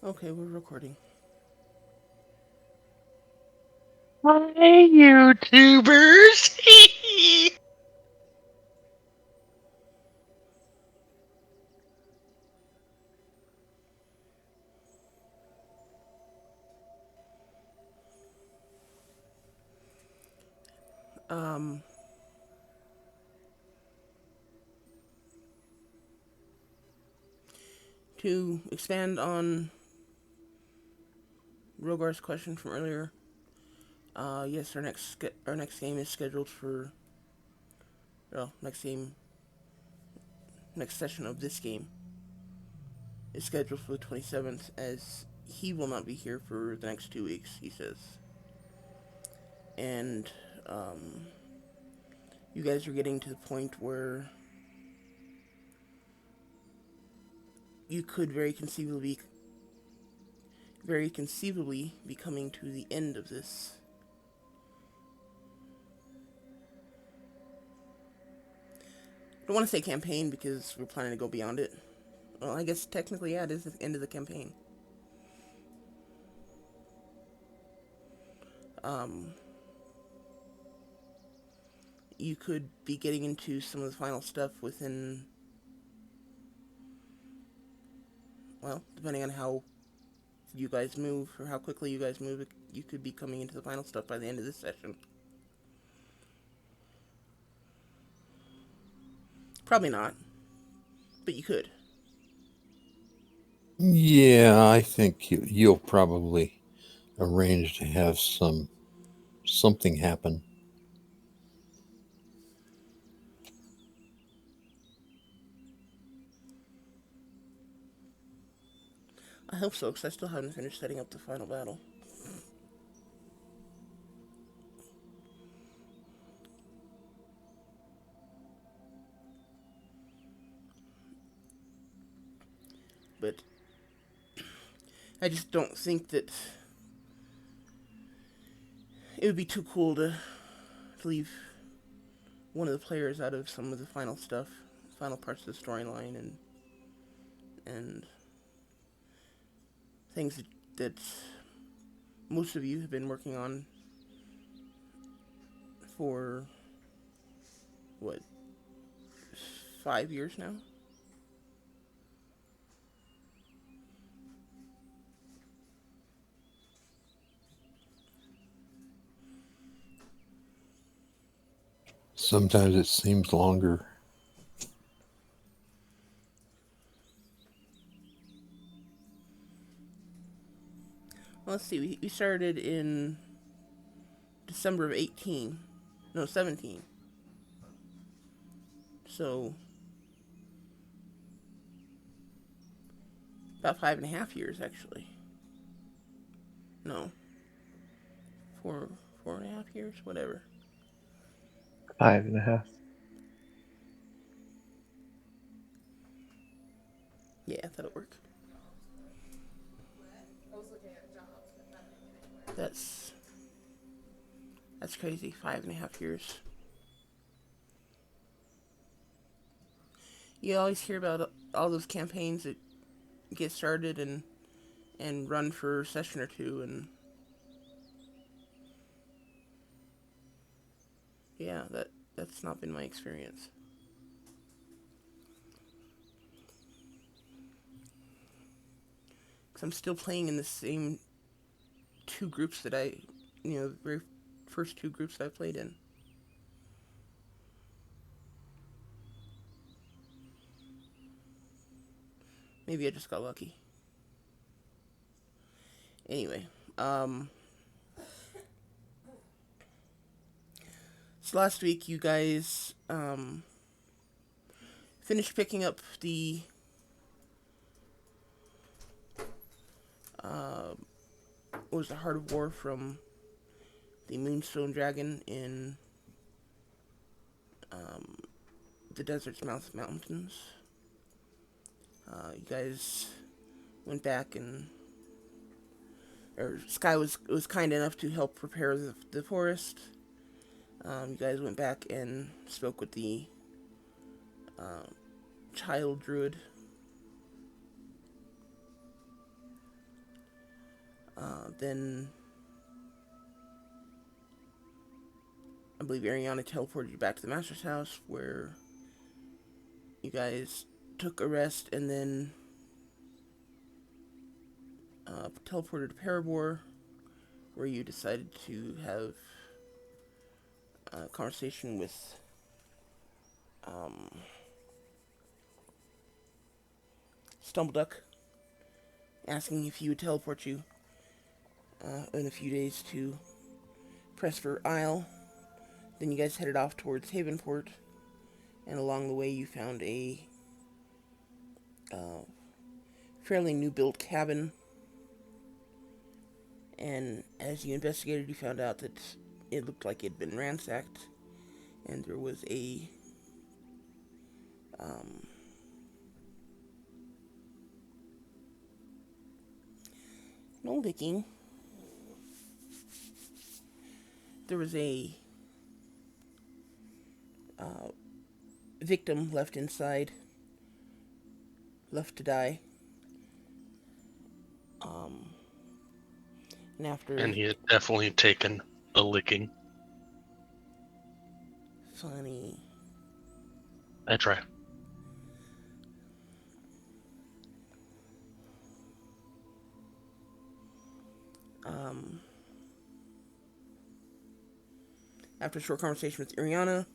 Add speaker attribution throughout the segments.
Speaker 1: Okay, we're recording.
Speaker 2: Hi, YouTubers!
Speaker 1: Um, to expand on Rogar's question from earlier, yes, our next game is scheduled for well, next session of this game is scheduled for the 27th, as he will not be here for the next 2 weeks. He says, and um, you guys are getting to the point where you could very conceivably be coming to the end of this. I don't want to say campaign because we're planning to go beyond it. Well, I guess technically, yeah, it is the end of the campaign. Um, you could be getting into some of the final stuff within, well, depending on how you guys move or how quickly you guys move, you could be coming into the final stuff by the end of this session. Probably not, but you could.
Speaker 3: Yeah, I think you'll probably arrange to have something happen.
Speaker 1: I hope so, because I still haven't finished setting up the final battle. But I just don't think that it would be too cool to leave one of the players out of some of the final stuff, final parts of the storyline, and things that most of you have been working on for what, 5 years now.
Speaker 3: Sometimes it seems longer.
Speaker 1: Well, let's see. We started in December of 18. No, 17. So about 5.5 years, actually. No, four, 4.5 years, whatever.
Speaker 2: 5.5.
Speaker 1: Yeah, that'll work. That's that's crazy. 5.5 years. You always hear about all those campaigns that get started and run for a session or two, and yeah, that's not been my experience. Because I'm still playing in the same two groups that the very first two groups I played in. Maybe I just got lucky. Anyway, um, so last week you guys finished picking up the uh, what was the Heart of War from the Moonstone Dragon in um, the Desert's Mouth Mountains. You guys went back and or Sky was kind enough to help prepare the forest. You guys went back and spoke with the child druid, Then I believe Ariana teleported you back to the Master's house where you guys took a rest and then teleported to Parabor where you decided to have a conversation with um, Stumbleduck, asking if he would teleport you in a few days to Pressford Isle. Then you guys headed off towards Havenport, and along the way you found a uh, fairly new built cabin. And as you investigated, you found out that it looked like it had been ransacked, and there was um, no licking. There was a uh, victim left inside, left to die. Um, and after
Speaker 2: And he had definitely taken a licking.
Speaker 1: funny,
Speaker 2: I try.
Speaker 1: um, after a short conversation with Iriana,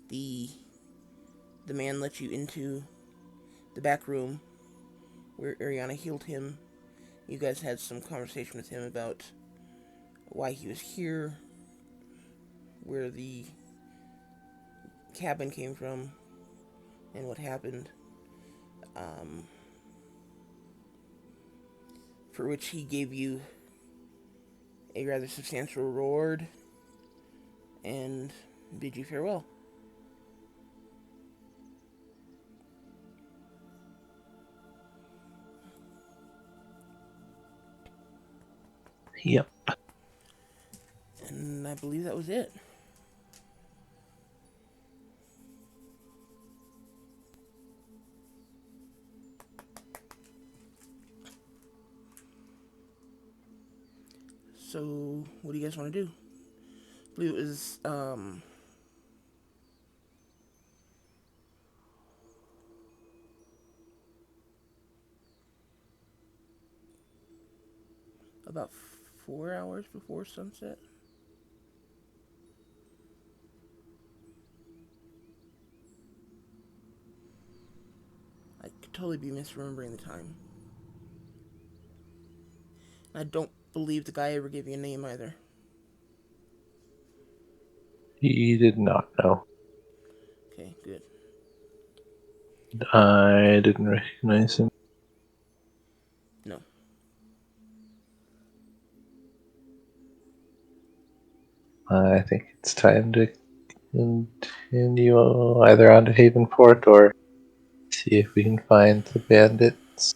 Speaker 1: the the man let you into the back room where Iriana healed him. You guys had some conversation with him about why he was here, where the cabin came from, and what happened. Um, for which he gave you a rather substantial reward and bid you farewell.
Speaker 2: Yep.
Speaker 1: And I believe that was it. So, what do you guys want to do? I believe it was about 4 hours before sunset. I could totally be misremembering the time. I don't believe the guy ever gave you a name either.
Speaker 4: He did not know.
Speaker 1: Okay, good.
Speaker 4: I didn't recognize him.
Speaker 1: No.
Speaker 4: I think it's time to continue either on to Havenport or see if we can find the bandits.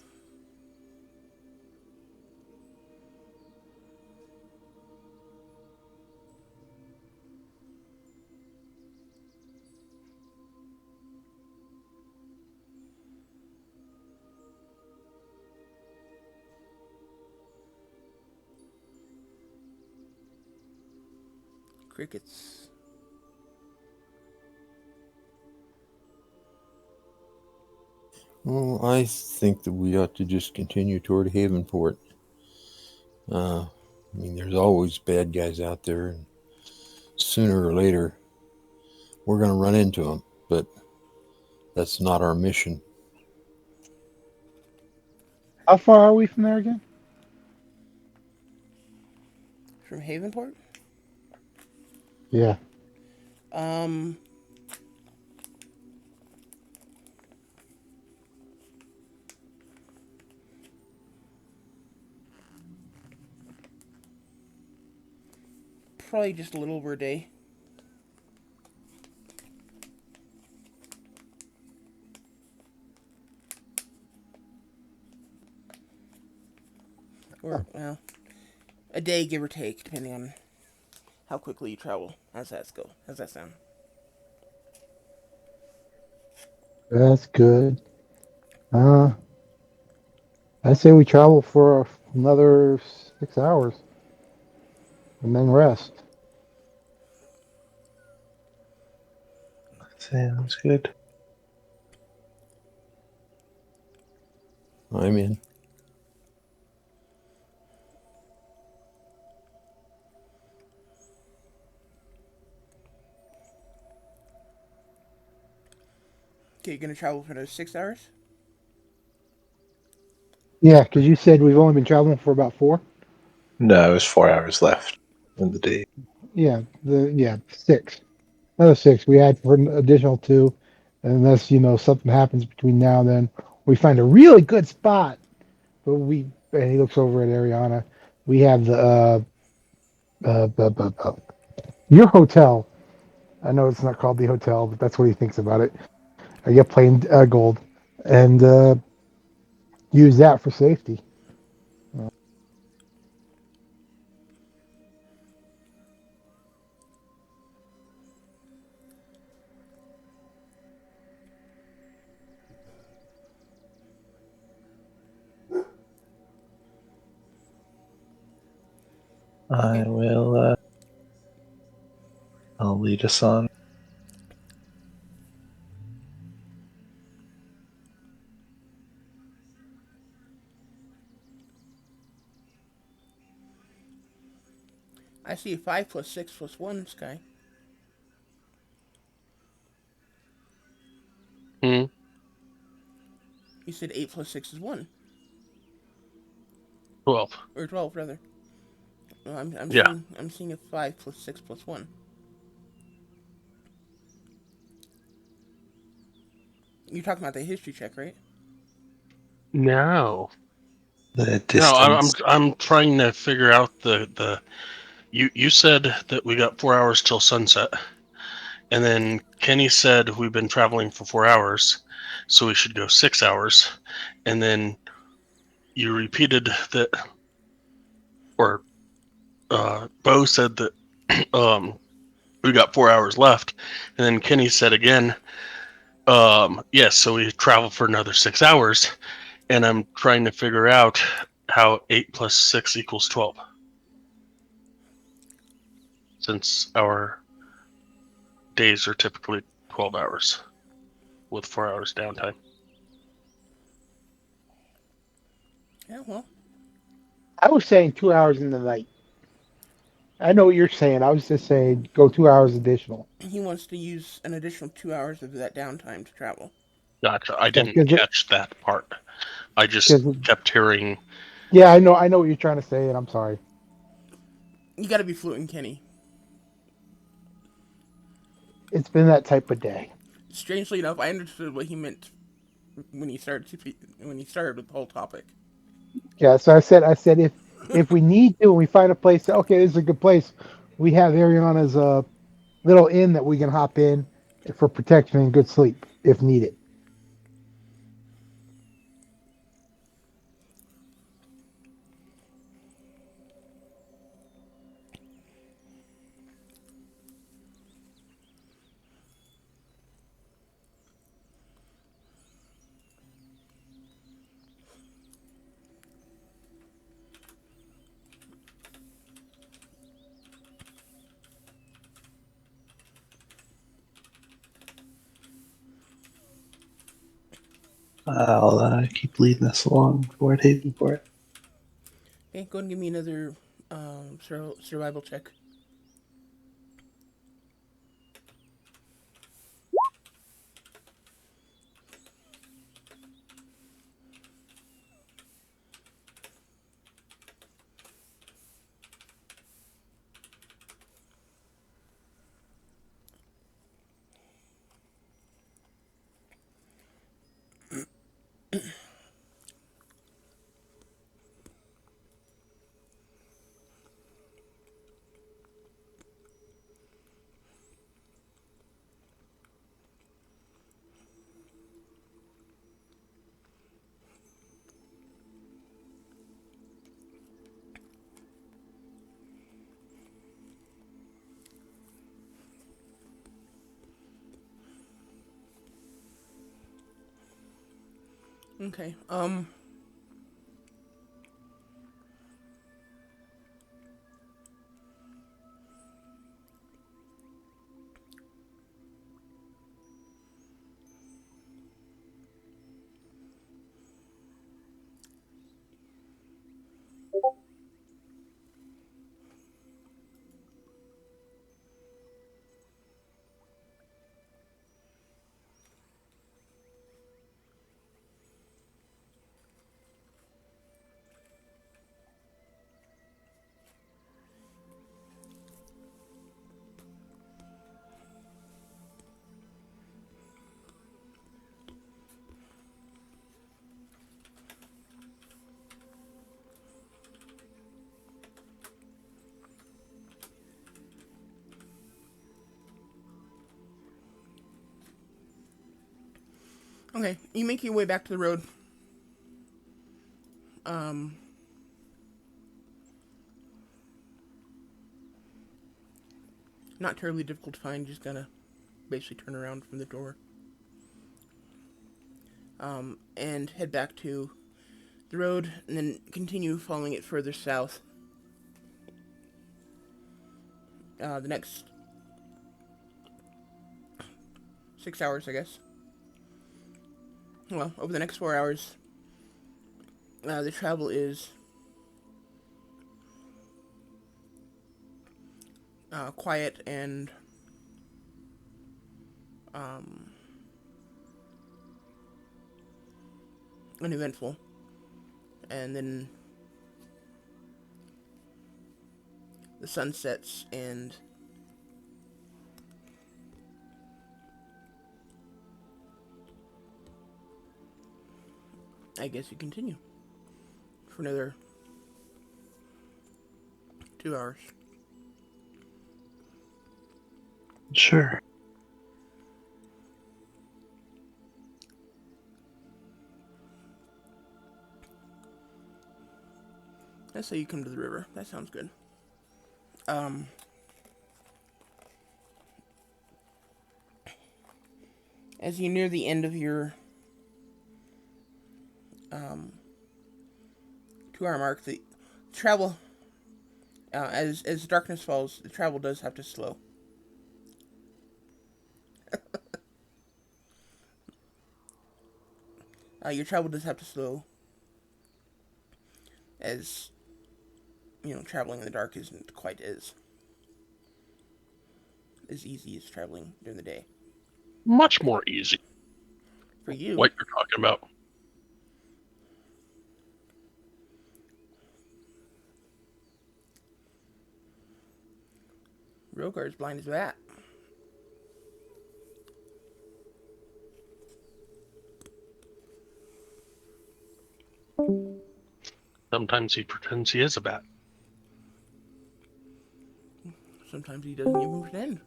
Speaker 1: Crickets.
Speaker 3: Well, I think that we ought to just continue toward Havenport. I mean, there's always bad guys out there, and sooner or later, we're going to run into them. But that's not our mission.
Speaker 5: How far are we from there again?
Speaker 1: From Havenport?
Speaker 5: Yeah.
Speaker 1: Um, probably just a little over a day. Or, well, a day, give or take, depending on how quickly you travel. How's that go? How's that sound?
Speaker 5: That's good. I say we travel for another 6 hours. And then rest.
Speaker 4: Sounds good.
Speaker 3: I'm in.
Speaker 1: Okay, you're gonna travel for those 6 hours?
Speaker 5: Yeah, because you said we've only been traveling for about 4.
Speaker 4: No, it was 4 hours left in the day.
Speaker 5: Yeah, 6. Another 6. We had for an additional 2, unless something happens between now and then. We find a really good spot, but and he looks over at Ariana. We have your hotel. I know it's not called the hotel, but that's what he thinks about it. I get plain gold, and use that for safety.
Speaker 4: I
Speaker 1: Okay.
Speaker 4: will. I'll lead us on.
Speaker 1: I see 5 plus 6 plus 1, Sky.
Speaker 2: Hmm.
Speaker 1: You said 8 plus 6 is 1.
Speaker 2: 12.
Speaker 1: Or 12, rather. Well,
Speaker 2: Yeah.
Speaker 1: I'm seeing a 5 plus 6 plus 1. You're talking about the history check, right?
Speaker 2: No.
Speaker 4: The
Speaker 2: No,
Speaker 4: distance.
Speaker 2: I'm trying to figure out the. You said that we got 4 hours till sunset, and then Kenny said we've been traveling for 4 hours, so we should go 6 hours, and then you repeated that, or Bo said that we got 4 hours left, and then Kenny said again, yes, so we travel for another 6 hours, and I'm trying to figure out how 8 plus 6 equals 12, since our days are typically 12 hours with 4 hours downtime.
Speaker 1: Yeah, well,
Speaker 5: I was saying 2 hours in the night. I know what you're saying. I was just saying go 2 hours additional.
Speaker 1: he wants to use an additional 2 hours of that downtime to travel.
Speaker 2: Gotcha. I
Speaker 5: Yeah,
Speaker 2: didn't catch that part. I just
Speaker 5: because
Speaker 2: kept hearing.
Speaker 5: yeah, I know what you're trying to say, and I'm sorry.
Speaker 1: You gotta be fluent, Kenny.
Speaker 5: It's been that type of day.
Speaker 1: Strangely enough, I understood what he meant when he started with the whole topic.
Speaker 5: Yeah, so I said if we need to and we find a place, okay, this is a good place. We have Ariana's little inn that we can hop in for protection and good sleep if needed.
Speaker 4: I'll keep leading us along toward Havenport.
Speaker 1: Okay, go and give me another survival check. Okay. Okay, you make your way back to the road. Um, Not terribly difficult to find. Just gotta basically turn around from the door. And head back to the road, and then continue following it further south. The next 6 hours, I guess. Well, over the next 4 hours, the travel is quiet and um, uneventful. And then the sun sets, and I guess you continue for another 2 hours.
Speaker 4: Sure.
Speaker 1: Let's say you come to the river. That sounds good. Um, as you near the end of your 2 hour mark, the travel, as darkness falls, the travel does have to slow. Your travel does have to slow, as traveling in the dark isn't quite as easy as traveling during the day.
Speaker 2: Much more easy.
Speaker 1: For you,
Speaker 2: What you're talking about.
Speaker 1: Rogar's blind as that.
Speaker 2: Sometimes he pretends he is a bat.
Speaker 1: Sometimes he doesn't even pretend.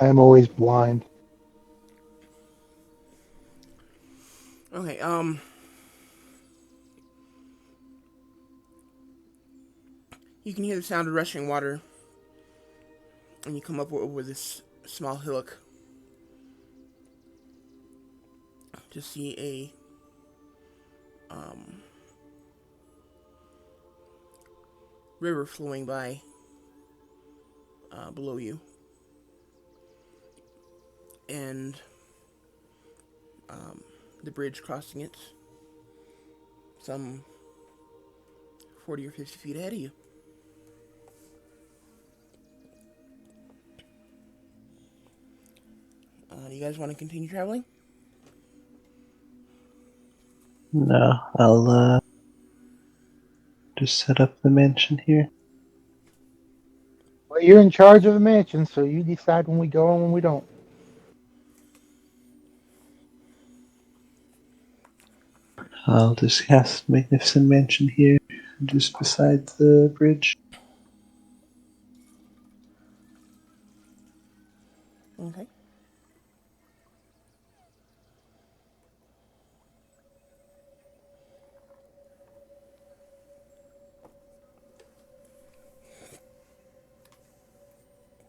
Speaker 5: I am always blind.
Speaker 1: Okay, you can hear the sound of rushing water, and you come up over this small hillock to see a river flowing by below you, and the bridge crossing it some 40 or 50 feet ahead of you. Do you guys want to continue traveling?
Speaker 4: No, I'll just set up the mansion here.
Speaker 5: Well, you're in charge of the mansion, so you decide when we go and when we don't.
Speaker 4: I'll just cast Magnificent Mansion here, just beside the bridge.
Speaker 1: Okay.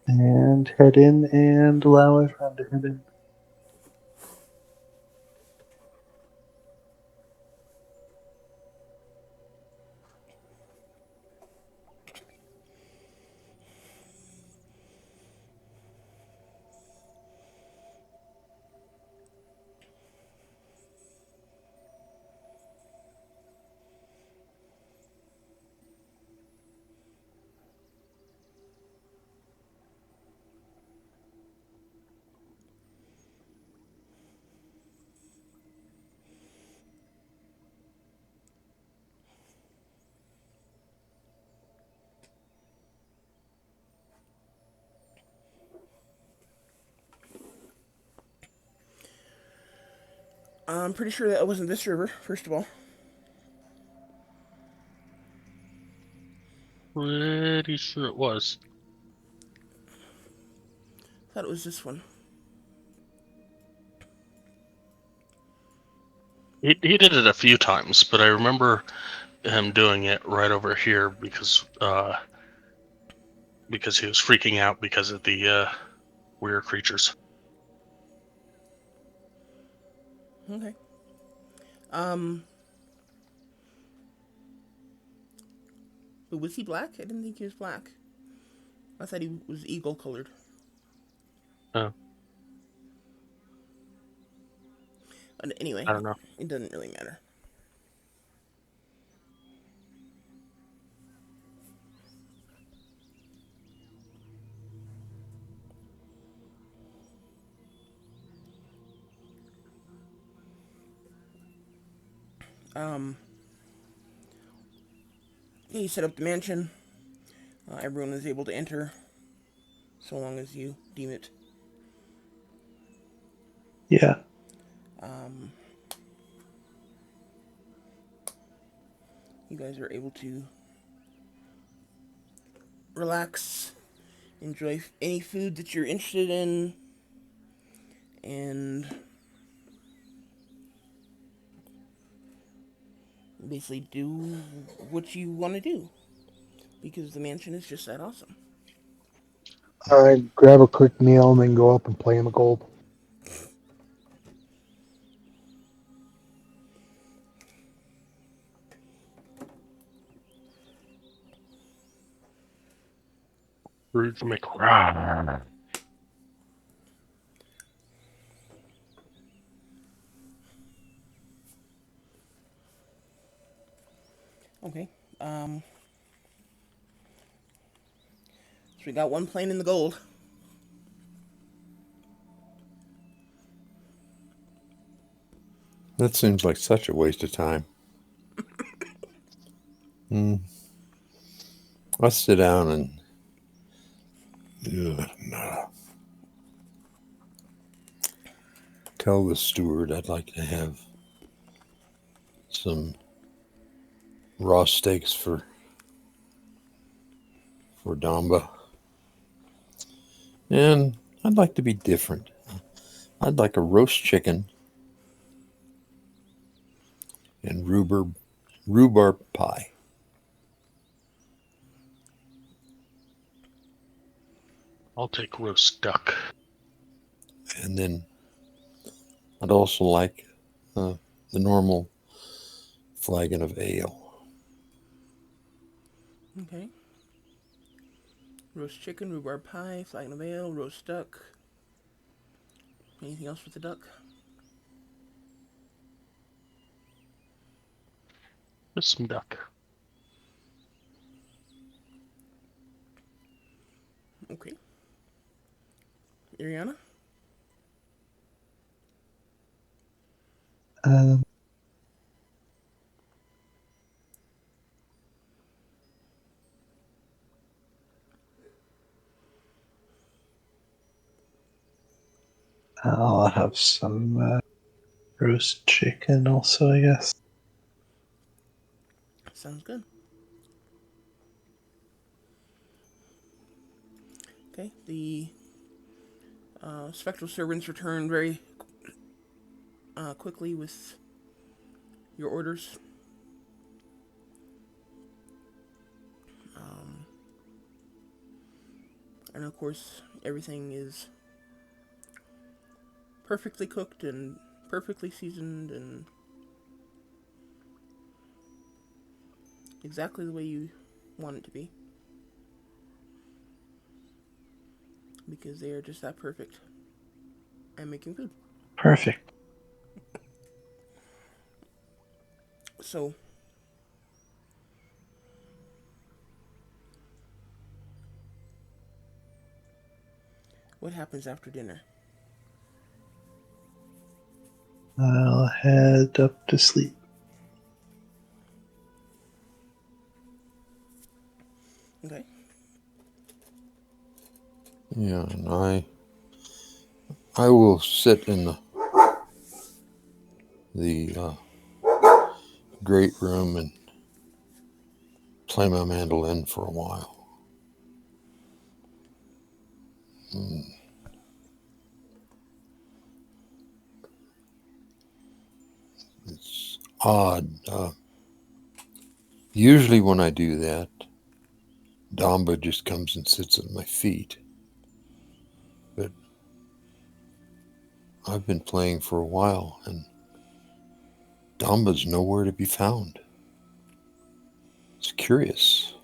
Speaker 4: And head in and allow everyone to head in.
Speaker 1: I'm pretty sure that wasn't this river, first of all.
Speaker 2: pretty sure it was.
Speaker 1: Thought it was this one.
Speaker 2: He did it a few times, but I remember him doing it right over here because he was freaking out because of the weird creatures.
Speaker 1: Okay. But was he black? I didn't think he was black. I thought he was eagle colored.
Speaker 2: Oh,
Speaker 1: But anyway,
Speaker 2: I don't know.
Speaker 1: it doesn't really matter. Um, yeah, you set up the mansion. Everyone is able to enter, so long as you deem it.
Speaker 4: Yeah.
Speaker 1: Um, you guys are able to relax, enjoy any food that you're interested in, and basically do what you want to do because the mansion is just that awesome.
Speaker 5: All right, grab a quick meal and then go up and play in the gold.
Speaker 2: Scrooge McRock.
Speaker 1: Okay. So we got one plane in the gold.
Speaker 3: That seems like such a waste of time. Let's sit down and tell the steward I'd like to have some raw steaks for Damba. And I'd like to be different. I'd like a roast chicken and rhubarb pie.
Speaker 2: I'll take roast duck.
Speaker 3: And then I'd also like the normal flagon of ale.
Speaker 1: Okay. Roast chicken, rhubarb pie, flagon of ale, roast duck. Anything else with the duck?
Speaker 2: Just some duck.
Speaker 1: Okay. Ariana?
Speaker 4: Um, I'll have some roast chicken also, I guess.
Speaker 1: Sounds good. Okay. The spectral servants return very quickly with your orders. And of course, everything is perfectly cooked and perfectly seasoned and exactly the way you want it to be. Because they are just that perfect at making food.
Speaker 4: Perfect.
Speaker 1: So, what happens after dinner?
Speaker 4: I'll head up to sleep.
Speaker 1: Okay.
Speaker 3: Yeah, and I will sit in the great room and play my mandolin for a while. It's odd. Usually when I do that, Damba just comes and sits at my feet. But I've been playing for a while, and Damba's nowhere to be found. It's curious.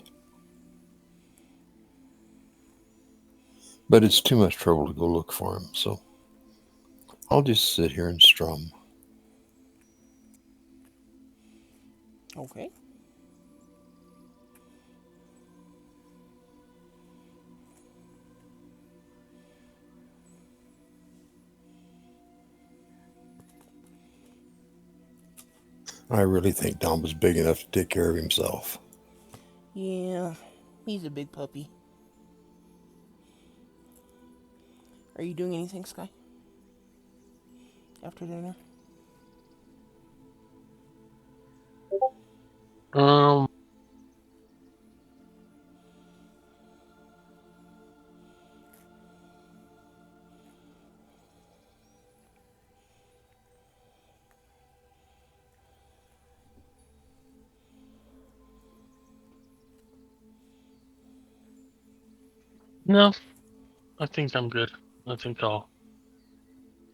Speaker 3: But it's too much trouble to go look for him, so I'll just sit here and strum.
Speaker 1: Okay.
Speaker 3: I really think Damba's big enough to take care of himself.
Speaker 1: Yeah, he's a big puppy. Are you doing anything, Sky? After dinner?
Speaker 2: Um, no, I think I'm good. I think I'll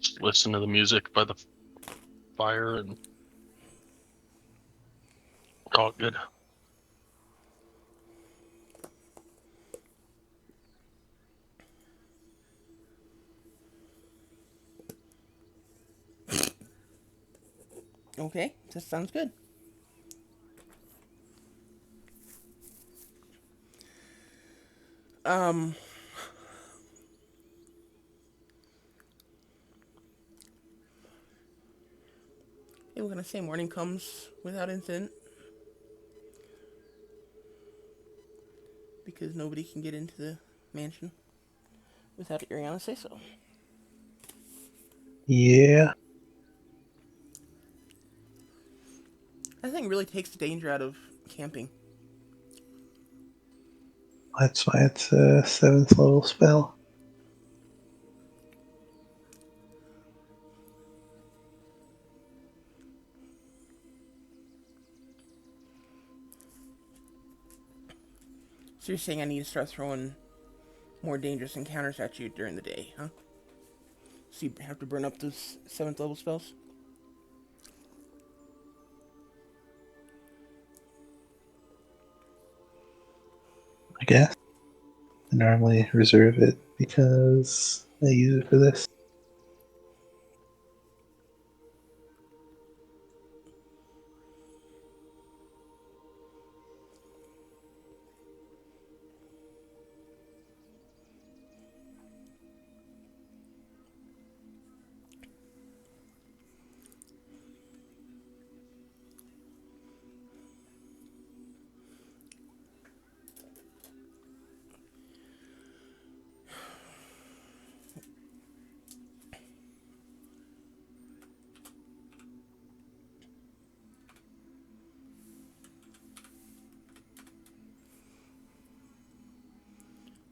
Speaker 2: just listen to the music by the fire and call it good.
Speaker 1: Okay, that sounds good. Um, we're gonna say morning comes without incident because nobody can get into the mansion without Ariana say so.
Speaker 4: Yeah,
Speaker 1: That thing really takes the danger out of camping.
Speaker 4: that's why it's a 7th level spell.
Speaker 1: So you're saying I need to start throwing more dangerous encounters at you during the day, huh? So you have to burn up those 7th level spells?
Speaker 4: I guess. I normally reserve it because I use it for this.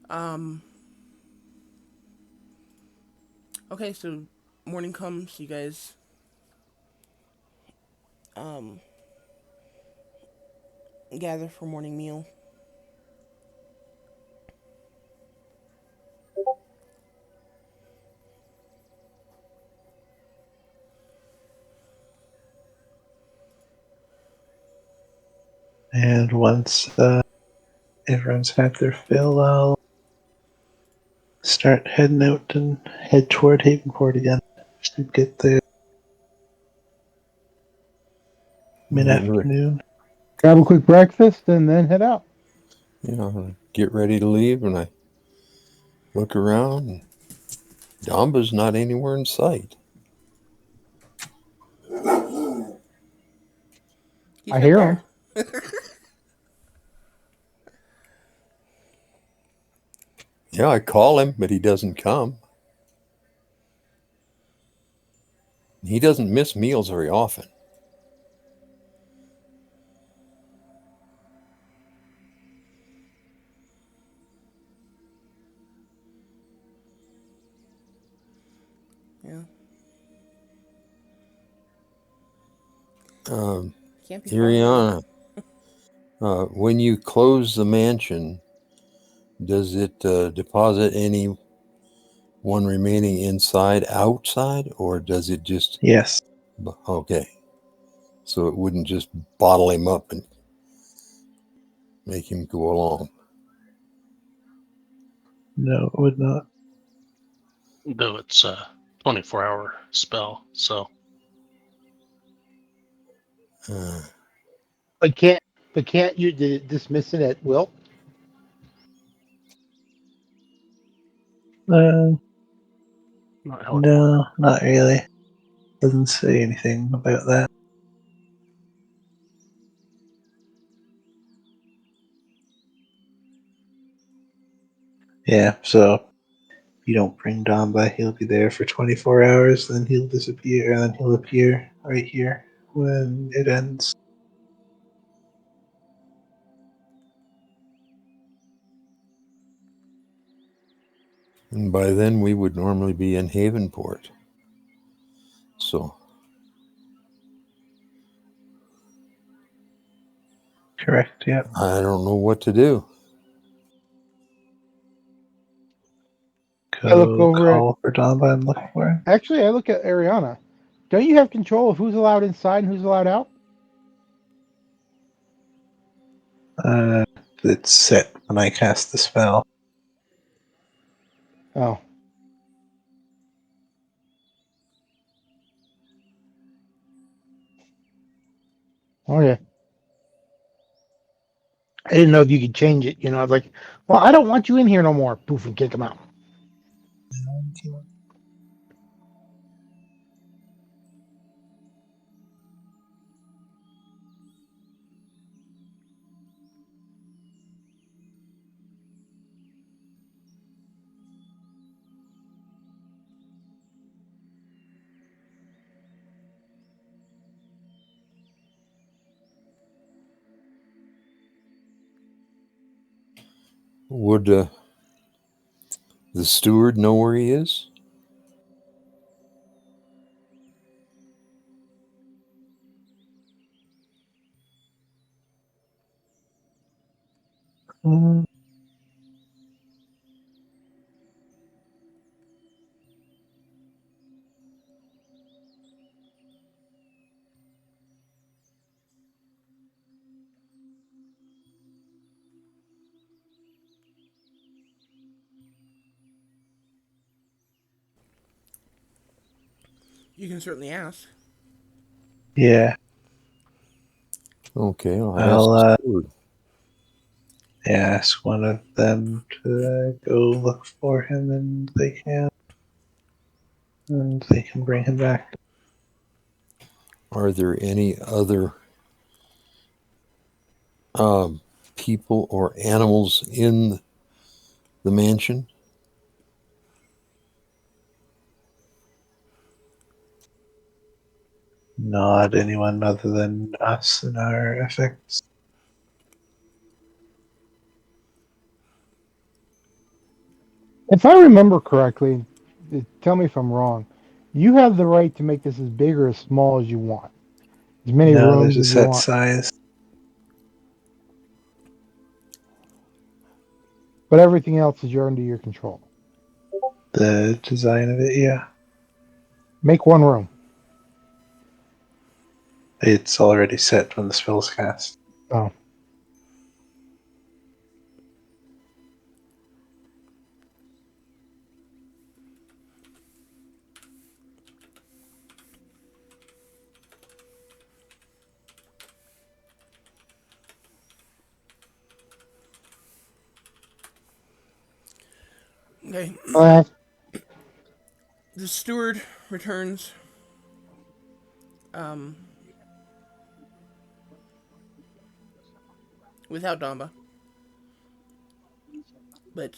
Speaker 1: Um, okay, so morning comes, you guys, um, gather for morning meal.
Speaker 4: And once everyone's had their fill, I'll start heading out and head toward Havenport again. Should get there mid-afternoon.
Speaker 5: Grab a quick breakfast and then head out.
Speaker 3: Get ready to leave, and I look around, and Damba's not anywhere in sight.
Speaker 1: He's
Speaker 5: I
Speaker 1: right
Speaker 5: hear
Speaker 1: there.
Speaker 5: him.
Speaker 3: Yeah, I call him, but he doesn't come. He doesn't miss meals very often.
Speaker 1: Yeah,
Speaker 3: Um,
Speaker 1: can't be far from it.
Speaker 3: Iriana, when you close the mansion, does it deposit any one remaining inside outside, or does it just
Speaker 4: Yes.
Speaker 3: okay? So it wouldn't just bottle him up and make him go along.
Speaker 4: No, it would not.
Speaker 2: Though it's a 24-hour spell, so
Speaker 3: Uh,
Speaker 5: But can't you dismiss it at will?
Speaker 4: Uh,
Speaker 2: not how it works.
Speaker 4: no, not really. Doesn't say anything about that. Yeah, so if you don't bring Dom by, he'll be there for 24 hours, then he'll disappear, and then he'll appear right here when it ends.
Speaker 3: and by then we would normally be in Havenport. So
Speaker 4: Correct, yep.
Speaker 3: I don't know what to do.
Speaker 5: I look
Speaker 4: Go
Speaker 5: over at
Speaker 4: call for Dom by and look for him.
Speaker 5: actually I look at Ariana. Don't you have control of who's allowed inside and who's allowed out?
Speaker 4: Uh, it's set when I cast the spell.
Speaker 5: Oh. Okay. I didn't know if you could change it. I was like, well, I don't want you in here no more. Poof, and kick him out.
Speaker 3: Would the steward know where he is?
Speaker 4: Mm,
Speaker 1: You can certainly ask.
Speaker 4: yeah,
Speaker 3: Okay, I'll ask
Speaker 4: I'll
Speaker 3: the steward.
Speaker 4: ask one of them to go look for him, and they can bring him back.
Speaker 3: Are there any other um, people or animals in the mansion?
Speaker 4: Not anyone other than us and our effects.
Speaker 5: If I remember correctly, tell me if I'm wrong. You have the right to make this as big or as small as you want, as many
Speaker 4: No, there's
Speaker 5: rooms
Speaker 4: a
Speaker 5: as you
Speaker 4: set
Speaker 5: want.
Speaker 4: size.
Speaker 5: But everything else is under your control.
Speaker 4: The design of it, yeah.
Speaker 5: Make one room.
Speaker 4: It's already set when the spell's cast.
Speaker 5: Oh,
Speaker 1: Okay.
Speaker 5: uh,
Speaker 1: The steward returns. Um, without Damba, but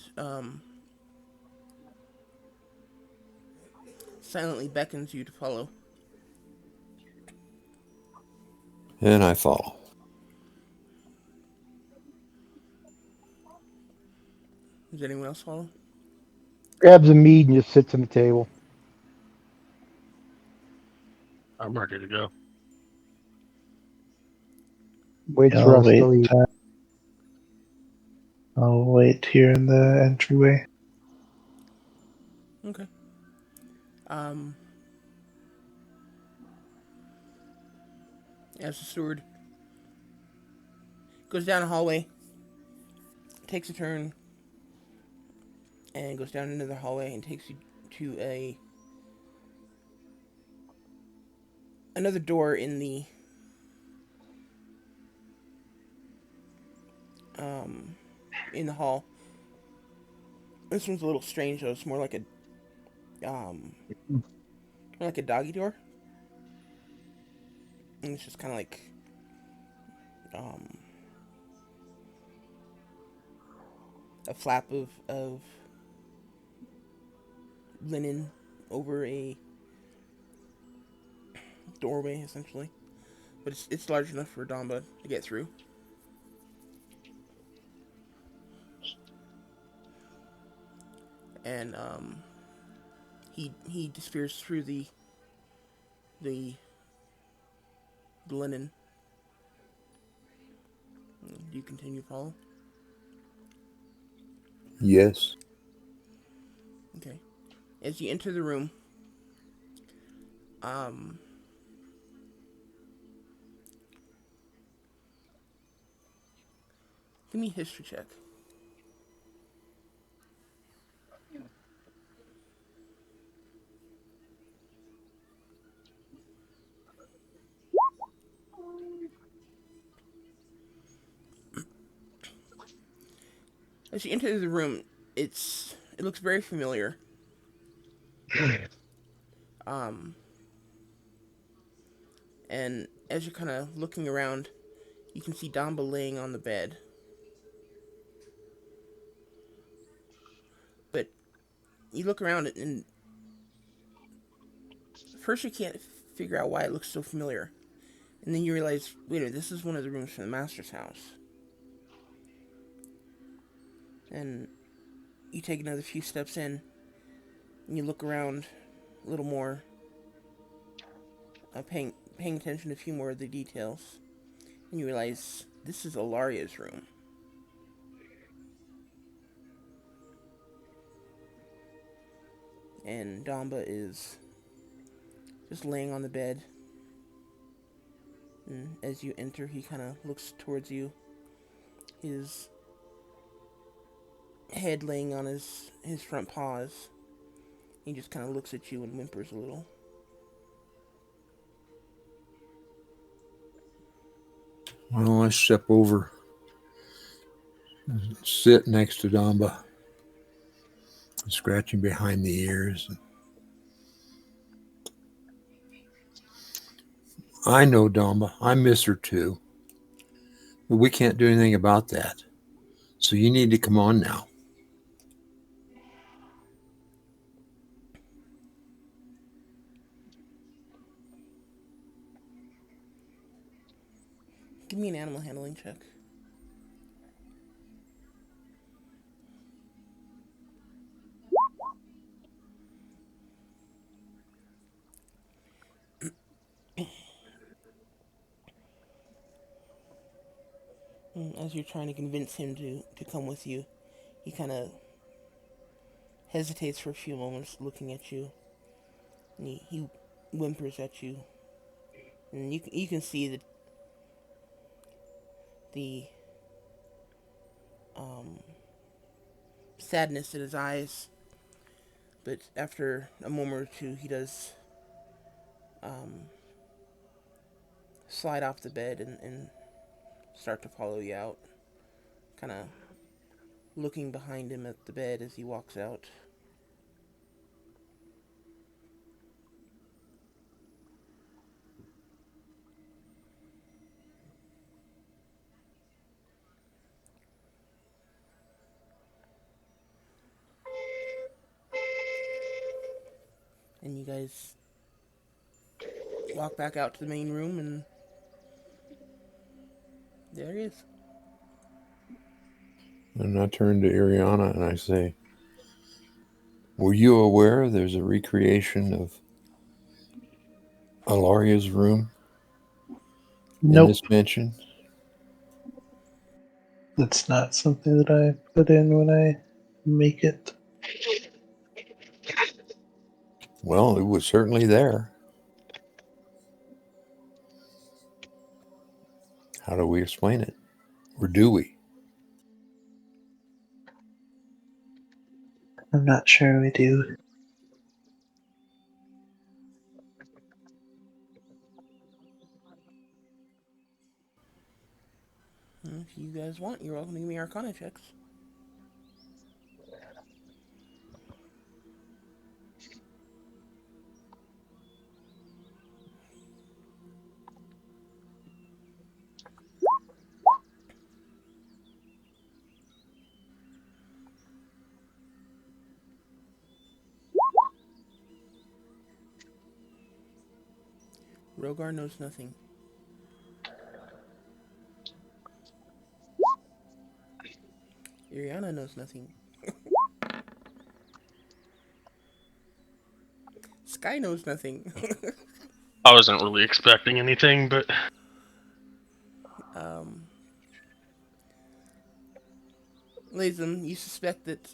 Speaker 1: silently beckons you to follow.
Speaker 3: And I follow.
Speaker 1: Does anyone else follow?
Speaker 5: grabs a mead and just sits on the table.
Speaker 2: I'm ready to go.
Speaker 5: Wait
Speaker 4: Yeah,
Speaker 5: for us to leave.
Speaker 4: I'll wait here in the entryway.
Speaker 1: Okay. Um, as the steward goes down a hallway, takes a turn, and goes down into the hallway and takes you to another door um in the hall. This one's a little strange though. It's more like a doggy door, and it's just kind of like um a flap of linen over a doorway essentially. But it's large enough for Damba to get through. And he disappears through the the linen. Do you continue, Paul?
Speaker 3: Yes.
Speaker 1: Okay. As you enter the room, um, give me a history check. As you enter the room, it looks very familiar. Um, and as you're kind of looking around, you can see Damba laying on the bed. But you look around and first you can't figure out why it looks so familiar. And then you realize, wait a minute, this is one of the rooms from the master's house. And you take another few steps in, and you look around a little more, paying attention to a few more of the details. And you realize this is Alaria's room. And Damba is just laying on the bed. And as you enter, he kind of looks towards you, his head laying on his front paws. He just kind of looks at you and whimpers a little.
Speaker 3: Well, I step over and sit next to Damba, scratching behind the ears. I know Damba. I miss her too. But we can't do anything about that. So you need to come on now.
Speaker 1: Give me an animal handling check. As you're trying to convince him to come with you, he kind of hesitates for a few moments, looking at you, and he whimpers at you, and you can see the um, sadness in his eyes. But after a moment or two, he does um, slide off the bed and start to follow you out, kind of looking behind him at the bed as he walks out. And you guys walk back out to the main room, and there he is.
Speaker 3: And I turn to Ariana and I say, were you aware there's a recreation Alaria's room in
Speaker 4: Nope,
Speaker 3: this mansion?
Speaker 4: that's not something that I put in when I make it.
Speaker 3: Well, it was certainly there. How do we explain it? Or do we?
Speaker 4: I'm not sure we do.
Speaker 1: If you guys want, you're welcome to give me Arcana checks. Rogar knows nothing. Iriana knows nothing. Sky knows nothing.
Speaker 2: I wasn't really expecting anything, but
Speaker 1: um, Lazem, you suspect that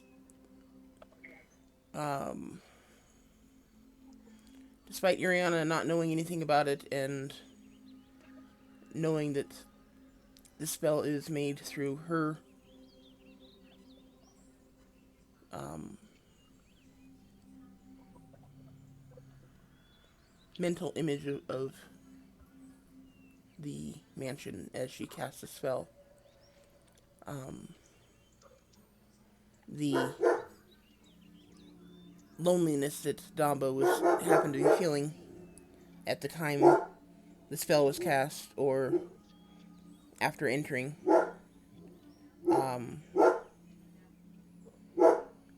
Speaker 1: um, despite Iriana not knowing anything about it and knowing that the spell is made through her um, mental image of the mansion as she casts the spell, um, the loneliness that Damba was happened to be feeling at the time the spell was cast or after entering um,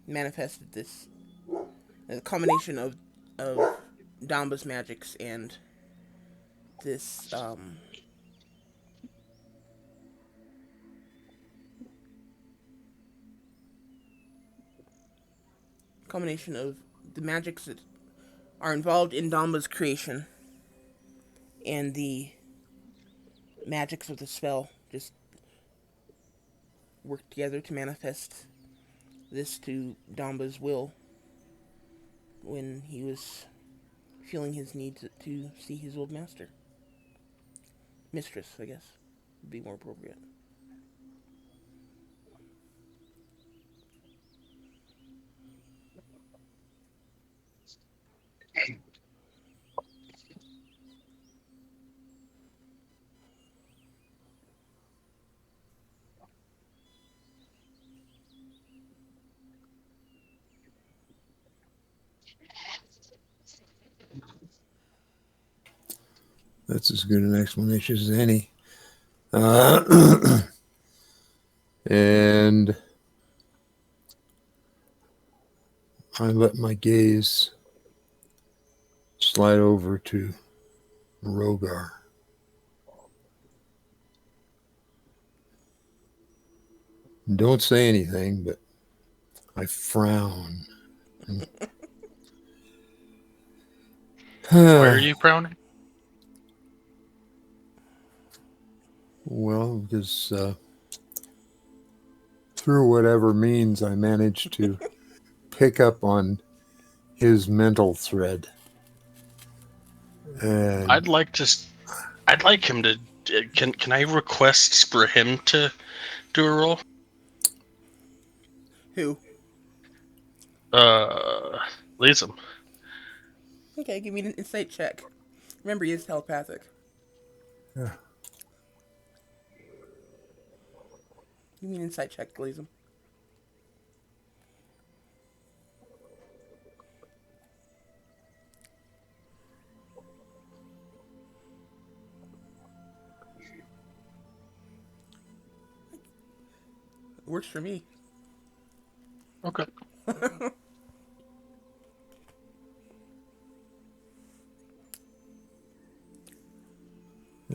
Speaker 1: manifested this a combination of Damba's magics and this combination of the magics that are involved in Damba's creation and the magics of the spell just work together to manifest this to Damba's will when he was feeling his need to see his old master. Mistress, I guess, would be more appropriate.
Speaker 3: That's as good an explanation as any. Uh, and I let my gaze slide over to Rogar. Don't say anything, but I frown.
Speaker 2: why are you frowning?
Speaker 3: Well, because through whatever means I managed to pick up on his mental thread. And
Speaker 2: I'd like him to. Can I request for him to do a roll?
Speaker 1: Who?
Speaker 2: Leeson.
Speaker 1: Okay, give me an insight check. Remember, he is telepathic.
Speaker 3: yeah,
Speaker 1: Give me an insight check, Glazen. Works for me.
Speaker 2: Okay.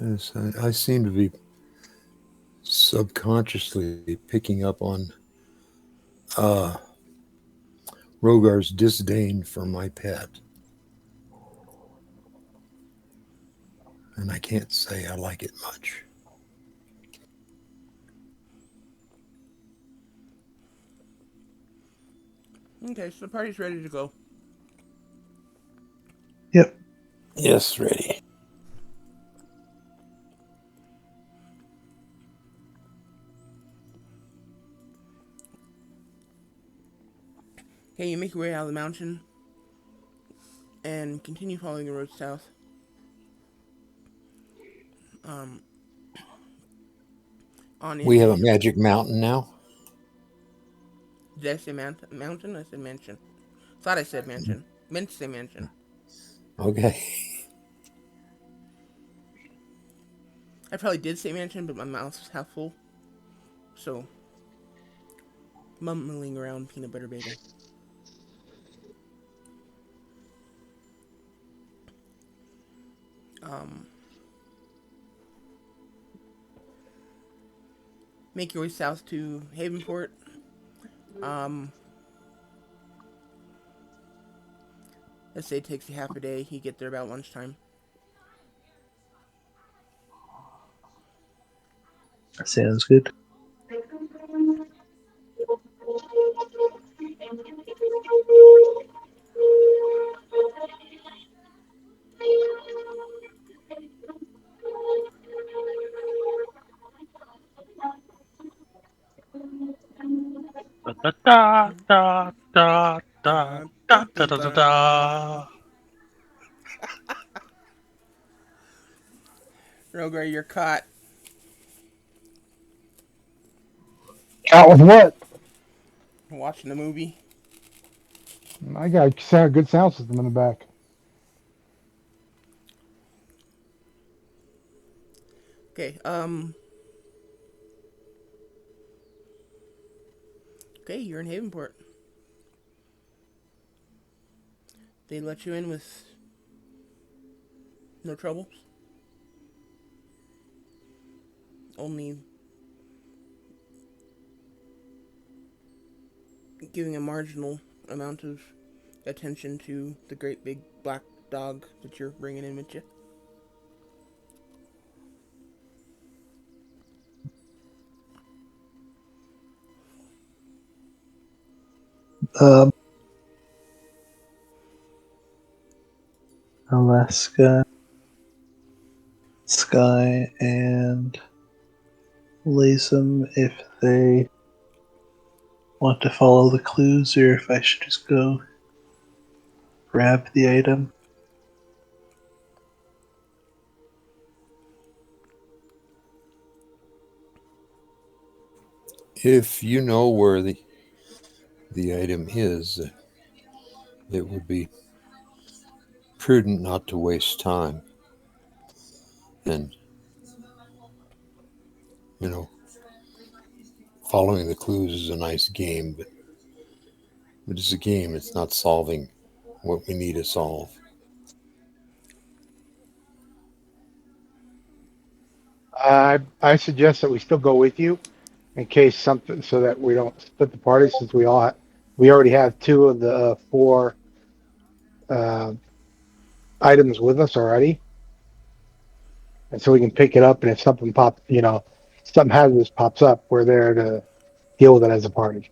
Speaker 3: yes, I seem to be subconsciously picking up on uh, Rogar's disdain for my pet. and I can't say I like it much.
Speaker 1: Okay, so the party's ready to go.
Speaker 4: Yep.
Speaker 3: Yes, ready.
Speaker 1: Okay, you make your way out of the mountain and continue following the road south. Um, on
Speaker 3: We have a
Speaker 1: into.
Speaker 3: magic mountain now.
Speaker 1: Did I say mountain? I said mansion. Thought I said mansion. Meant to say mansion.
Speaker 3: Okay.
Speaker 1: I probably did say mansion, but my mouth's half full. So, mumbling around peanut butter bagel. Um, make your way south to Havenport. Um, let's say it takes you half a day. You get there about lunchtime.
Speaker 4: Sounds good.
Speaker 2: Da da da da da
Speaker 1: Dun,
Speaker 2: da
Speaker 1: dun,
Speaker 2: da
Speaker 1: dun,
Speaker 2: da da
Speaker 1: dun.
Speaker 2: da.
Speaker 1: Rogar, you're caught
Speaker 5: Out with what?
Speaker 1: watching a movie.
Speaker 5: I got a good sound system in the back.
Speaker 1: Okay, okay, you're in Havenport. They let you in with no troubles. Only giving a marginal amount of attention to the great big black dog that you're bringing in with you.
Speaker 4: Um, Alaska, Sky, and Latham if they want to follow the clues or if I should just go grab the item.
Speaker 3: If you know where the item is, it would be prudent not to waste time. And, you know, following the clues is a nice game, but it's a game. It's not solving what we need to solve.
Speaker 5: I suggest that we still go with you in case something, so that we don't split the party, since we already have two of the four uh, items with us already, and so we can pick it up. And if something something hazardous pops up, we're there to deal with it as a party.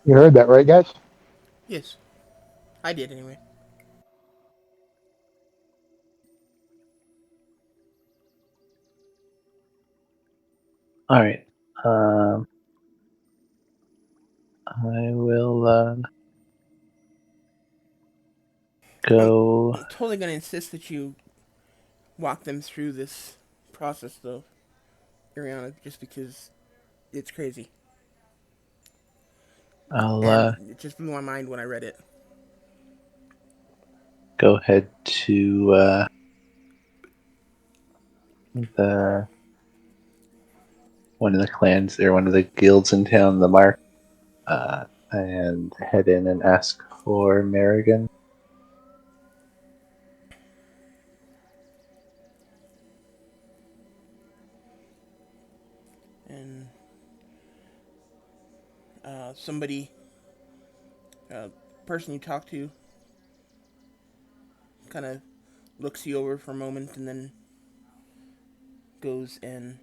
Speaker 5: You heard that, right, guys?
Speaker 1: Yes, I did anyway.
Speaker 4: All right. I will
Speaker 1: I'm
Speaker 4: go.
Speaker 1: totally gonna insist that you walk them through this process, though, Ariana, just because it's crazy.
Speaker 4: I'll
Speaker 1: And it just blew my mind when I read it.
Speaker 4: go head to the one of the clans or one of the guilds in town, the Mark. and head in and ask for Merrigan.
Speaker 1: And somebody, person you talk to, kind of looks you over for a moment and then goes and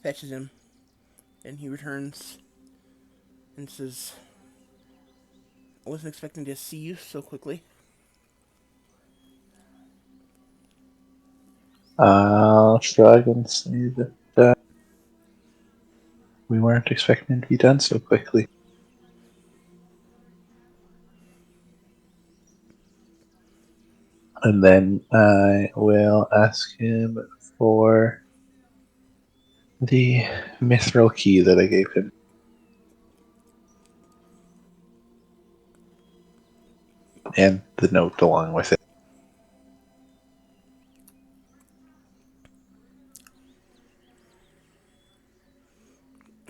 Speaker 1: fetches him. And he returns and says, I wasn't expecting to see you so quickly.
Speaker 4: I'll shrug and say that we weren't expecting it to be done so quickly. And then I will ask him for the mithril key that I gave him. And the note along with it.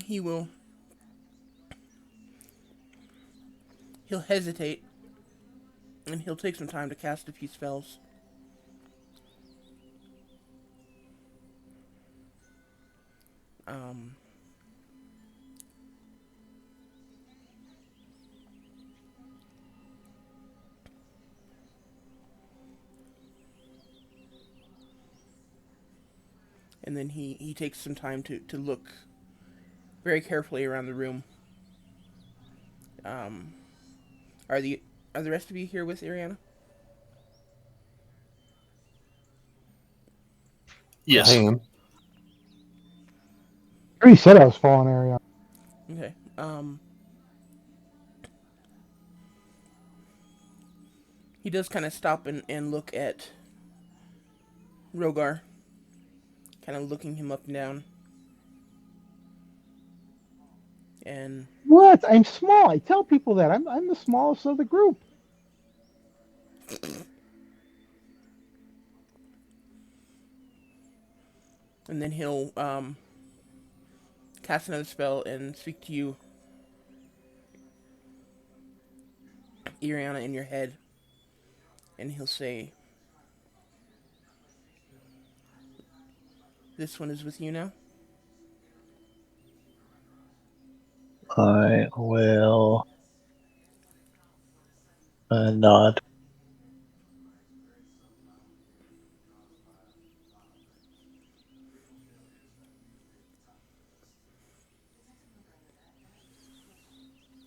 Speaker 1: He will. He'll hesitate, and he'll take some time to cast a few spells. Um, and then he takes some time to look very carefully around the room. Um, are the are the rest of you here with Ariana?
Speaker 3: I
Speaker 2: Yes.
Speaker 3: am.
Speaker 5: I already said I was following Ariana.
Speaker 1: Okay. He does kind of stop and look at Rogar, kind of looking him up and down. And
Speaker 5: What? I'm small. I tell people that I'm the smallest of the group.
Speaker 1: then he'll cast another spell and speak to you, Ariana, in your head. And he'll say, "This one is with you now."
Speaker 4: I will nod.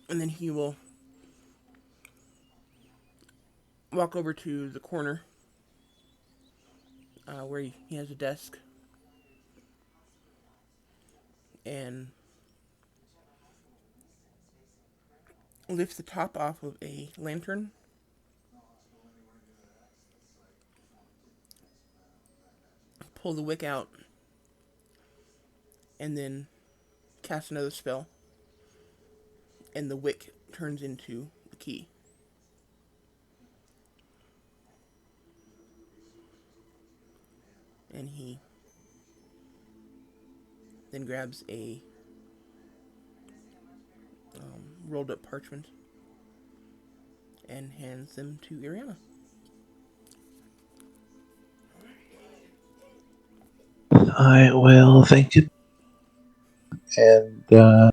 Speaker 1: And then he will walk over to the corner where he has a desk and lift the top off of a lantern, pull the wick out, and then cast another spell. And the wick turns into the key. And he then grabs a rolled up parchment and hands them to Ariana.
Speaker 4: I will thank you. And sorry,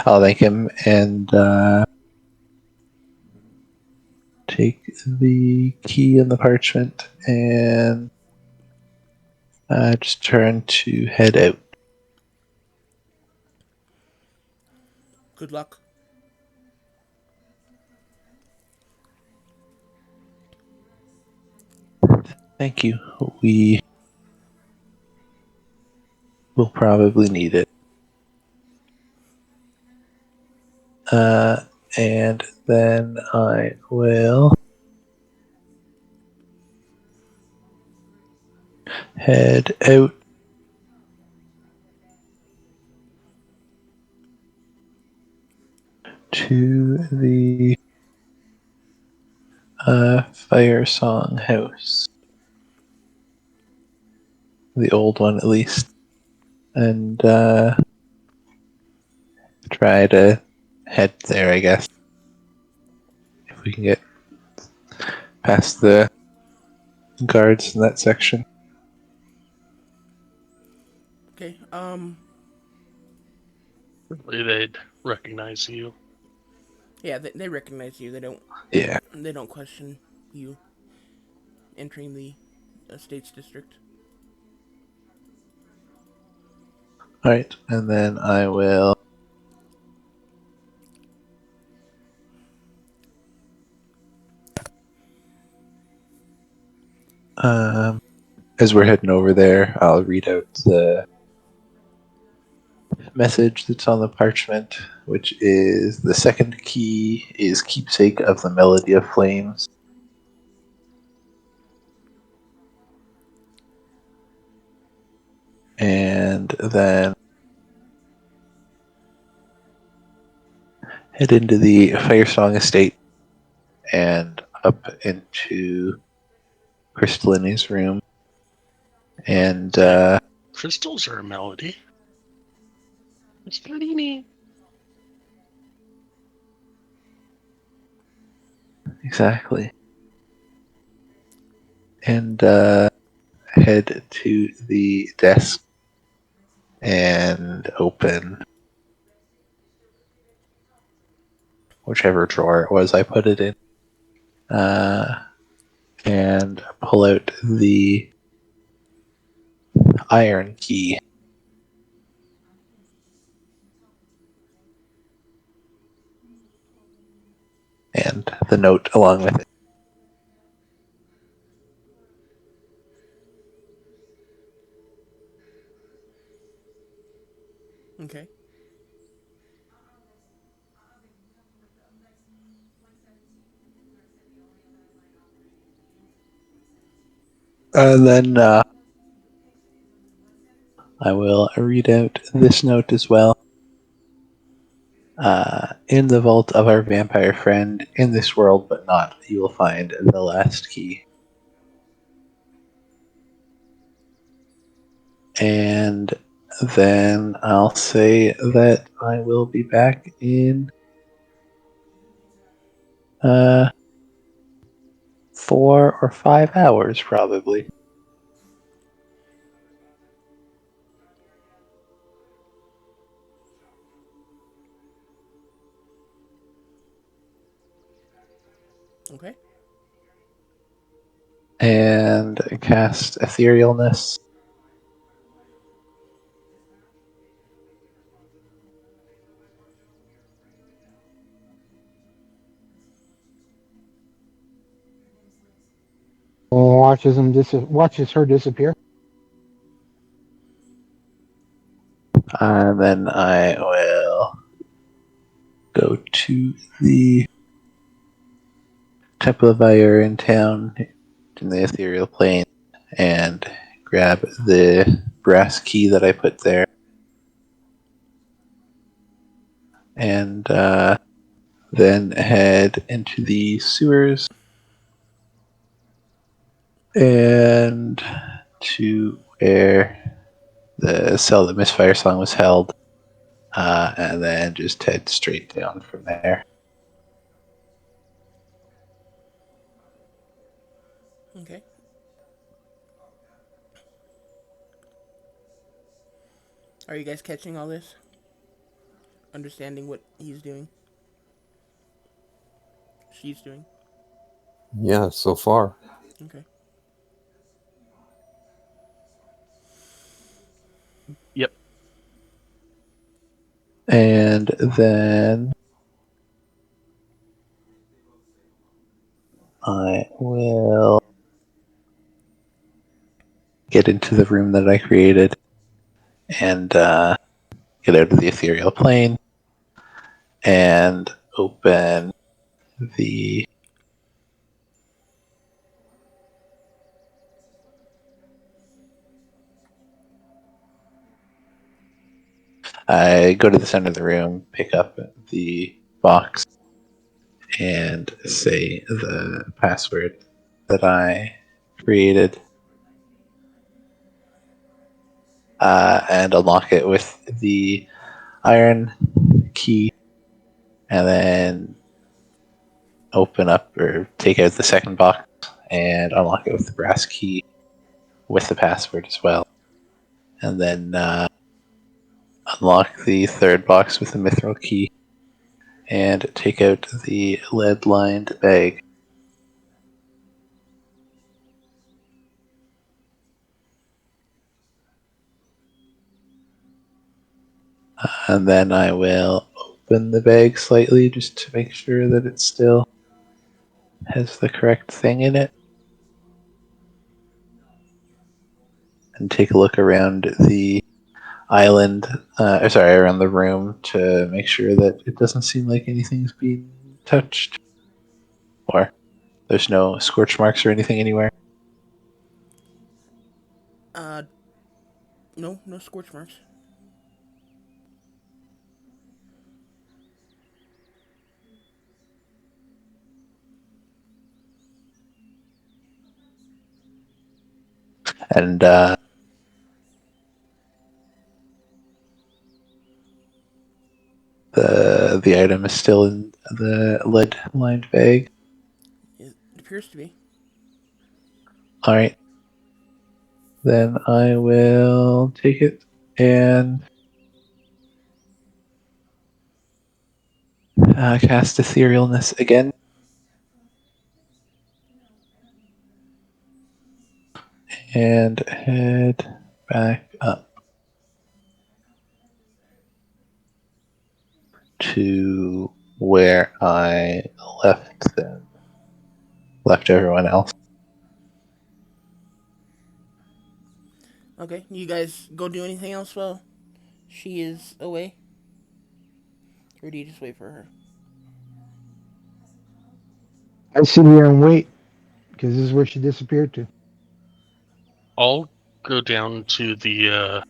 Speaker 4: I'll thank him and take the key and the parchment and just turn to head out.
Speaker 1: Good luck.
Speaker 4: Thank you. We will probably need it. And then I will head out to the Fire Song House. The old one, at least. And try to head there, I guess. If we can get past the guards in that section.
Speaker 1: Okay.
Speaker 2: Really, they'd recognize you.
Speaker 1: Yeah, they recognize you.
Speaker 4: Yeah.
Speaker 1: They don't question you entering the Estates District.
Speaker 4: Alright, and then I will as we're heading over there, I'll read out the message that's on the parchment, which is the second key is keepsake of the melody of flames. And then head into the Firesong Estate and up into Crystallini's room. And
Speaker 2: Crystals are a melody. Crystallini.
Speaker 4: exactly. And head to the desk and open whichever drawer it was I put it in. And pull out the iron key. And the note along with it.
Speaker 1: Okay.
Speaker 4: And then I will read out this note as well. In the vault of our vampire friend, in this world but not, you will find the last key. And then I'll say that I will be back in 4 or 5 hours, probably.
Speaker 1: Okay.
Speaker 4: And cast Etherealness.
Speaker 5: Watches her disappear.
Speaker 4: And then I will go to the Temple of Fire in town, in the ethereal plane, and grab the brass key that I put there. And then head into the sewers and to where the cell that Miss Firesong was held, and then just head straight down from there.
Speaker 1: Okay. Are you guys catching all this? Understanding what he's doing? She's doing?
Speaker 3: Yeah, so far.
Speaker 1: Okay.
Speaker 2: Yep.
Speaker 4: And then I will get into the room that I created and get out of the ethereal plane and open the I go to the center of the room, pick up the box, and say the password that I created, and unlock it with the iron key, and then open up or take out the second box and unlock it with the brass key with the password as well. And then unlock the third box with the mithril key and take out the lead lined bag. And then I will open the bag slightly just to make sure that it still has the correct thing in it. And take a look around the island, around the room to make sure that it doesn't seem like anything's being touched. Or there's no scorch marks or anything anywhere.
Speaker 1: Uh, no, no scorch marks.
Speaker 4: And the item is still in the lead lined bag.
Speaker 1: It appears to be.
Speaker 4: Alright. Then I will take it and cast Etherealness again. And head back up to where I left them. Left everyone else.
Speaker 1: Okay, you guys go do anything else while she is away? Or do you just wait for her?
Speaker 5: I sit here and wait because this is where she disappeared to.
Speaker 2: I'll go down to the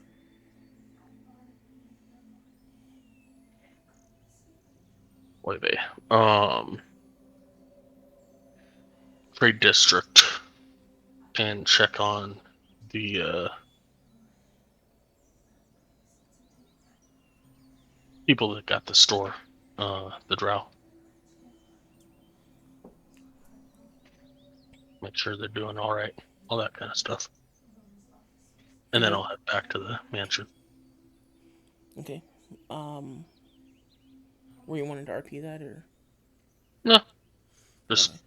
Speaker 2: what are they? Trade district and check on the people that got the store, the drow. Make sure they're doing all right, all that kind of stuff. And then
Speaker 1: Okay.
Speaker 2: I'll head back to the mansion.
Speaker 1: Okay. Um, were you wanting to RP that or?
Speaker 2: No, just
Speaker 1: Okay.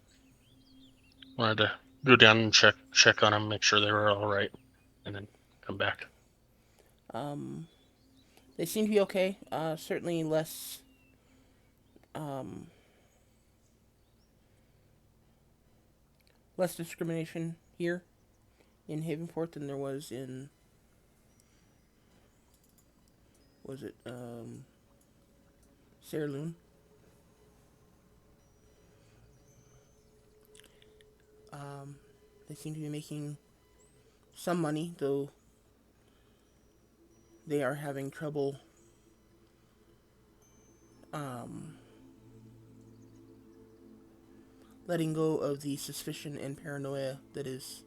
Speaker 2: wanted to go down and check on them, make sure they were all right, and then come back.
Speaker 1: Um, they seem to be okay. Certainly less. Um, less discrimination here in Havenport than there was in. Was it Sierra. Um, they seem to be making some money, though they are having trouble um, letting go of the suspicion and paranoia that is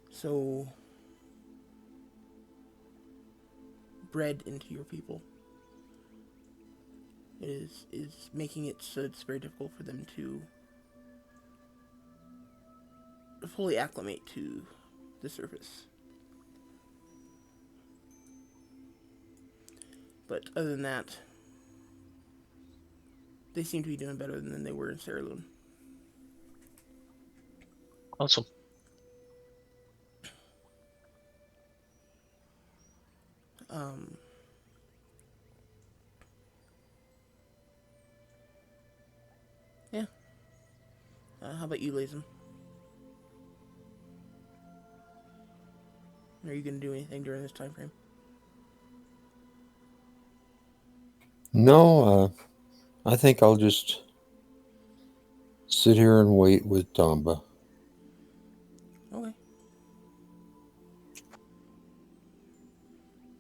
Speaker 1: so bred into your people. It is making it so it's very difficult for them to fully acclimate to the surface. But other than that, they seem to be doing better than they were in Sierra Leone.
Speaker 2: Awesome.
Speaker 1: Um, yeah. How about you, Lazem? Are you going to do anything during this time frame?
Speaker 3: No, I think I'll just sit here and wait with Tomba.
Speaker 1: Okay.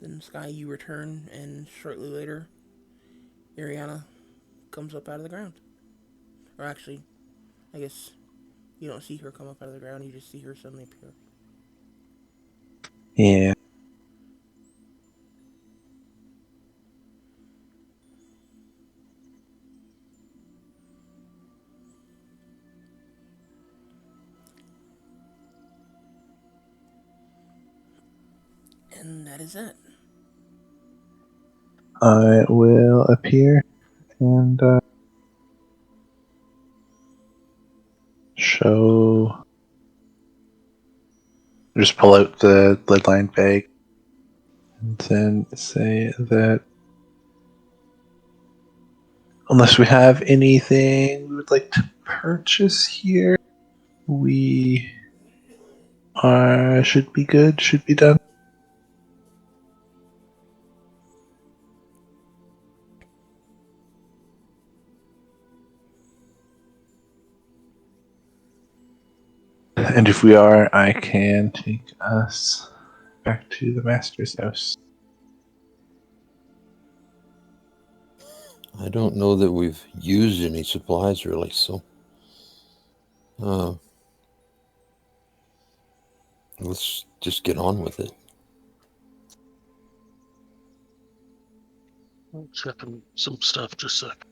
Speaker 1: Then Sky, you return, and shortly later, Ariana comes up out of the ground. Or actually, I guess you don't see her come up out of the ground, you just see her suddenly appear.
Speaker 4: Yeah.
Speaker 1: And that is that.
Speaker 4: I will appear and show. Just pull out the lead line bag and then say that unless we have anything we would like to purchase here, we should be good, should be done. And if we are, I can take us back to the master's house.
Speaker 3: I don't know that we've used any supplies really, so let's just get on with it.
Speaker 2: Checking some stuff, just a sec.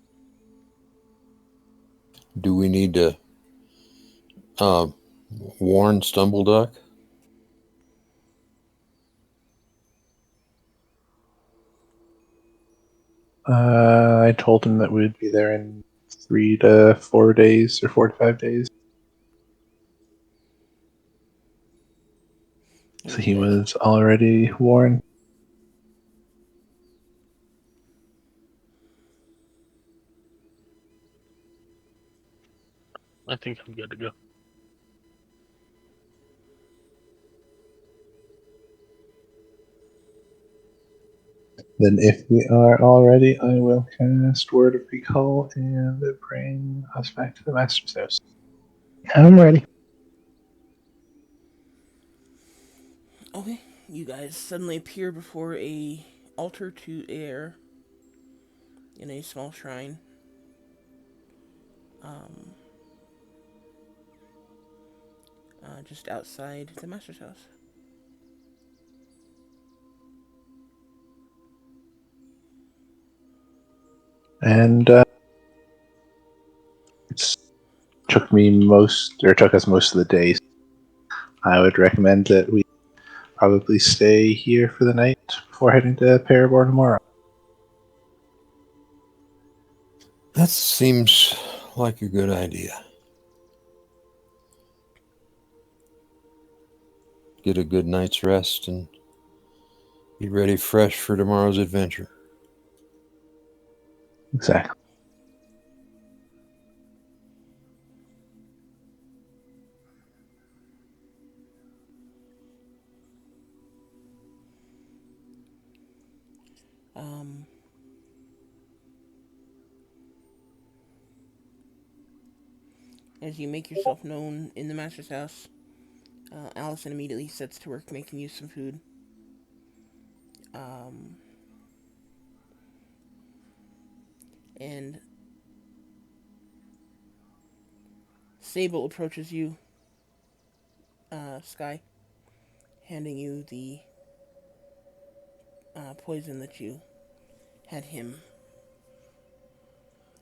Speaker 3: Do we need to warn Stumbleduck?
Speaker 4: I told him that we would be there in 3 to 4 days or 4 to 5 days. So he
Speaker 1: And
Speaker 4: was already warned.
Speaker 2: I think I'm good to go.
Speaker 4: Then, if we are all ready, I will cast Word of Recall and bring us back to the Master's house.
Speaker 5: I'm ready.
Speaker 1: okay, you guys suddenly appear before a altar to air in a small shrine. Um, just outside the master's house.
Speaker 4: And it took us most of the day. I would recommend that we probably stay here for the night before heading to Paramore tomorrow.
Speaker 3: That seems like a good idea. Get a good night's rest and be ready fresh for tomorrow's adventure.
Speaker 4: Exactly.
Speaker 1: Um, as you make yourself known in the master's house, Allison immediately sets to work making you some food. Um, and Sable approaches you, Sky, handing you the poison that you had him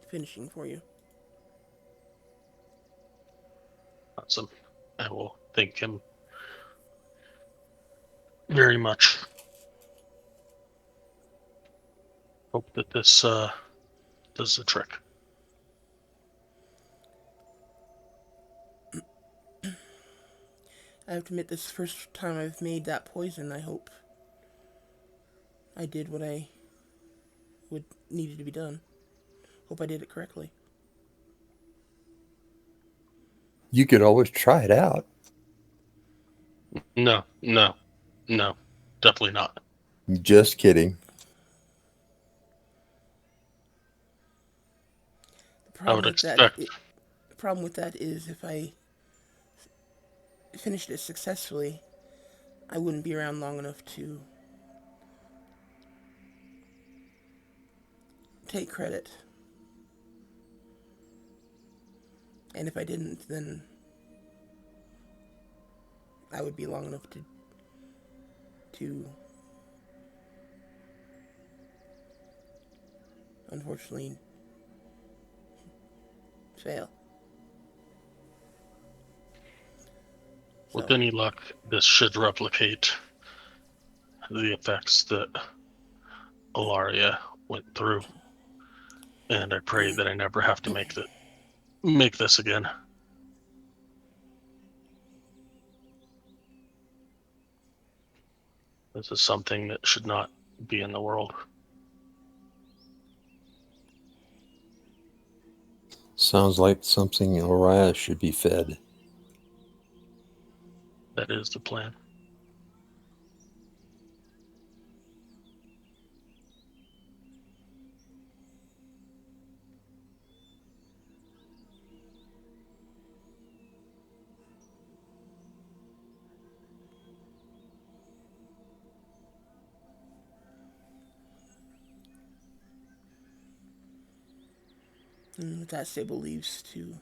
Speaker 1: finishing for you.
Speaker 2: Awesome. I will thank him very much. Hope that this does the trick.
Speaker 1: I have to admit, this is the first time I've made that poison. I hope I did what I would needed to be done. Hope I did it correctly.
Speaker 3: You could always try it out.
Speaker 2: No, definitely not.
Speaker 3: Just kidding.
Speaker 1: The
Speaker 2: I
Speaker 1: problem
Speaker 2: would
Speaker 1: with that,
Speaker 2: expect.
Speaker 1: the problem with that is if I finished it successfully, I wouldn't be around long enough to take credit. And if I didn't, then I would be long enough to unfortunately fail.
Speaker 2: With
Speaker 1: So,
Speaker 2: any luck, this should replicate the effects that Ilaria went through, and I pray that I never have to make this again. This is something that should not be in the world.
Speaker 3: Sounds like something Oriah should be fed.
Speaker 2: That is the plan.
Speaker 1: with that, Sable leaves to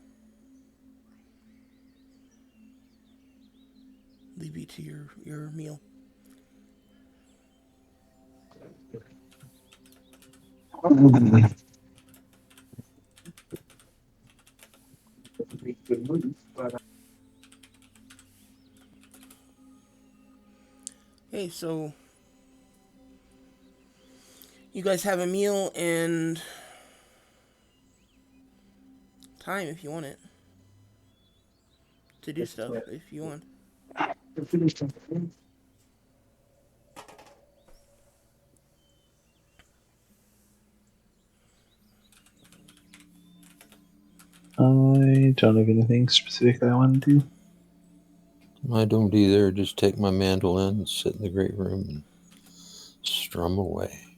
Speaker 1: leave you to your meal. Hey, so you guys have a meal and time if you want it to do stuff if you want.
Speaker 4: I don't have anything specific that I want to do.
Speaker 3: I don't either. Just take my mandolin and sit in the great room and strum away.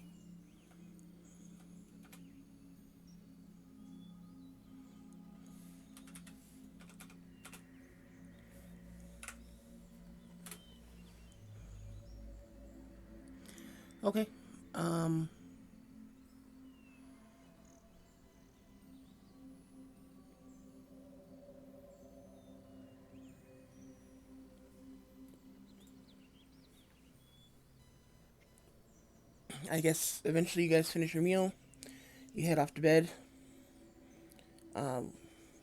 Speaker 1: Okay. Um. I guess eventually you guys finish your meal. You head off to bed. Um,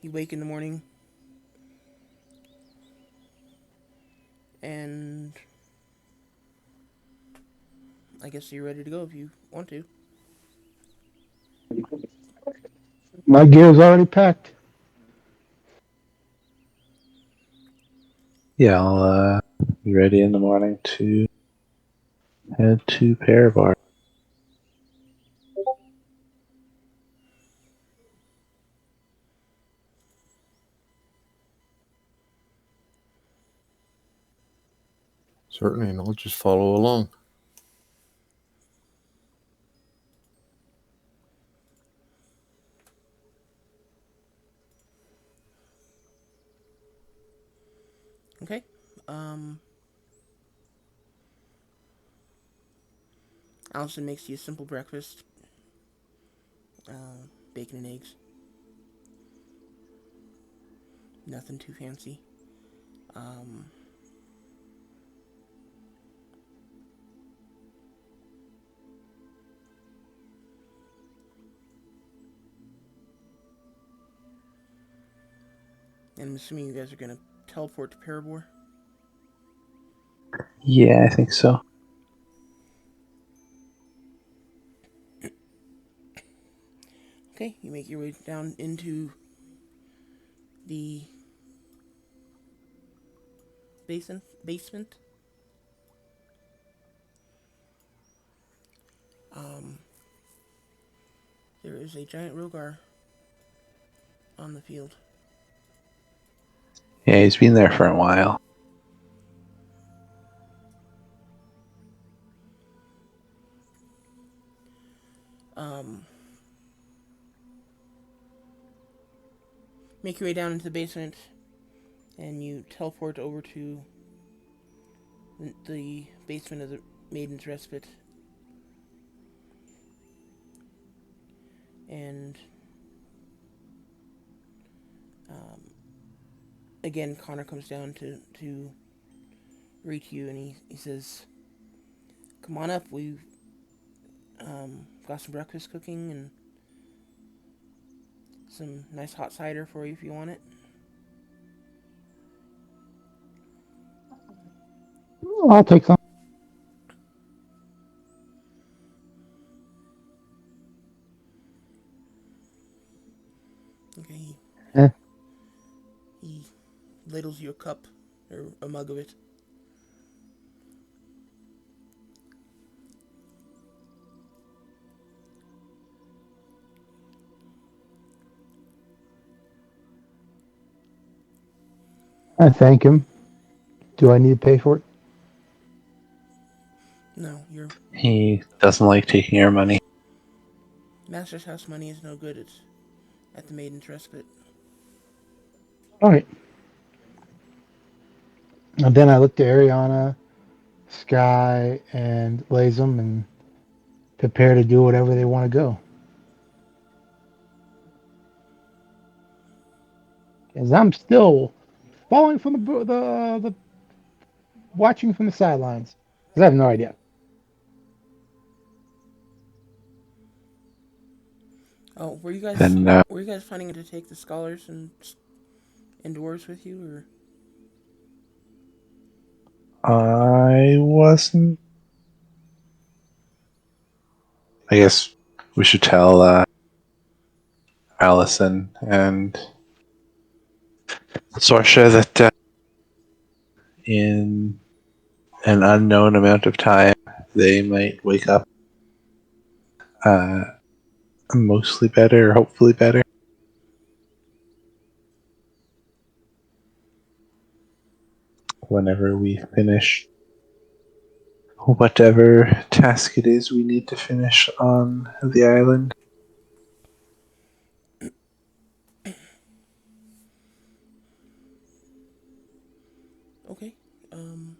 Speaker 1: you wake in the morning, and I guess you're ready to go if you want to.
Speaker 5: My gear's already packed.
Speaker 4: Yeah, I'll be ready in the morning to head to Parabar.
Speaker 3: Certainly, and I'll just follow along.
Speaker 1: Okay. Um, Allison makes you a simple breakfast. Bacon and eggs. Nothing too fancy. Um, and I'm assuming you guys are gonna teleport to Parabor.
Speaker 4: Yeah, I think so.
Speaker 1: Okay, you make your way down into the basement. Um, there is a giant Rogar on the field.
Speaker 4: Yeah, he's been there for a while.
Speaker 1: Um, make your way down into the basement, and you teleport over to the basement of the Maiden's Respite. And again, Connor comes down to greet you, and he says, "Come on up. We've got some breakfast cooking and some nice hot cider for you if you want it."
Speaker 5: I'll take some.
Speaker 1: Okay,
Speaker 5: Eh.
Speaker 1: he ladles you a cup or a mug of it.
Speaker 5: I thank him. Do I need to pay for it?
Speaker 1: No, your
Speaker 4: He doesn't like taking our money.
Speaker 1: master's house money is no good at the Maiden's Respite.
Speaker 5: All right. And then I look to Ariana, Sky, and Lazem and prepare to do whatever they want to go. Because I'm still falling from the watching from the sidelines. Because I have no idea.
Speaker 1: Oh,
Speaker 4: Then
Speaker 1: were you guys planning to take the scholars and indoors with you, or?
Speaker 4: I wasn't. I guess we should tell Allison and Sorsha that in an unknown amount of time they might wake up uh, mostly better, or hopefully better, whenever we finish whatever task it is we need to finish on the island.
Speaker 1: Okay. Um,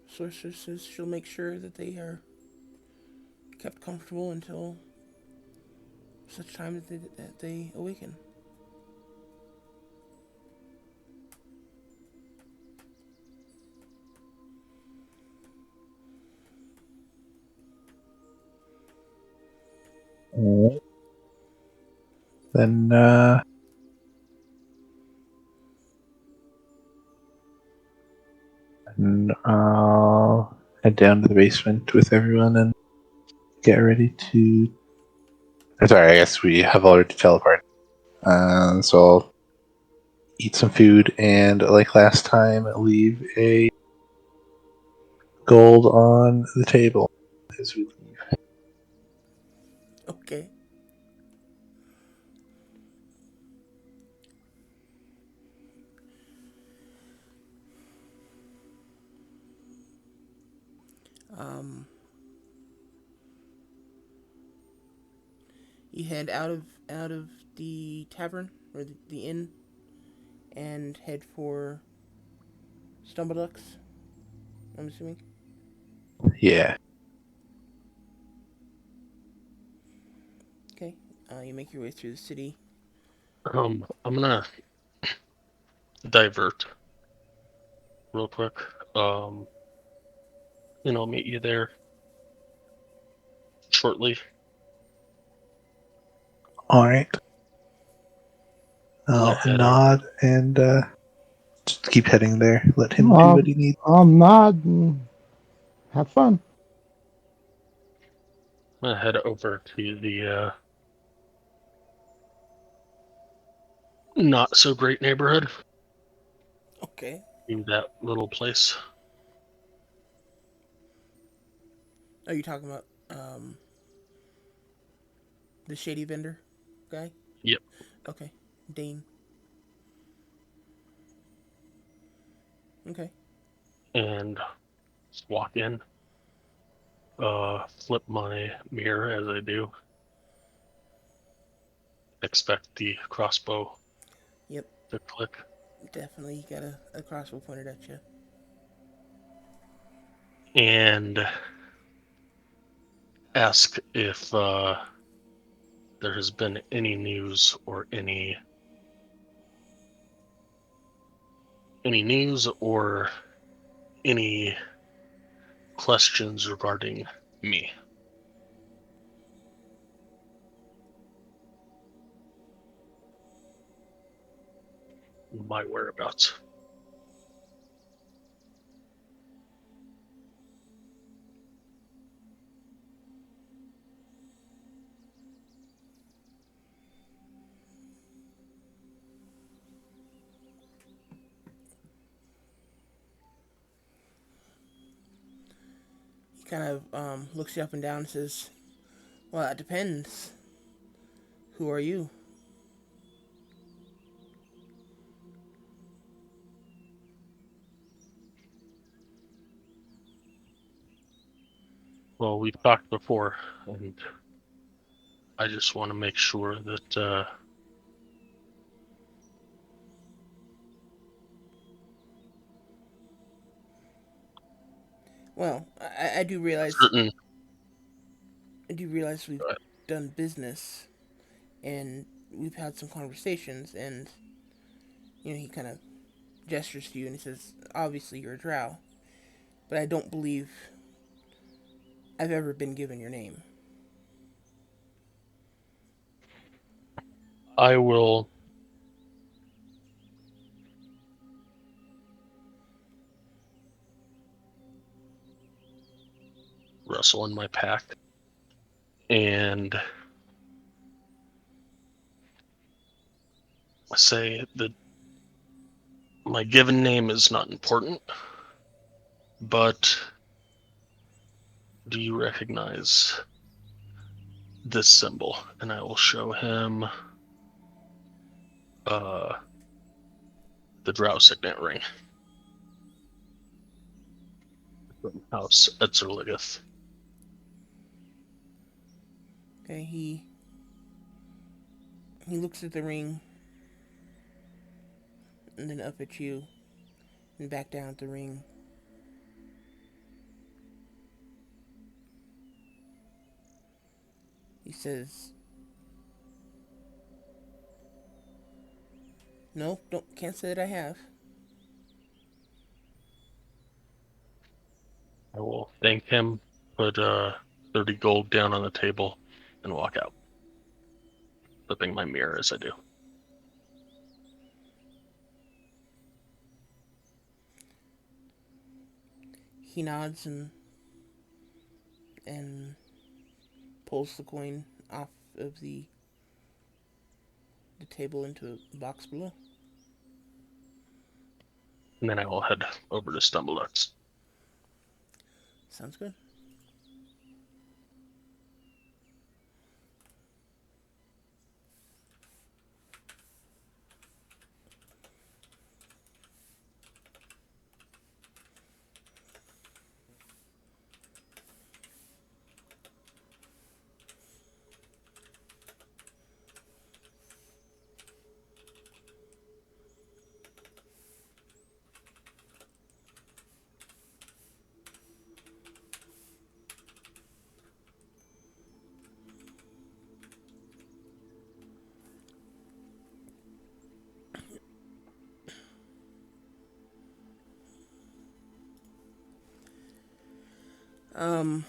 Speaker 1: Sorcerer says she'll make sure that they are kept comfortable until such time that they awaken.
Speaker 4: Then I'll head down to the basement with everyone and get ready to. Sorry, I guess we have already teleported. So I'll eat some food and, like last time, leave a gold on the table as we leave.
Speaker 1: Okay. Um, you head out of the tavern or the inn and head for Stumbleducks. I'm assuming.
Speaker 4: Yeah.
Speaker 1: Okay. You make your way through the city.
Speaker 2: I'm gonna divert real quick. I'll meet you there shortly.
Speaker 4: All right.
Speaker 2: I'm gonna
Speaker 4: I'll
Speaker 2: head over.
Speaker 4: nod and just keep heading there. Let him do what
Speaker 5: Um,
Speaker 4: he needs.
Speaker 5: I'm not. Have fun.
Speaker 2: I'm gonna head over to the not so great neighborhood.
Speaker 1: Okay.
Speaker 2: In that little place.
Speaker 1: Are you talking about the shady vendor guy?
Speaker 2: Yep.
Speaker 1: Okay. Dane. Okay.
Speaker 2: And walk in. Flip my mirror as I do. Expect the crossbow
Speaker 1: Yep.
Speaker 2: to click.
Speaker 1: Definitely got a crossbow pointed at you.
Speaker 2: And ask if there has been any news or any news or any questions regarding me. My whereabouts.
Speaker 1: He kind of looks you up and down and says, "Well, that depends. Who are you?"
Speaker 2: Well, we've talked before, and I just want to make sure that
Speaker 1: Well, I do realize
Speaker 2: certain.
Speaker 1: we've done business and we've had some conversations, and he kind of gestures to you and he says, "Obviously, you're a drow, but I don't believe I've ever been given your name."
Speaker 2: I will rustle in my pack and say that my given name is not important, but do you recognize this symbol? And I will show him the drow signet ring from House Etzerligeth.
Speaker 1: Okay, he looks at the ring and then up at you and back down at the ring. He says, "No, can't say that I have."
Speaker 2: I will thank him, put 30 gold down on the table, and walk out, flipping my mirror as I do.
Speaker 1: He nods and pulls the coin off of the table into a box below.
Speaker 2: And then I will head over to Stumbleducks.
Speaker 1: Sounds good. Um.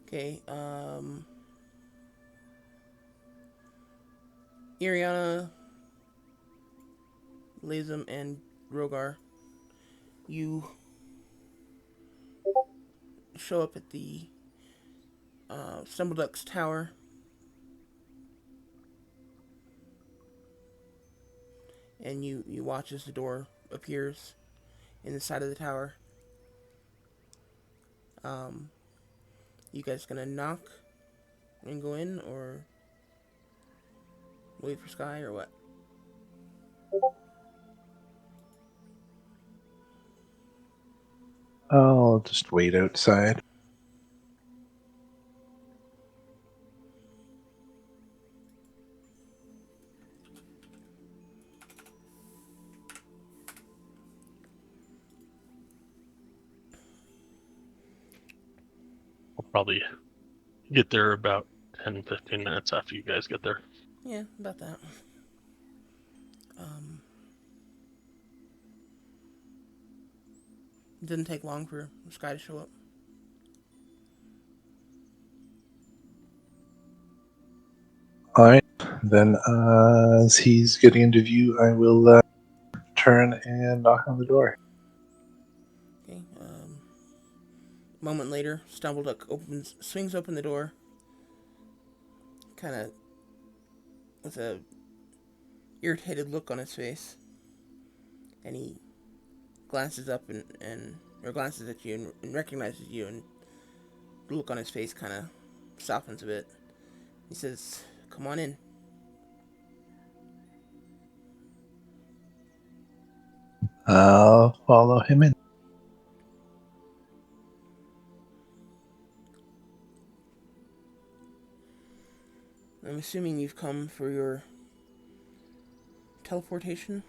Speaker 1: Okay. Iriana, Lazum, and Rogar, you show up at the Stumbleduck's tower. And you watch as the door appears in the side of the tower. Um, you guys gonna knock and go in, or wait for Sky, or what?
Speaker 4: I'll just wait outside.
Speaker 2: I'll probably get there about 10, 15 minutes after you guys get there.
Speaker 1: Yeah, about that. It didn't take long for Sky to show up.
Speaker 4: All right, then as he's getting into view, I will turn and knock on the door.
Speaker 1: Okay. Moment later, Stumbleduck swings open the door, kind of with a irritated look on his face, and he glances up or glances at you and recognizes you, and the look on his face kind of softens a bit. He says, "Come on in."
Speaker 4: I'll follow him in.
Speaker 1: I'm assuming you've come for your teleportation?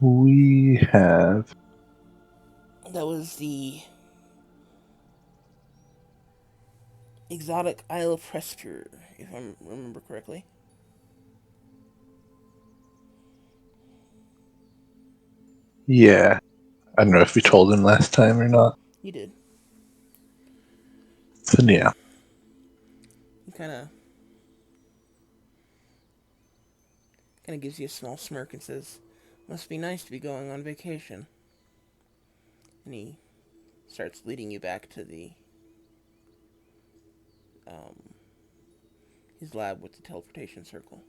Speaker 4: We have.
Speaker 1: That was the exotic Isle of Prester, if I remember correctly.
Speaker 4: Yeah. I don't know if we told him last time or not.
Speaker 1: You did.
Speaker 4: But yeah.
Speaker 1: He kind of gives you a small smirk and says, "Must be nice to be going on vacation." And he starts leading you back to the his lab with the teleportation circle.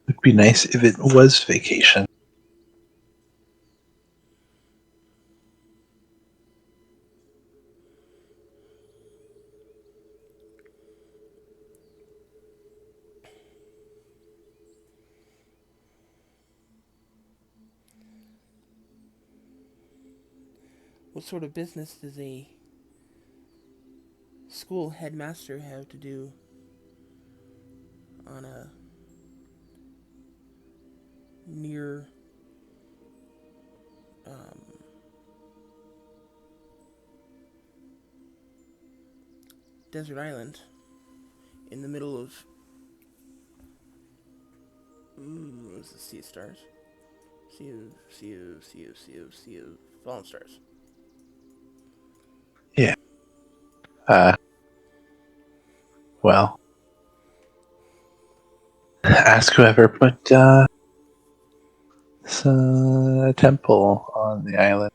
Speaker 4: It'd be nice if it was vacation.
Speaker 1: What sort of business does a school headmaster have to do on a near um, desert island in the middle of what's the Sea of Stars? Sea of Fallen Stars.
Speaker 4: Yeah. Well, ask whoever put this temple on the island.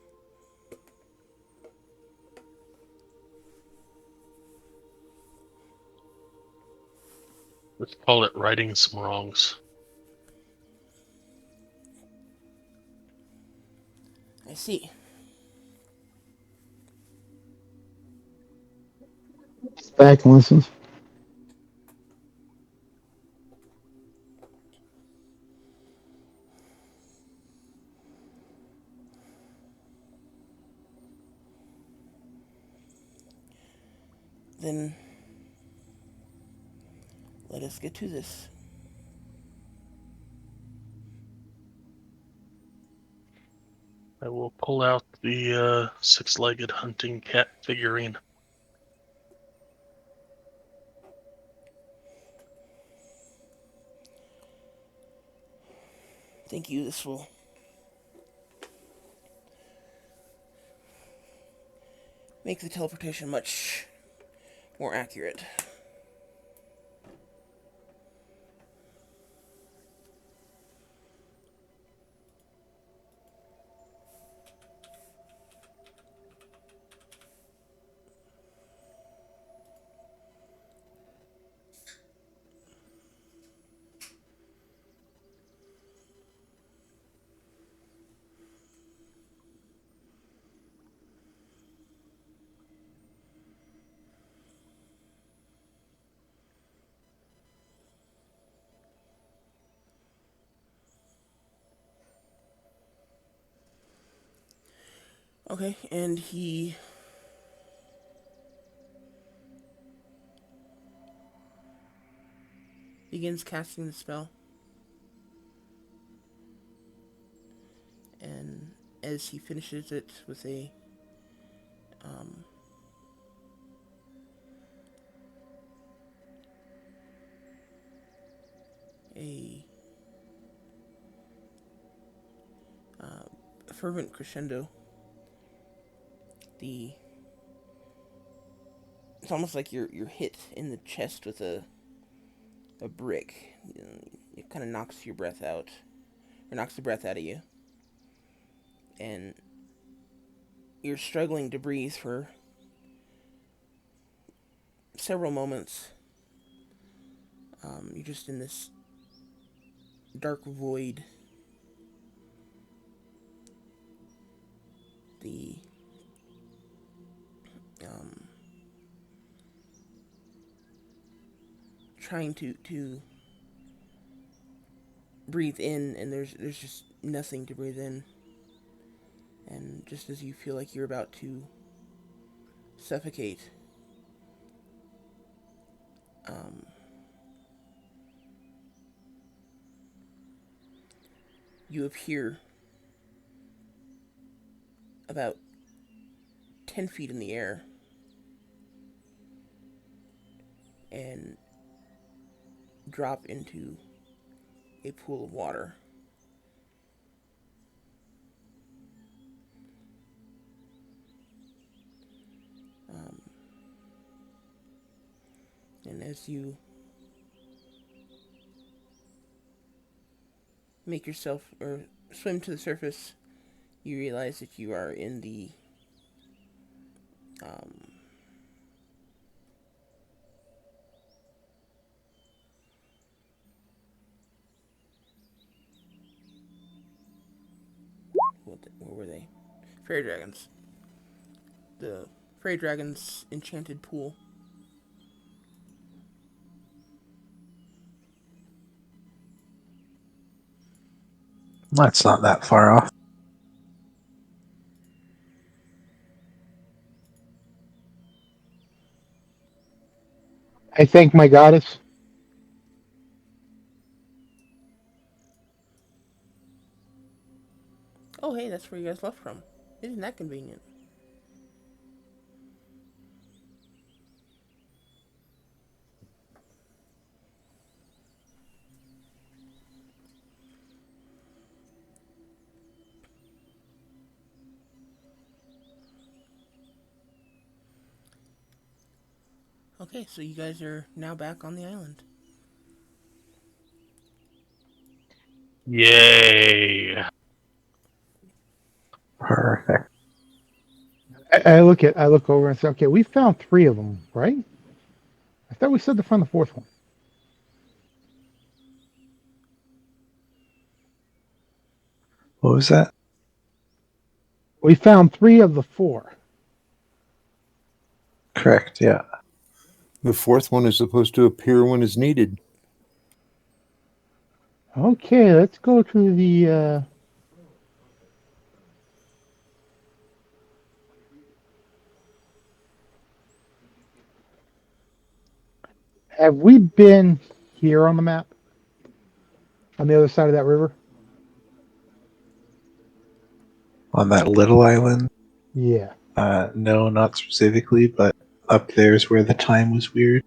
Speaker 2: Let's call it righting some wrongs.
Speaker 1: I see.
Speaker 5: Back and listens.
Speaker 1: Then let us get to this.
Speaker 2: I will pull out the six-legged hunting cat figurine.
Speaker 1: Thank you. This will make the teleportation much more accurate. Okay, and he begins casting the spell. And as he finishes it with um, a fervent crescendo, the it's almost like you're hit in the chest with a brick. It kind of knocks your breath out, or knocks the breath out of you, and you're struggling to breathe for several moments. You're just in this dark void. The um, trying to breathe in, and there's just nothing to breathe in. And just as you feel like you're about to suffocate, um, you appear about 10 feet in the air and drop into a pool of water. Um, and as you make yourself or swim to the surface, you realize that you are in the um, what were they? Fairy dragons. The fairy dragons' enchanted pool.
Speaker 4: That's not that far off.
Speaker 5: I thank my goddess.
Speaker 1: Oh, hey, that's where you guys left from. Isn't that convenient? Okay, so you guys are now back on the island.
Speaker 2: Yay!
Speaker 4: Perfect.
Speaker 5: I look over and say, okay, we found three of them, right? I thought we said to find the fourth one.
Speaker 4: What was that?
Speaker 5: We found three of the four.
Speaker 4: Correct, yeah.
Speaker 3: The fourth one is supposed to appear when it's needed.
Speaker 5: Okay, let's go to the. Have we been here on the map? On the other side of that river?
Speaker 4: On that little island?
Speaker 5: Yeah.
Speaker 4: No, not specifically, but up there's where the time was weird.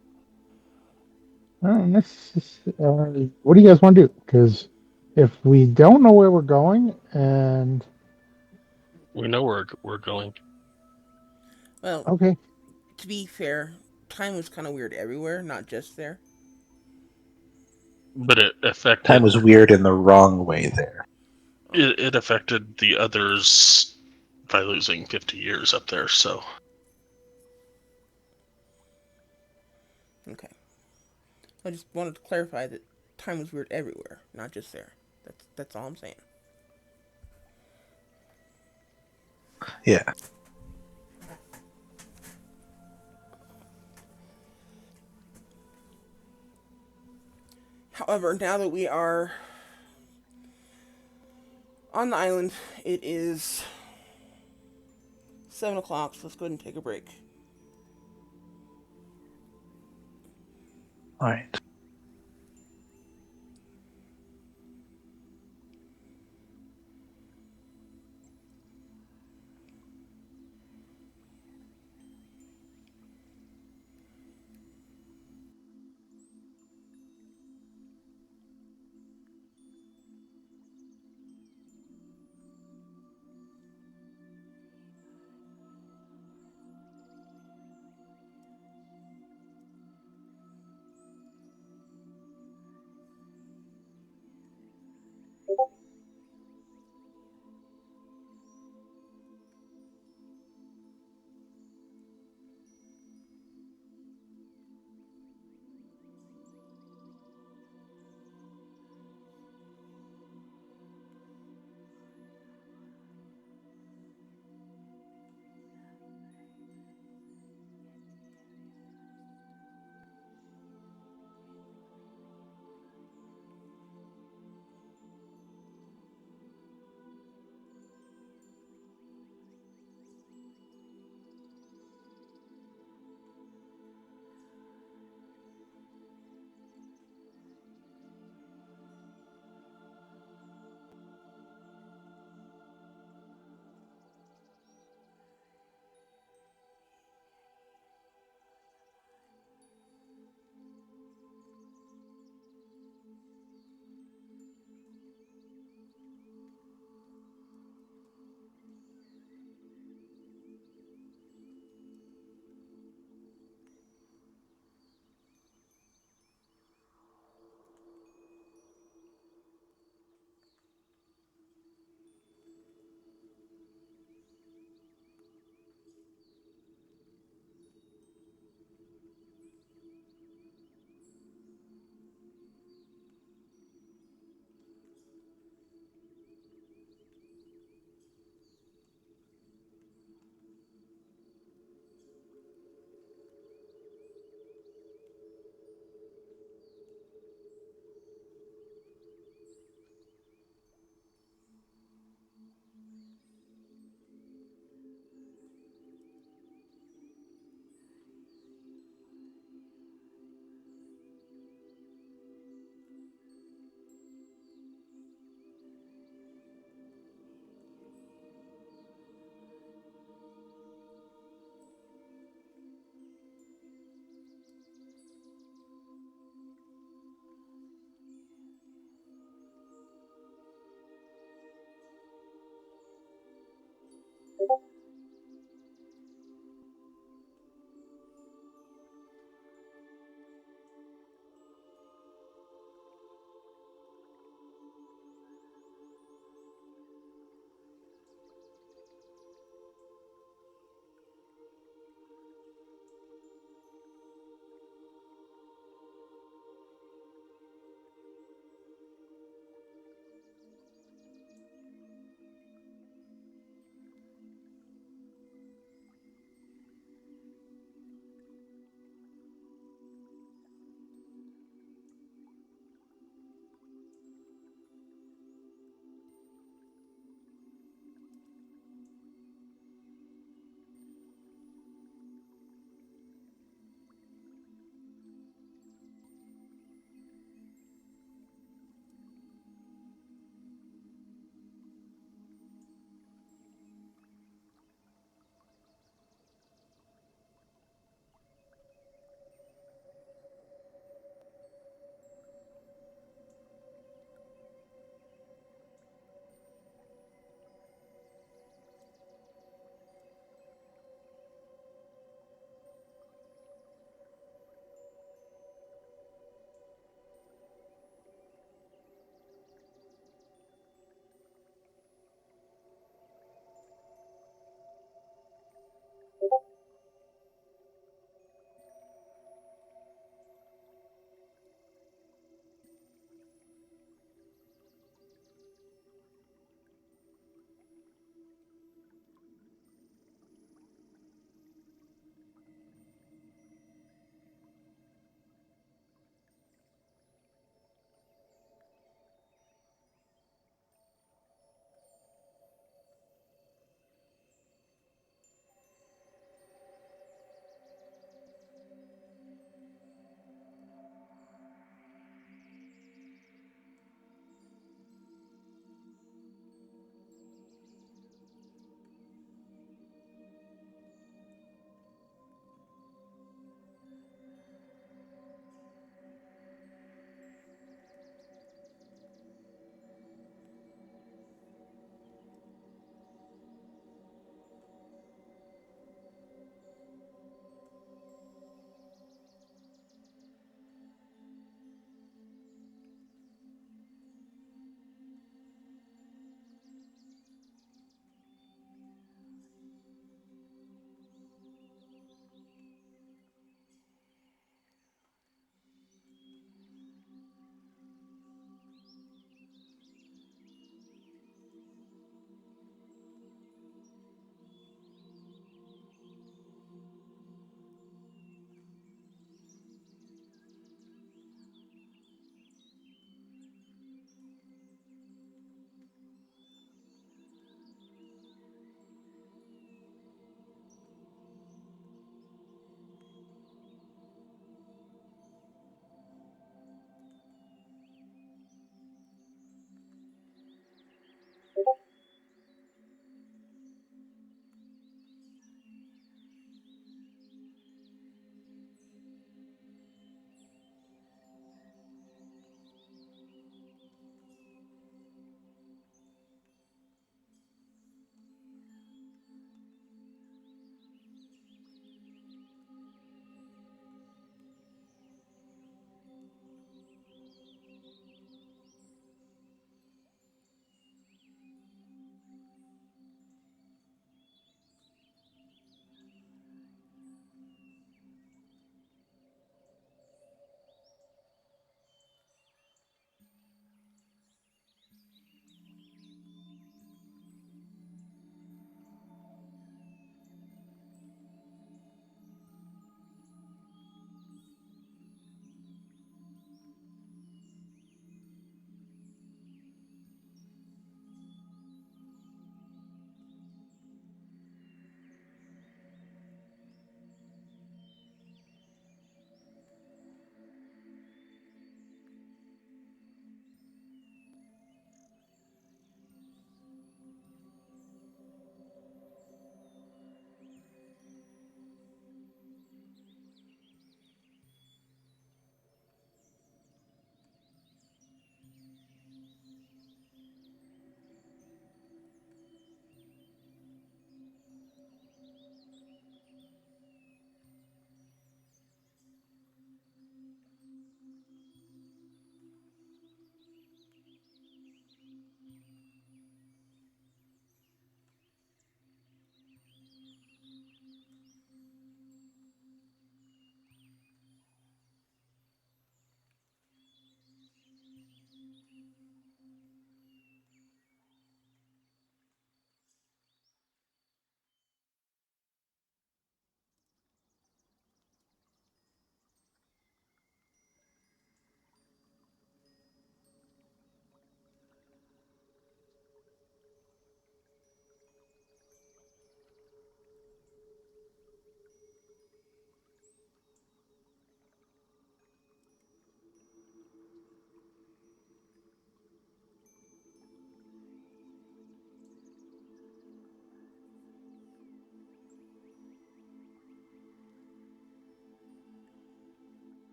Speaker 5: What do you guys want to do? Because if we don't know where we're going, and
Speaker 2: We know where we're going.
Speaker 1: Well,
Speaker 5: okay,
Speaker 1: to be fair, time was kind of weird everywhere, not just there.
Speaker 2: But it
Speaker 4: Time
Speaker 2: affected
Speaker 4: was weird in the wrong way there.
Speaker 1: Oh,
Speaker 2: it affected the others by losing 50 years up there. So
Speaker 1: okay. I just wanted to clarify that time was weird everywhere, not just there. That's all I'm saying.
Speaker 4: Yeah.
Speaker 1: However, now that we are on the island, it is 7 o'clock. So let's go ahead and take a break.
Speaker 4: All right.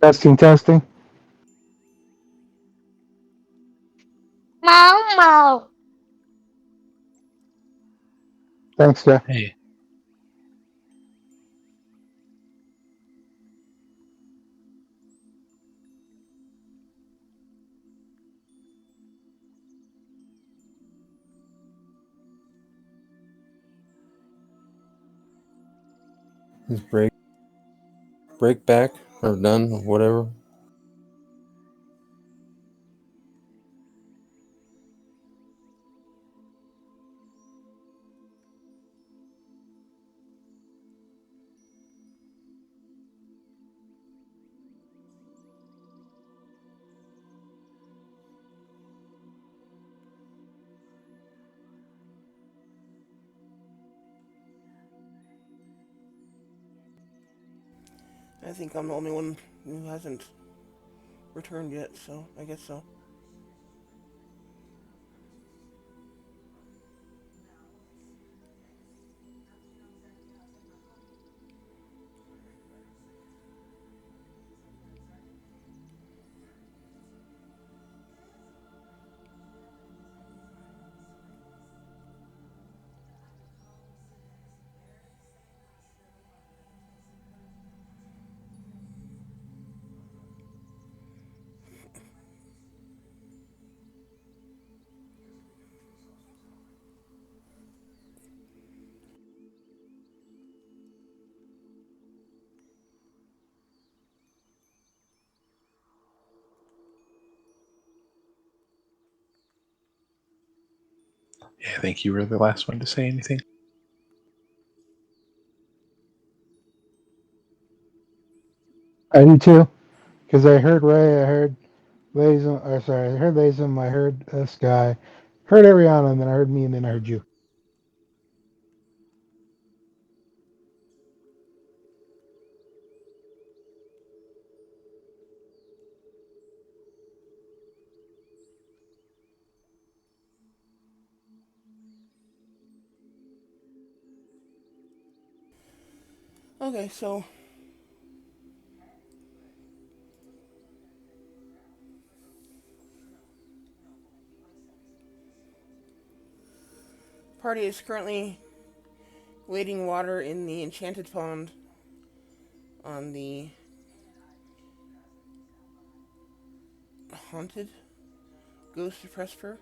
Speaker 5: Testing, testing. Thanks, Jeff.
Speaker 4: Hey,
Speaker 3: Is break back or done, whatever.
Speaker 1: I think I'm the only one who hasn't returned yet, so I guess so.
Speaker 4: Yeah, I think you were the last one to say anything.
Speaker 5: I do too, because I heard Ray, I heard Lazum, or sorry, I heard Lazum, I heard Sky, heard Ariana, and then I heard me, and then I heard you.
Speaker 1: Okay, so party is currently wading water in the enchanted pond on the haunted ghost of Presper.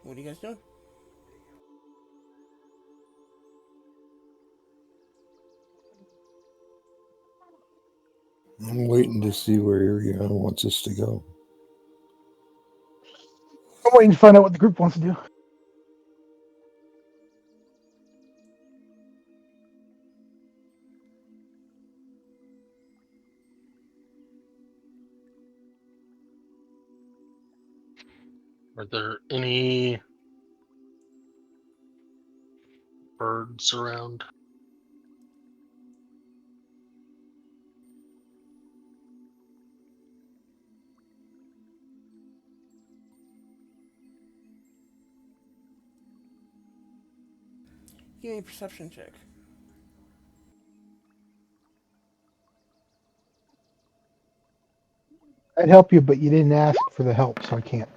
Speaker 1: What are you guys doing?
Speaker 3: I'm waiting to see where Ariana wants us to go.
Speaker 5: I'm waiting to find out what the group wants to do.
Speaker 2: Are there any birds around?
Speaker 1: Give me a perception check.
Speaker 5: I'd help you, but you didn't ask for the help, so I can't.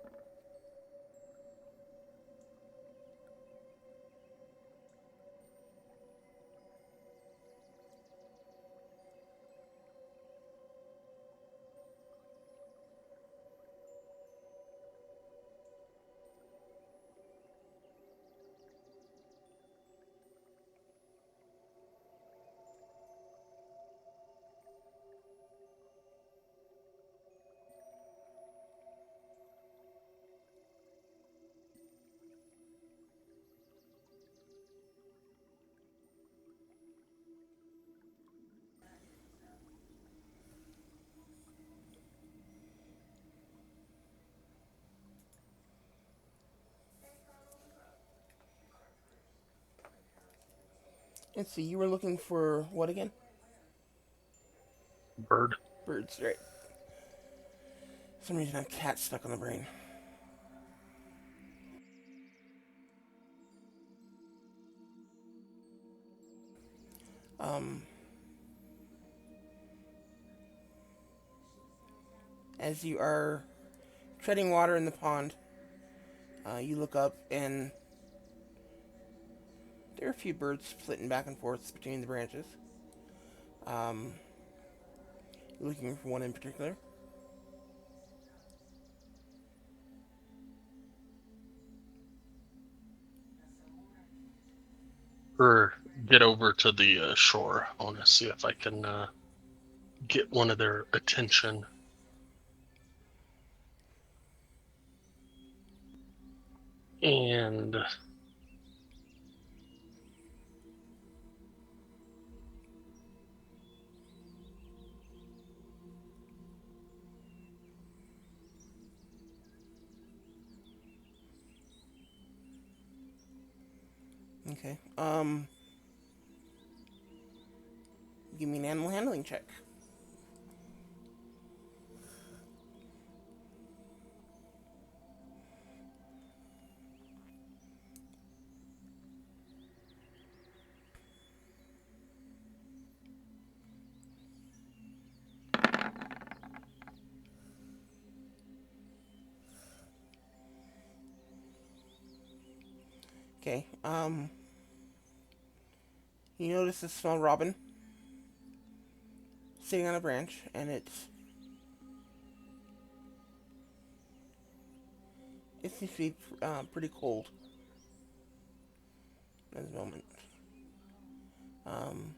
Speaker 1: Let's see, you were looking for what again?
Speaker 2: Bird?
Speaker 1: Birds, right. For some reason I have cat stuck on the brain. Um, as you are treading water in the pond, you look up and there are a few birds flitting back and forth between the branches. Um, you're looking for one in particular.
Speaker 2: Or get over to the shore. I want to see if I can get one of their attention. And
Speaker 1: Okay. Give me an animal handling check. Okay. You notice a small robin sitting on a branch, and it seems to be pretty cold at the moment. Um,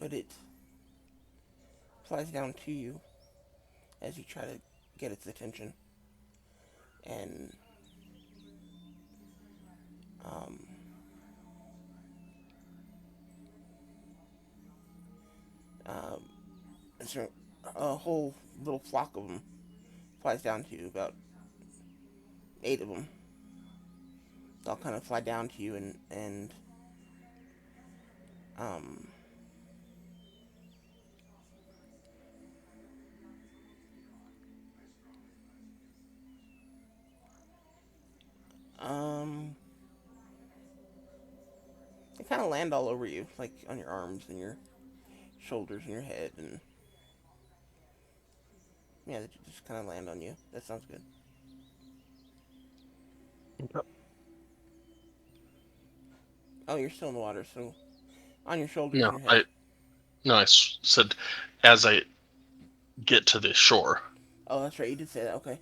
Speaker 1: but it flies down to you as you try to get its attention, and um, um, so a whole little flock of them flies down to you. About 8 of them. They'll kind of fly down to you and um, um, they kind of land all over you, like on your arms and your shoulders and your head, and yeah, they just kind of land on you. That sounds good. Oh, you're still in the water, so on your shoulders and
Speaker 2: No,
Speaker 1: your head.
Speaker 2: I said as I get to the shore.
Speaker 1: Oh, that's right. You did say that. Okay.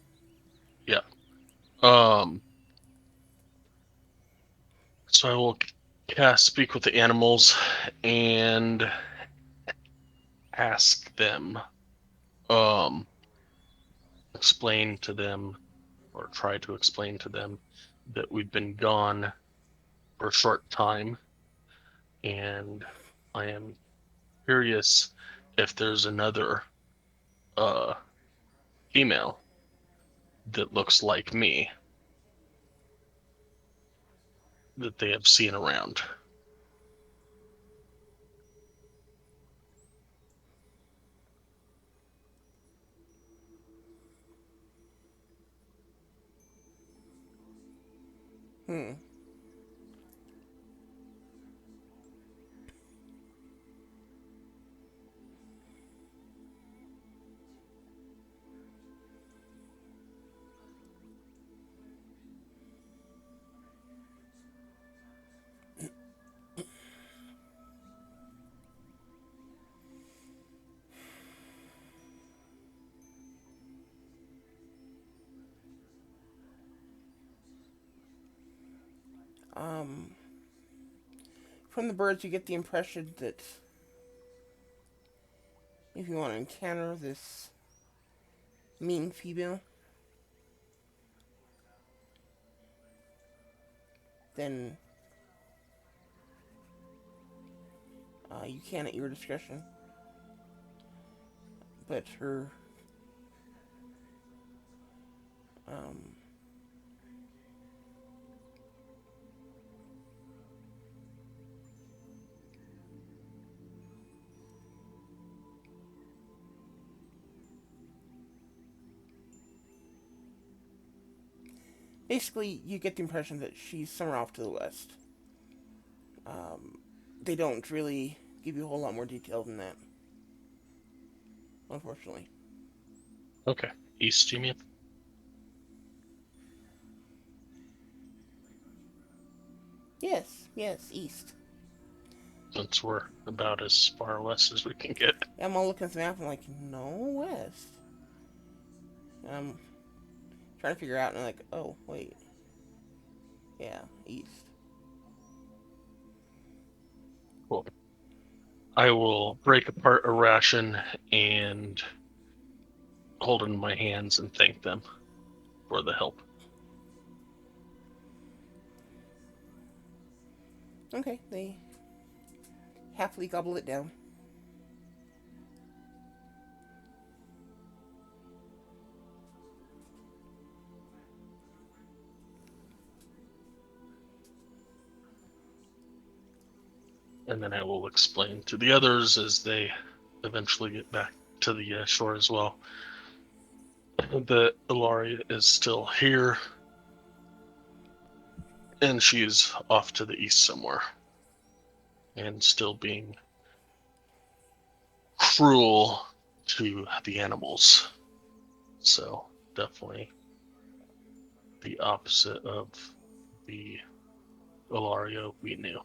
Speaker 2: Yeah. So I will cast Speak with the Animals and ask them, explain to them, or try to explain to them that we've been gone for a short time, and I am curious if there's another uh, female that looks like me that they have seen around.
Speaker 1: Hmm. Um, from the birds, you get the impression that if you want to encounter this mean female, then you can at your discretion. But her um, basically, you get the impression that she's somewhere off to the west. Um, they don't really give you a whole lot more detail than that, unfortunately.
Speaker 2: Okay. East, you mean?
Speaker 1: Yes, yes, east.
Speaker 2: Since we're about as far west as we can get.
Speaker 1: Yeah, I'm all looking at the map. I'm like, no, west. And I'm trying to figure out, and I'm like, oh, wait. Yeah, east.
Speaker 2: Cool. I will break apart a ration and hold it in my hands and thank them for the help.
Speaker 1: Okay, they happily gobble it down.
Speaker 2: And then I will explain to the others as they eventually get back to the shore as well. The Ilaria is still here, and she's off to the east somewhere, and still being cruel to the animals. So definitely the opposite of the Ilaria we knew.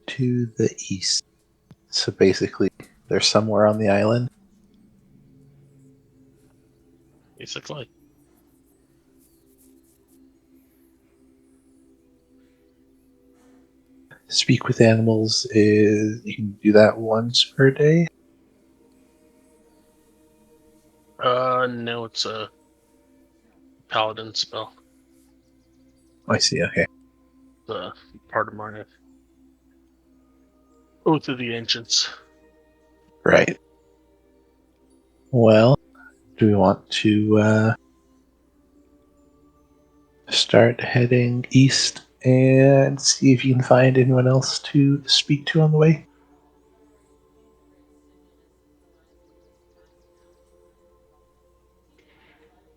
Speaker 4: To the east. So basically, they're somewhere on the island.
Speaker 2: Basically.
Speaker 4: Speak with animals is you can do that once per day.
Speaker 2: No, it's a paladin spell.
Speaker 4: I see. Okay.
Speaker 2: The part of my Oath of the Ancients.
Speaker 4: Right. Well, do we want to start heading east and see if you can find anyone else to speak to on the way?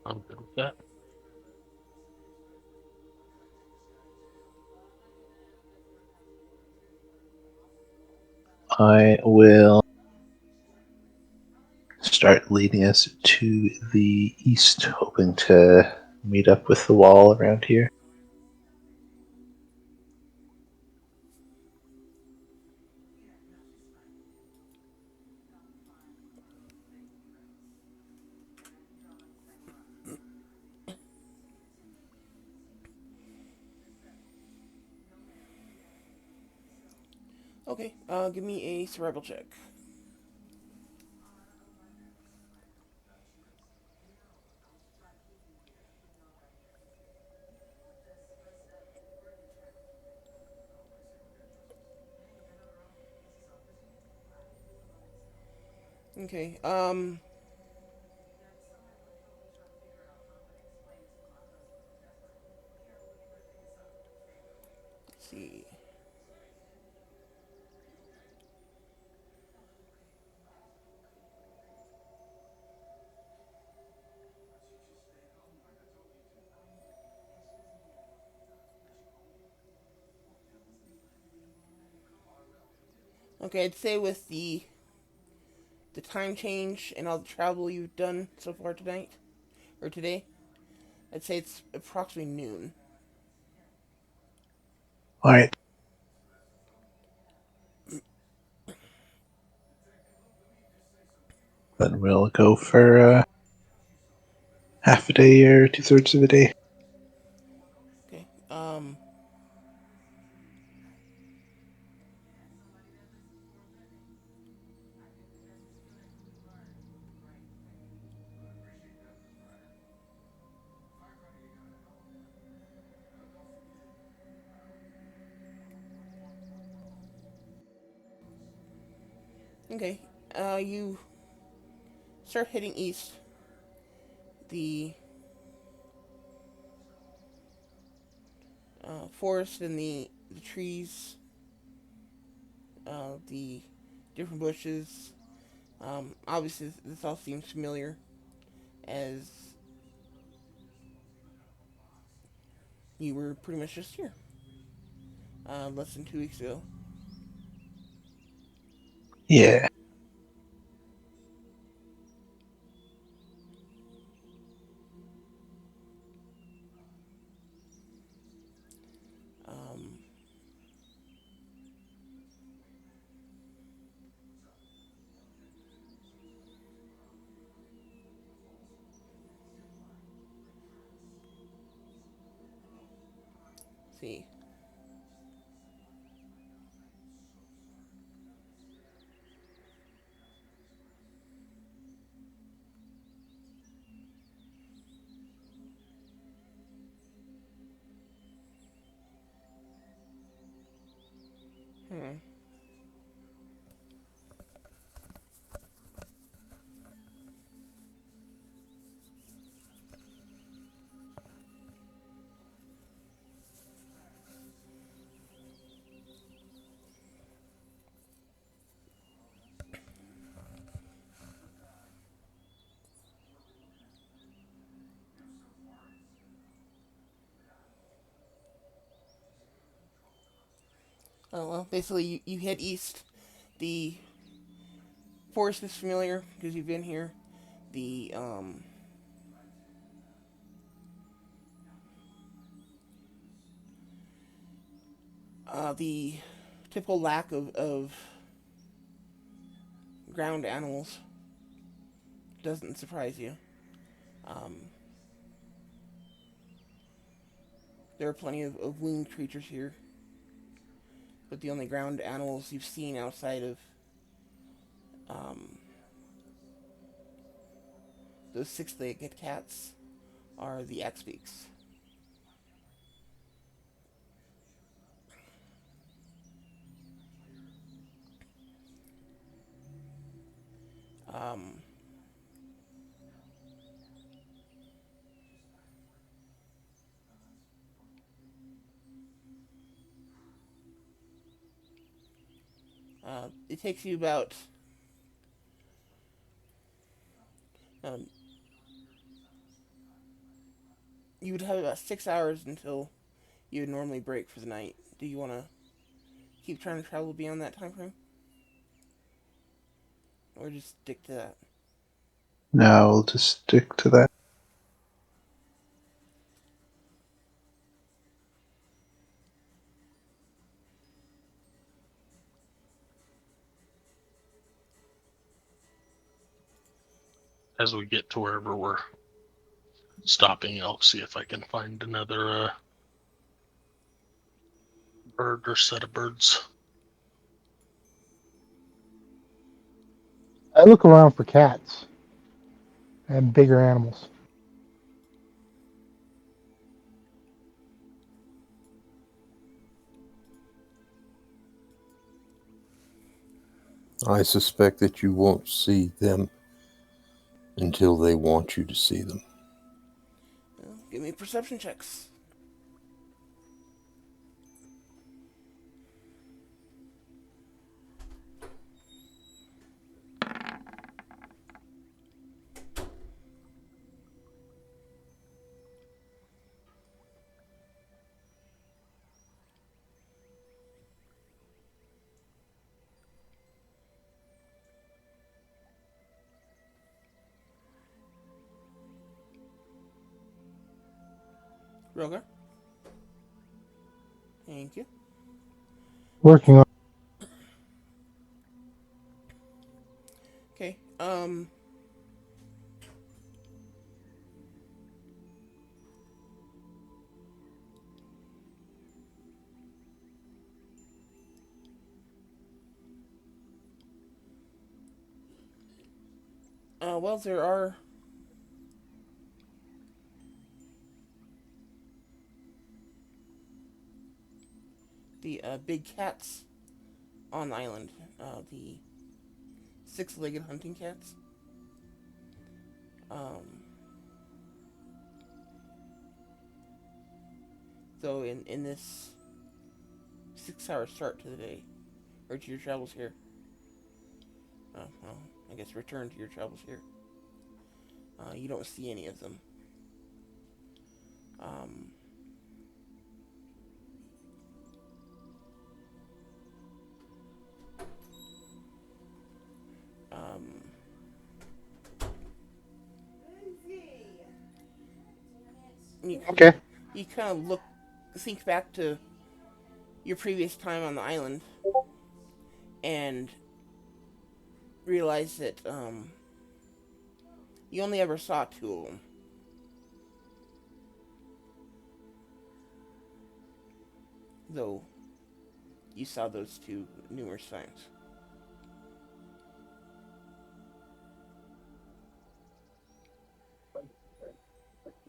Speaker 2: I'm good with that.
Speaker 4: I will start leading us to the east, hoping to meet up with the wall around here.
Speaker 1: Okay, give me a survival check. Okay, let's see. Okay, I'd say with the time change and all the travel you've done so far tonight or today, I'd say it's approximately noon.
Speaker 4: All right. Then we'll go for half a day or 2/3 of a day.
Speaker 1: Okay. Okay. You start heading east. The forest and the trees, the different bushes. Obviously, this all seems familiar as you were pretty much just here less than 2 weeks ago.
Speaker 4: Yeah.
Speaker 1: Um, see. Hmm. Oh well, basically you head east. The forest is familiar because you've been here. The the typical lack of ground animals doesn't surprise you. Um, there are plenty of winged creatures here, but the only ground animals you've seen outside of um, those six-legged cats are the axbeaks. Um, it takes you about um, you would have about 6 hours until you would normally break for the night. Do you want to keep trying to travel beyond that time frame, or just stick to that?
Speaker 4: No, we'll just stick to that.
Speaker 2: As we get to wherever we're stopping, I'll see if I can find another bird or set of birds.
Speaker 5: I look around for cats and bigger animals.
Speaker 3: I suspect that you won't see them until they want you to see them.
Speaker 1: Well, give me perception checks. Roger. Thank you.
Speaker 5: Working on.
Speaker 1: Okay. Well, there are the big cats on the island. The six-legged hunting cats. Um, so in this 6 hour start to the day, or to your travels here. Well, I guess return to your travels here. You don't see any of them. Um, um, you,
Speaker 5: Okay.
Speaker 1: you kind of think back to your previous time on the island, and realize that you only ever saw two of them. though you saw those two numerous times.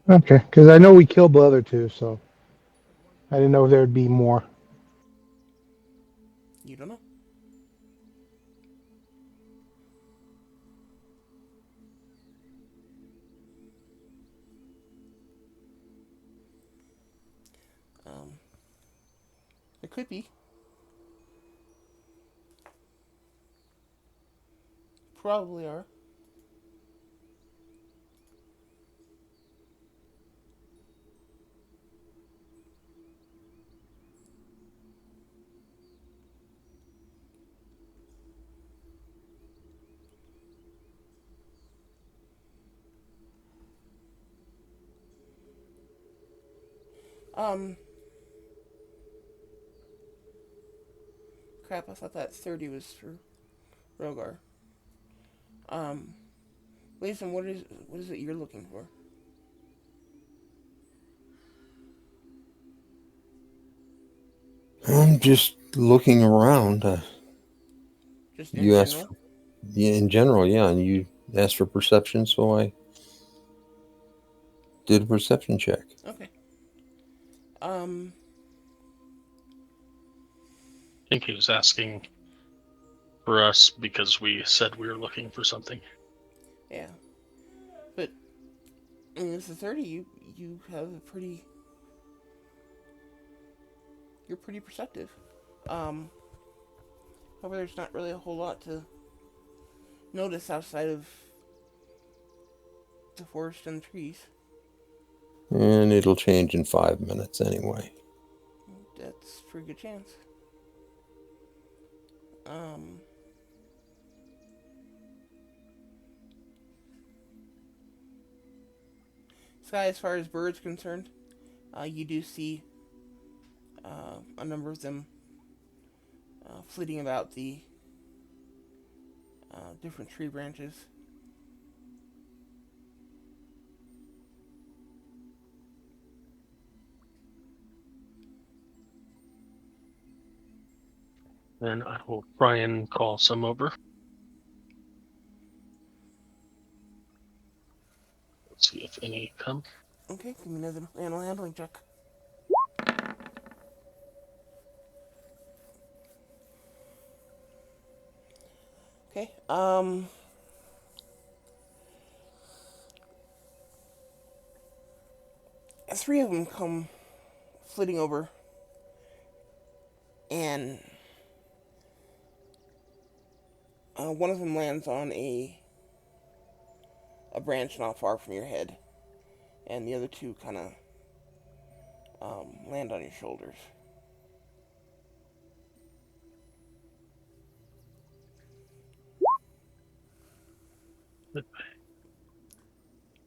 Speaker 5: Okay, because I know we killed the other two, so I didn't know if there'd be more.
Speaker 1: You don't know. Um, there could be. Probably are. Um, Crap, I thought that 30 was for Rogar. Um, Latham, what is it you're looking for?
Speaker 3: I'm just looking around.
Speaker 1: Just in
Speaker 3: You asked,
Speaker 1: general?
Speaker 3: yeah, in general, yeah, and you asked for perception, so I did a perception check.
Speaker 1: Okay. Um,
Speaker 2: I think he was asking for us because we said we were looking for something.
Speaker 1: yeah. But I mean, it's a 30. You have a pretty. You're pretty perceptive. Um, However, there's not really a whole lot to notice outside of the forest and the trees.
Speaker 3: And it'll change in 5 minutes anyway.
Speaker 1: That's a pretty good chance. Um, Sky, as far as birds concerned, you do see a number of them flitting about the different tree branches.
Speaker 2: Then I will try and call some over. Let's see if any come.
Speaker 1: Okay, give me another animal handling check. Okay. 3 of them come flitting over, and one of them lands on a branch not far from your head, and the other two kind of land on your shoulders.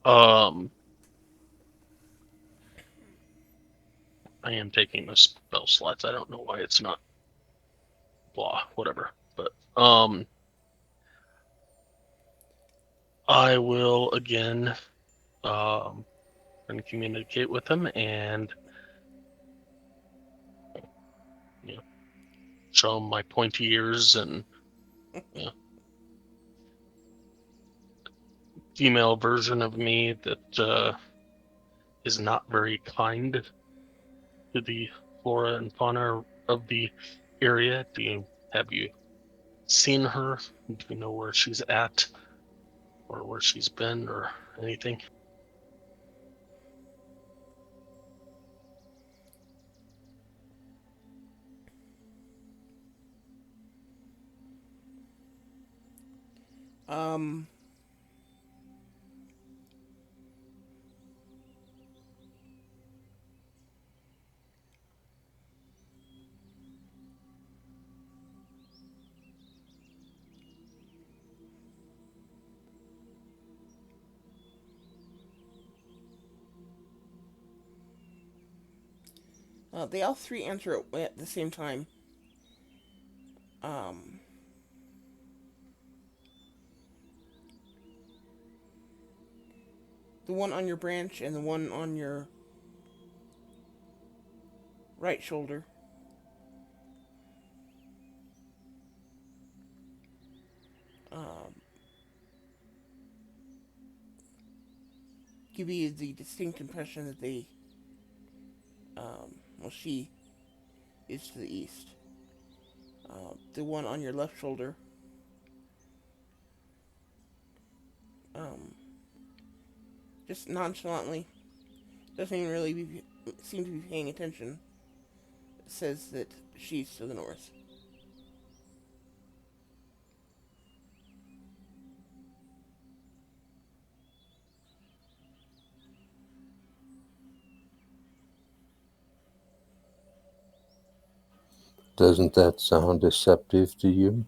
Speaker 2: Um, I am taking the spell slots. I don't know why it's not blah, whatever. But I will again and communicate with them and you know, show them my pointy ears and you know, female version of me that is not very kind to the flora and fauna of the area. Have you seen her? Do you know where she's at or where she's been or anything?
Speaker 1: Um, they all 3 answer at the same time. Um, the one on your branch and the one on your right shoulder give you the distinct impression that she is to the east. The one on your left shoulder, um, just nonchalantly, doesn't even really seem to be paying attention, says that she's to the north.
Speaker 3: Doesn't that sound deceptive to you?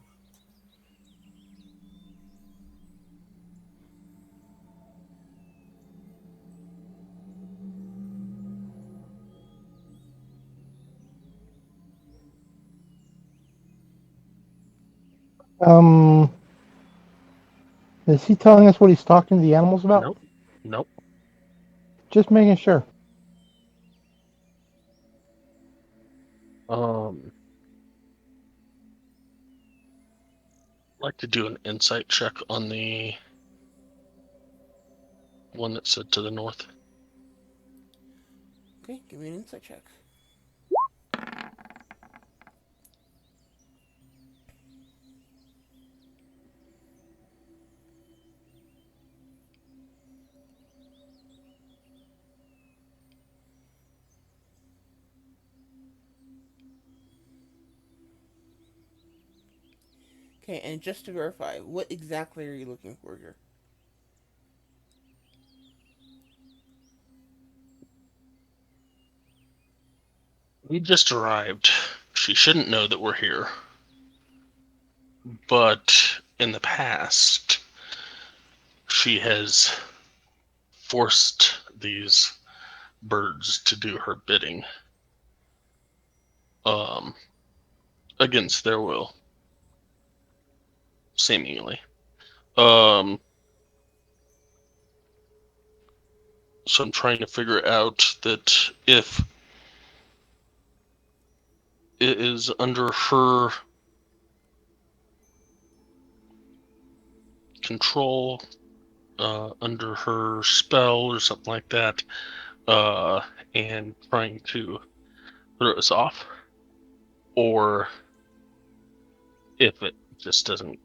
Speaker 5: Um, is he telling us what he's talking to the animals about?
Speaker 2: Nope. Nope.
Speaker 5: Just making sure.
Speaker 2: Like to do an insight check on the one that said to the north.
Speaker 1: Okay, give me an insight check. Okay, and just to verify, what exactly are you looking for here?
Speaker 2: We just arrived. She shouldn't know that we're here. But in the past, she has forced these birds to do her bidding. Against their will. Seemingly. So I'm trying to figure out that if it is under her control, under her spell or something like that, and trying to throw us off, or if it just doesn't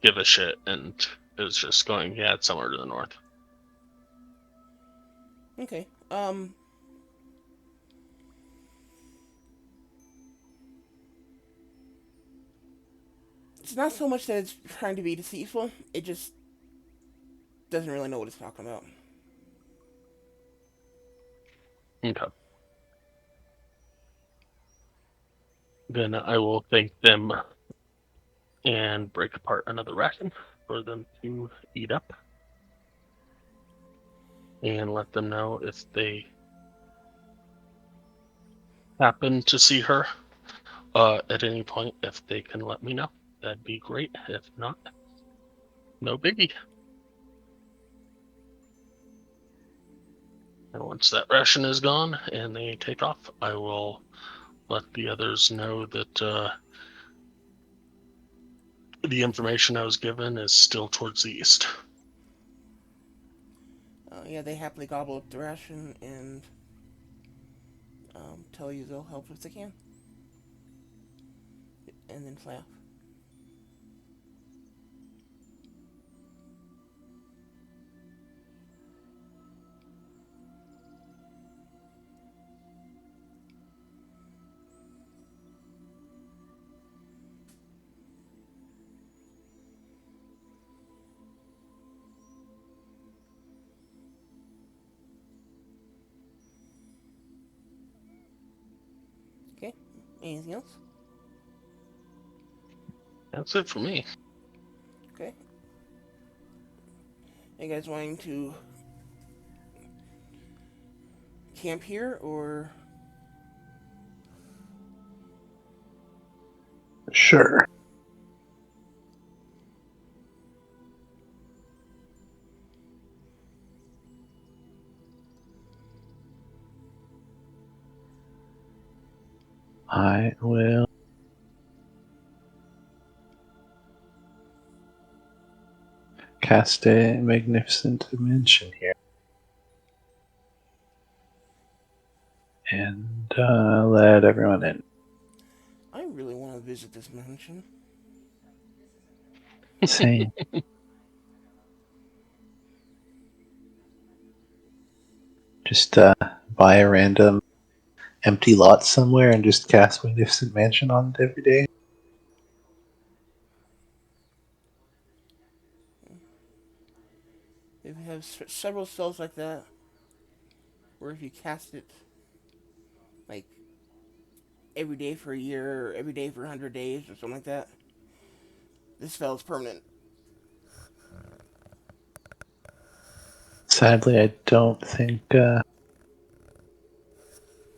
Speaker 2: give a shit and is just going, yeah, it's somewhere to the north.
Speaker 1: Okay, it's not so much that it's trying to be deceitful, it just doesn't really know what it's talking about.
Speaker 2: Okay. Then I will thank them and break apart another ration for them to eat up. And let them know if they happen to see her at any point, if they can let me know. That'd be great. If not, no biggie. And once that ration is gone and they take off, I will let the others know that the information I was given is still towards the east.
Speaker 1: Yeah, they happily gobble up the ration and tell you they'll help if they can. And then fly off. Okay, anything else?
Speaker 2: That's it for me.
Speaker 1: Okay. Are you guys wanting to camp here or?
Speaker 4: Sure. I will cast a magnificent dimension here. let everyone in.
Speaker 1: I really want to visit this mansion.
Speaker 4: Same. Just buy a random empty lot somewhere and just cast Magnificent Mansion on it every day.
Speaker 1: If you have several spells like that, where if you cast it like every day for a year, or every day for 100 days, or something like that, this spell is permanent.
Speaker 4: Sadly, I don't think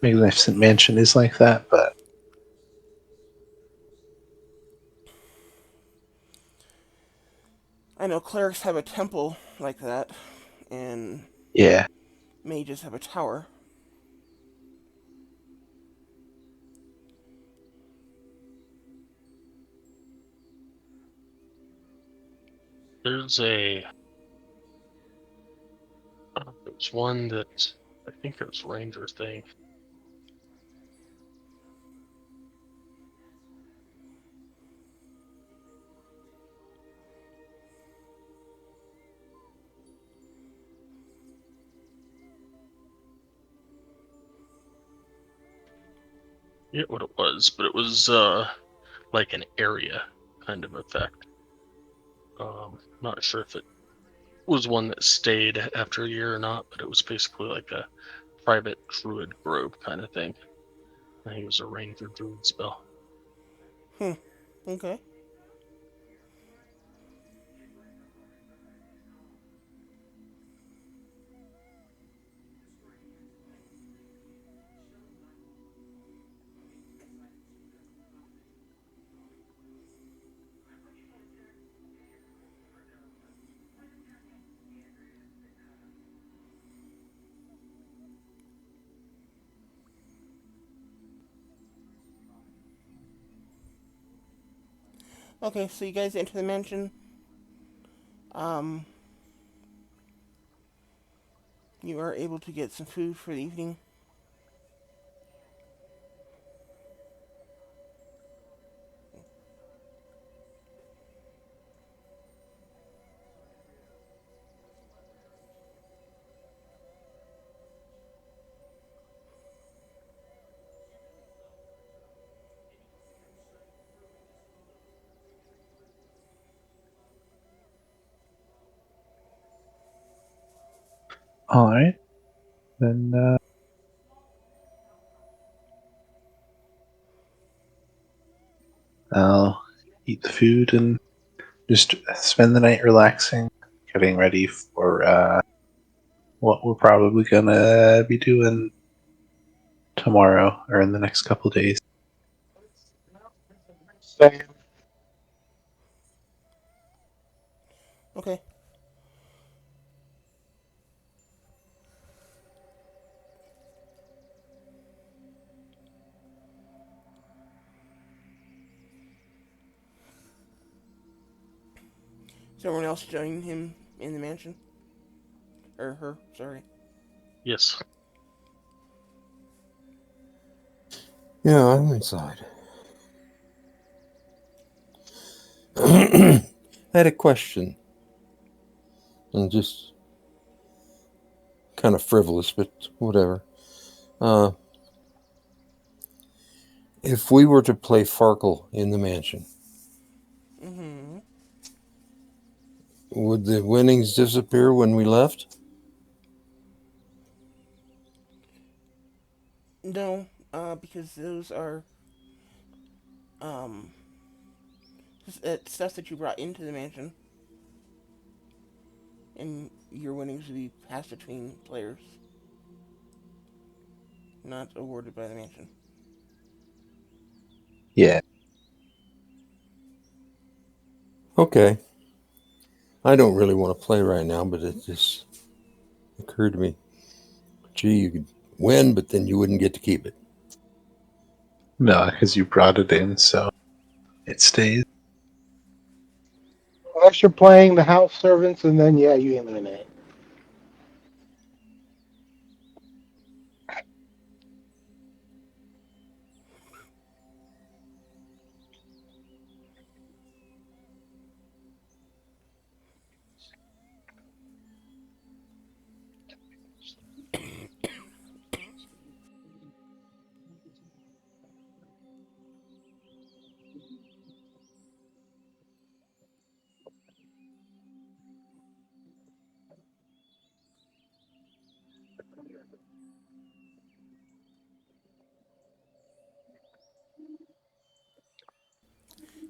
Speaker 4: Magnificent Mansion is like that, but
Speaker 1: I know clerics have a temple like that, and
Speaker 4: yeah.
Speaker 1: mages have a tower.
Speaker 2: There's there's one that I think it was Ranger thing. I forget what it was, but it was like an area kind of effect. Not sure if it was one that stayed after a year or not, but it was basically like a private druid grove kind of thing. I think it was a ranger druid spell.
Speaker 1: Hmm. Okay. Okay, so you guys enter the mansion. Um, you are able to get some food for the evening.
Speaker 4: Alright. Then I'll eat the food and just spend the night relaxing, getting ready for what we're probably gonna be doing tomorrow or in the next couple days.
Speaker 5: Same.
Speaker 1: Okay. Is everyone else joining him in the mansion? Or her, sorry.
Speaker 2: Yes.
Speaker 3: Yeah, I'm inside. I had a question, and just kind of frivolous, but whatever. If we were to play Farkle in the mansion,
Speaker 1: Mm-hmm.
Speaker 3: would the winnings disappear when we left?
Speaker 1: No, because those are, um, stuff that you brought into the mansion, and your winnings will be passed between players, not awarded by the mansion.
Speaker 4: Yeah.
Speaker 3: Okay. I don't really want to play right now, but it just occurred to me. Gee, you could win, but then you wouldn't get to keep it.
Speaker 4: No, because you brought it in, so it stays.
Speaker 5: Unless you're playing the house servants, and then yeah, you eliminate.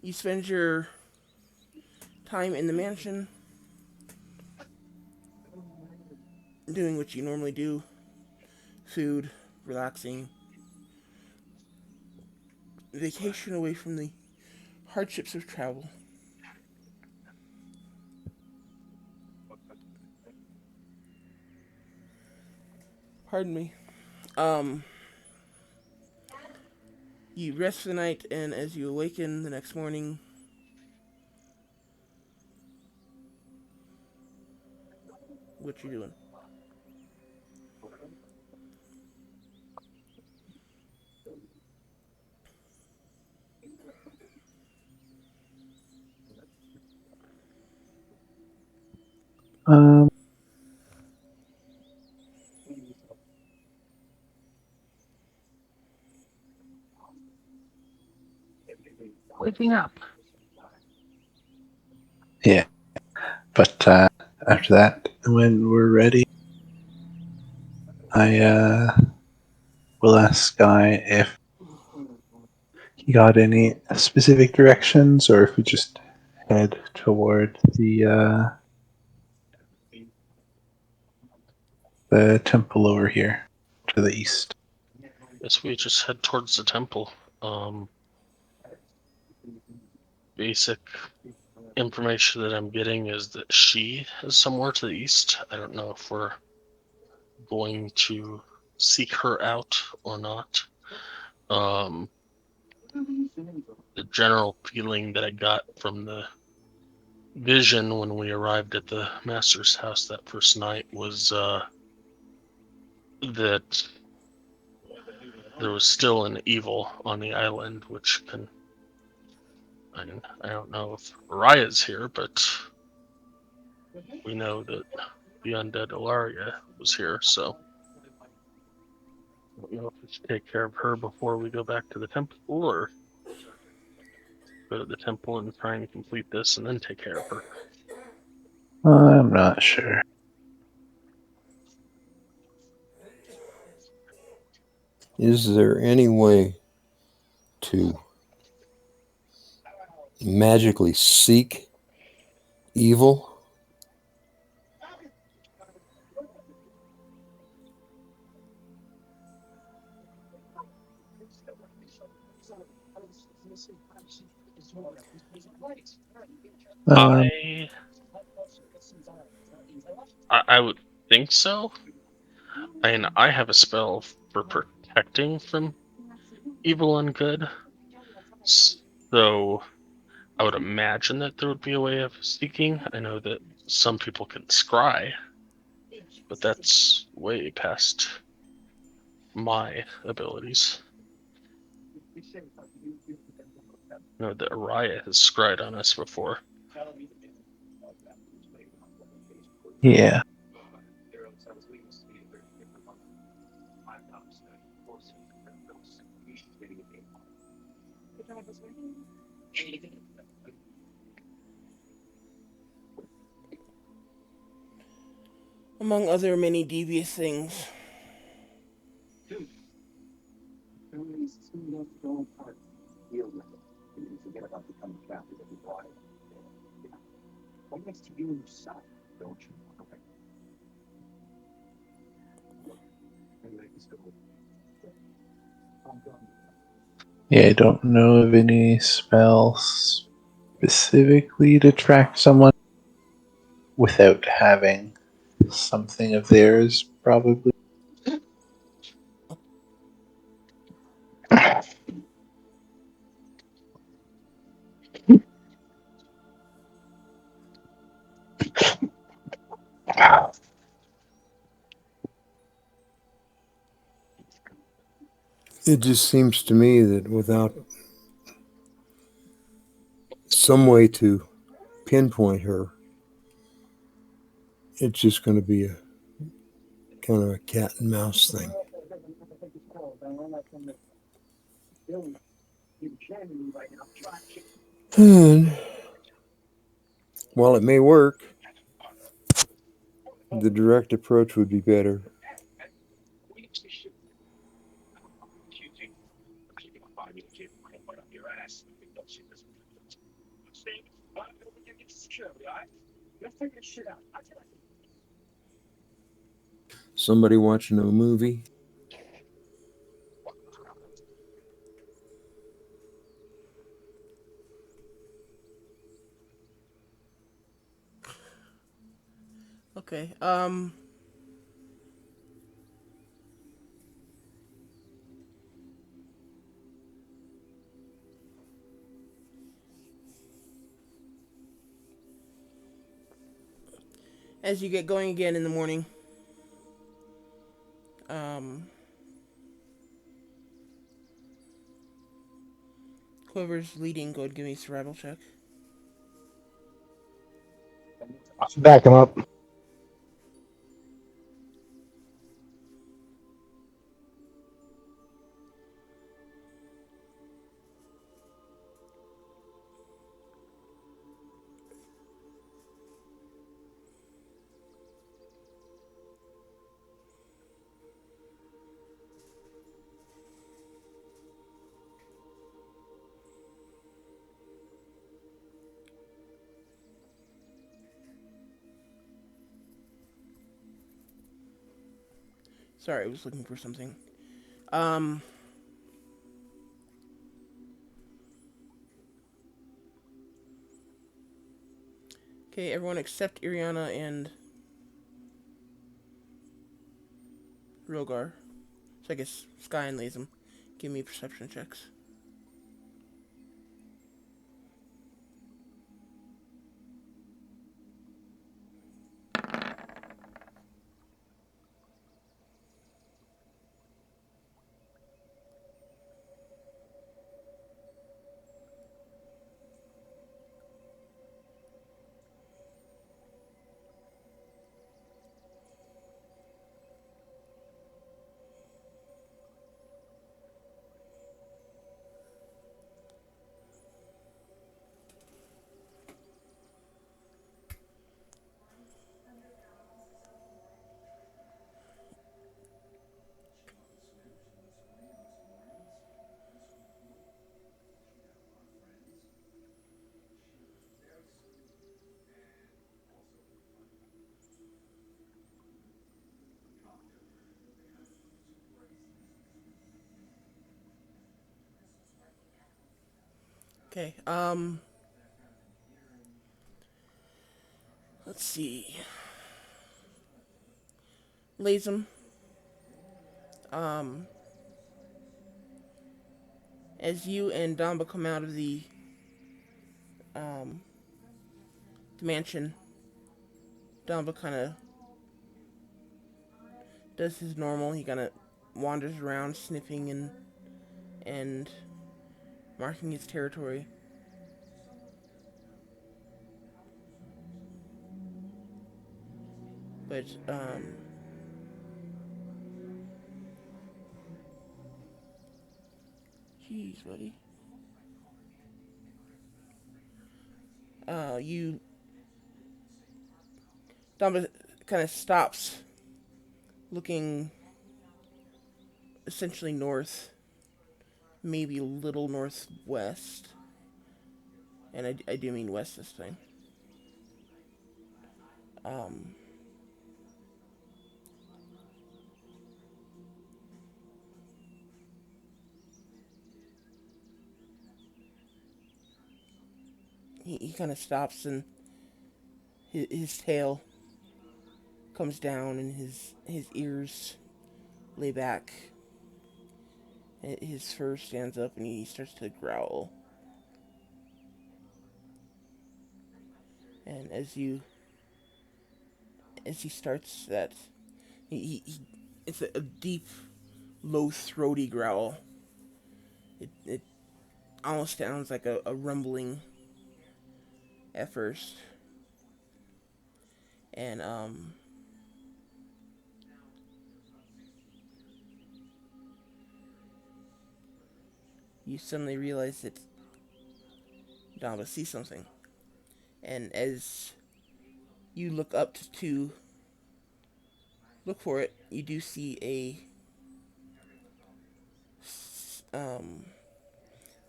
Speaker 1: You spend your time in the mansion doing what you normally do: food, relaxing, vacation away from the hardships of travel. Pardon me. Um, you rest for the night, and as you awaken the next morning, what you doing?
Speaker 4: Um,
Speaker 2: Waking up.
Speaker 4: yeah, but after that, when we're ready, I will ask Guy if he got any specific directions, or if we just head toward the temple over here to the east.
Speaker 2: Guess we just head towards the temple. Basic information that I'm getting is that she is somewhere to the east. I don't know if we're going to seek her out or not. The general feeling that I got from the vision when we arrived at the master's house that first night was that there was still an evil on the island, which can. I don't know if Raya's here, but we know that the undead Ilaria was here, so I don't know if we should take care of her before we go back to the temple, or go to the temple and try and complete this and then take care of her.
Speaker 4: I'm not sure.
Speaker 3: Is there any way to magically seek evil?
Speaker 4: Um,
Speaker 2: I I would think so. And I have a spell for protecting from evil and good, so I would imagine that there would be a way of seeking. I know that some people can scry, but that's way past my abilities. I know that Araya has scried on us before.
Speaker 4: yeah.
Speaker 1: Among other many devious things.
Speaker 4: Yeah, I don't know of any spells specifically to track someone without having something of theirs, probably.
Speaker 3: It just seems to me that without some way to pinpoint her, it's just going to be a kind of a cat and mouse thing. And while it may work, the direct approach would be better. Somebody watching a movie?
Speaker 1: Okay. As you get going again in the morning, um, whoever's leading, go ahead and give me a survival check.
Speaker 5: Back him up.
Speaker 1: Sorry, I was looking for something. Um, okay, everyone except Iriana and Rogar. So I guess Sky and Lazem. Give me perception checks. Okay, let's see. Lazem, um, as you and Damba come out of um, the mansion, Damba kind of does his normal. He kind of wanders around, sniffing and marking his territory. But jeez, buddy. You Damba kind of stops, looking essentially north, maybe a little northwest, and I do mean west this time. Um, he kind of stops and his tail comes down and his ears lay back. His fur stands up and he starts to growl. And as he starts that, it's a deep, low, throaty growl. It almost sounds like a rumbling at first, and you suddenly realize that Damba sees something, and as you look up to look for it, you do see kind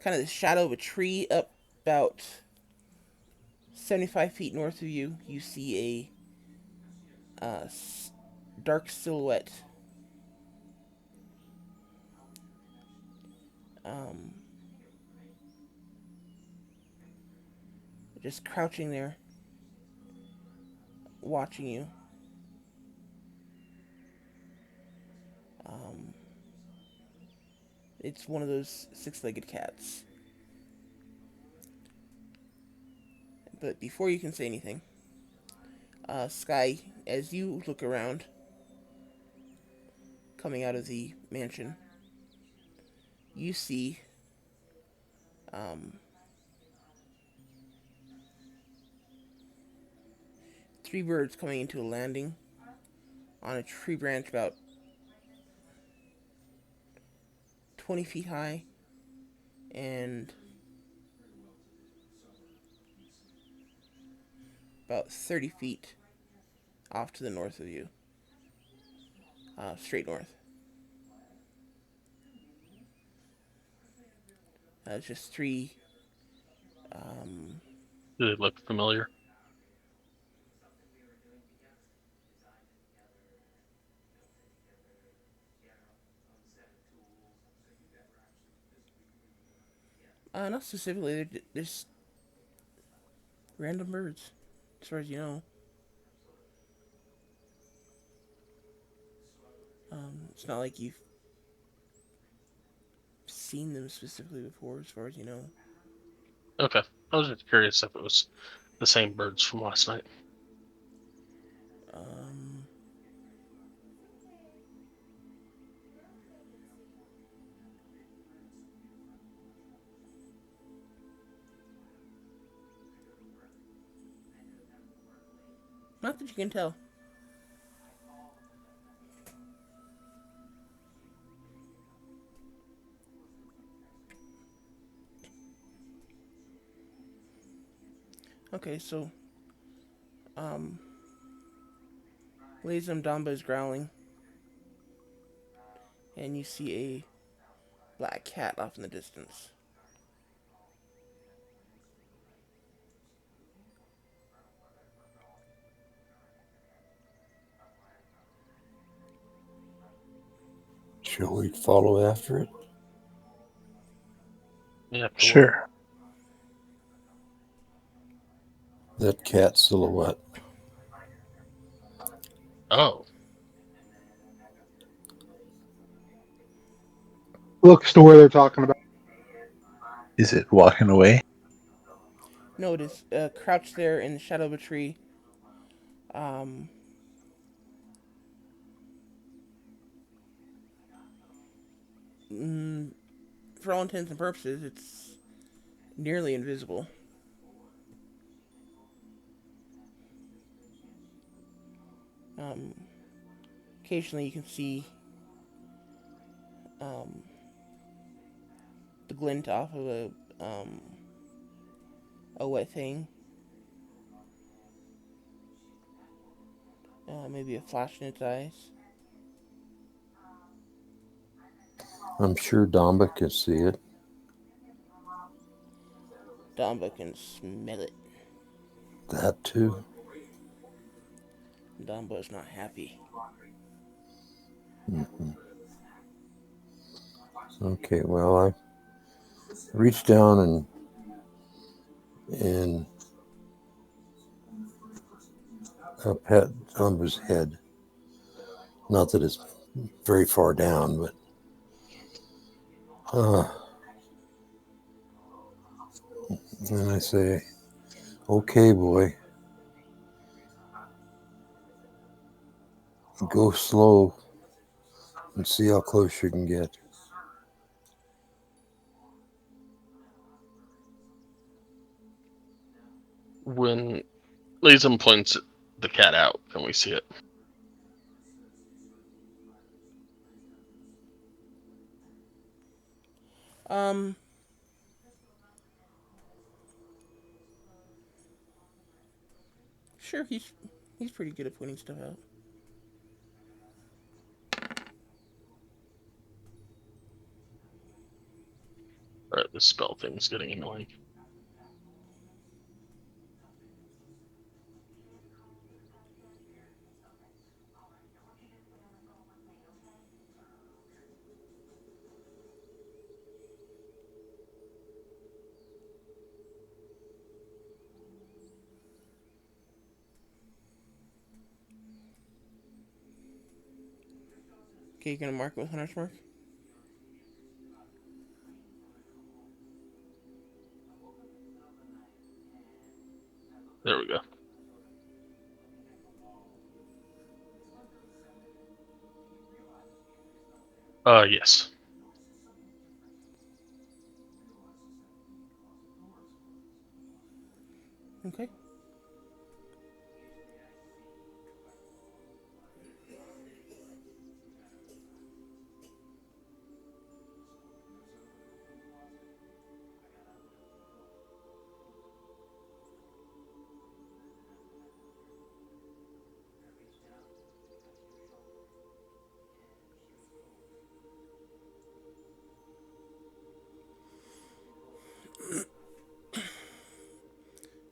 Speaker 1: of the shadow of a tree up about 75 feet north of you, you see a dark silhouette. Um, just crouching there, watching you. Um, it's one of those six-legged cats. But before you can say anything, Sky, as you look around, coming out of the mansion, you see um, three birds coming into a landing on a tree branch about 20 feet high and about 30 feet off to the north of you, straight north. It's just three. Um,
Speaker 2: Do they look familiar?
Speaker 1: Not specifically. They're just random birds, as far as you know. It's not like you've seen them specifically before, as far as you know.
Speaker 2: Okay. I was just curious if it was the same birds from last night.
Speaker 1: Um, Not that you can tell. Okay, so um, Lazum Damba is growling, and you see a black cat off in the distance.
Speaker 3: Shall we follow after it?
Speaker 2: Yeah.
Speaker 4: Sure.
Speaker 3: That cat silhouette.
Speaker 2: Oh.
Speaker 5: Looks to where they're talking about.
Speaker 4: Is it walking away?
Speaker 1: No, it is crouched there in the shadow of a tree. Um, mm, for all intents and purposes, it's nearly invisible. Um, Occasionally, you can see um, the glint off of a wet thing. Maybe a flash in its eyes.
Speaker 3: I'm sure Domba can see it.
Speaker 1: Damba can smell it.
Speaker 3: That too.
Speaker 1: Damba is not happy.
Speaker 3: Hmm. Okay, well, I reached down and pat Domba's head. Not that it's very far down, but and I say, "Okay, boy, go slow and see how close you can get."
Speaker 2: When Lazum points the cat out, can we see it?
Speaker 1: Um, sure, he's pretty good at pointing stuff out.
Speaker 2: Alright, this spell thing's getting annoying.
Speaker 1: Okay, you're gonna mark it with hunter's mark.
Speaker 2: There we go. Yes.
Speaker 1: Okay.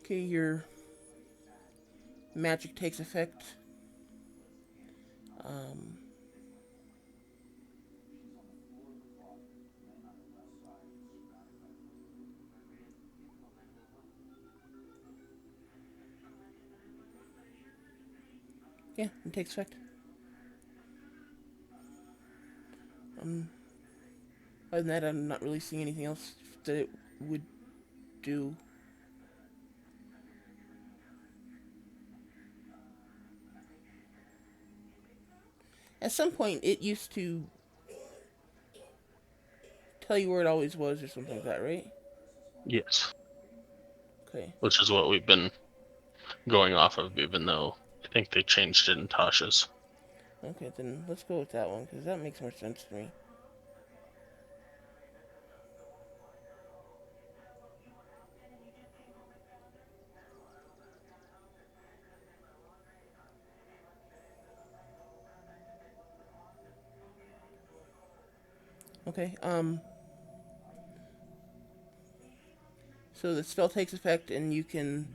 Speaker 1: Okay, your magic takes effect. Um, yeah, it takes effect. Um, Other than that, I'm not really seeing anything else that it would do. At some point, it used to tell you where it always was, or something like that, right?
Speaker 2: Yes.
Speaker 1: Okay.
Speaker 2: Which is what we've been going off of, even though I think they changed it in Tasha's.
Speaker 1: Okay, then let's go with that one because that makes more sense to me. Okay. So the spell takes effect, and you can.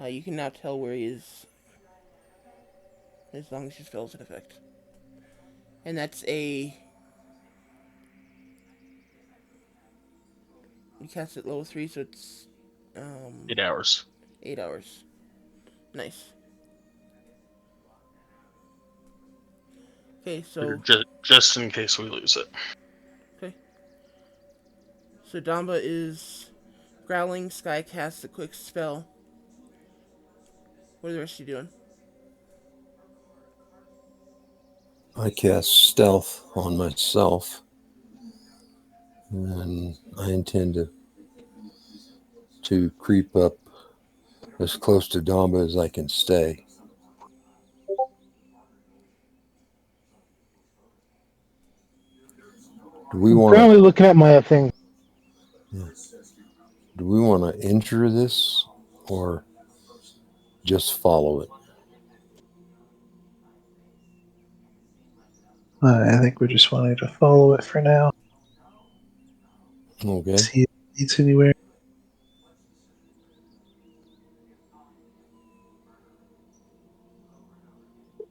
Speaker 1: You can now tell where he is as long as your spell's in effect. And that's a. You cast it level 3, so it's.
Speaker 2: 8 hours.
Speaker 1: 8 hours. Nice. Okay, so.
Speaker 2: Just in case we lose it.
Speaker 1: Okay. So Damba is growling. Sky casts a quick spell. What are the rest of you doing?
Speaker 3: I cast stealth on myself, and I intend to creep up as close to Damba as I can stay. Do we
Speaker 5: I'm
Speaker 3: want
Speaker 5: currently
Speaker 3: to?
Speaker 5: looking at my thing.
Speaker 3: Do we want to enter this or just follow it?
Speaker 4: I think we're just wanting to follow it for now.
Speaker 3: Okay.
Speaker 4: See if it leads anywhere.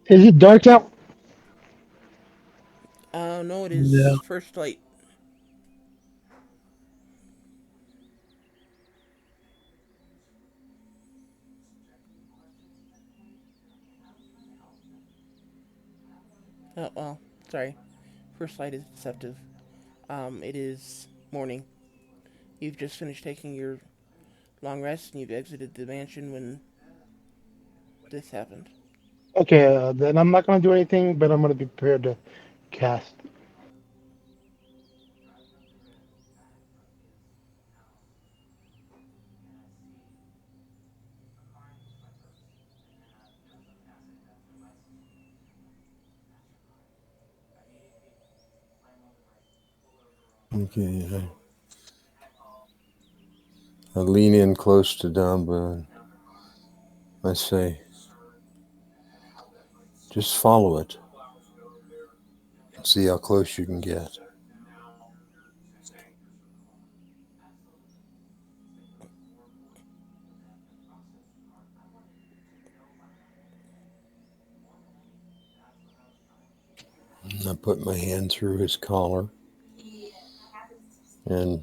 Speaker 5: Is it dark out?
Speaker 1: No, it
Speaker 4: No.
Speaker 1: is first light. Oh, well, sorry. First light is deceptive. It is morning. You've just finished taking your long rest and you've exited the mansion when this happened.
Speaker 5: Okay, then I'm not going to do anything, but I'm going to be prepared to cast.
Speaker 3: Okay. I lean in close to Damba and I say, just follow it and see how close you can get. I put my hand through his collar, and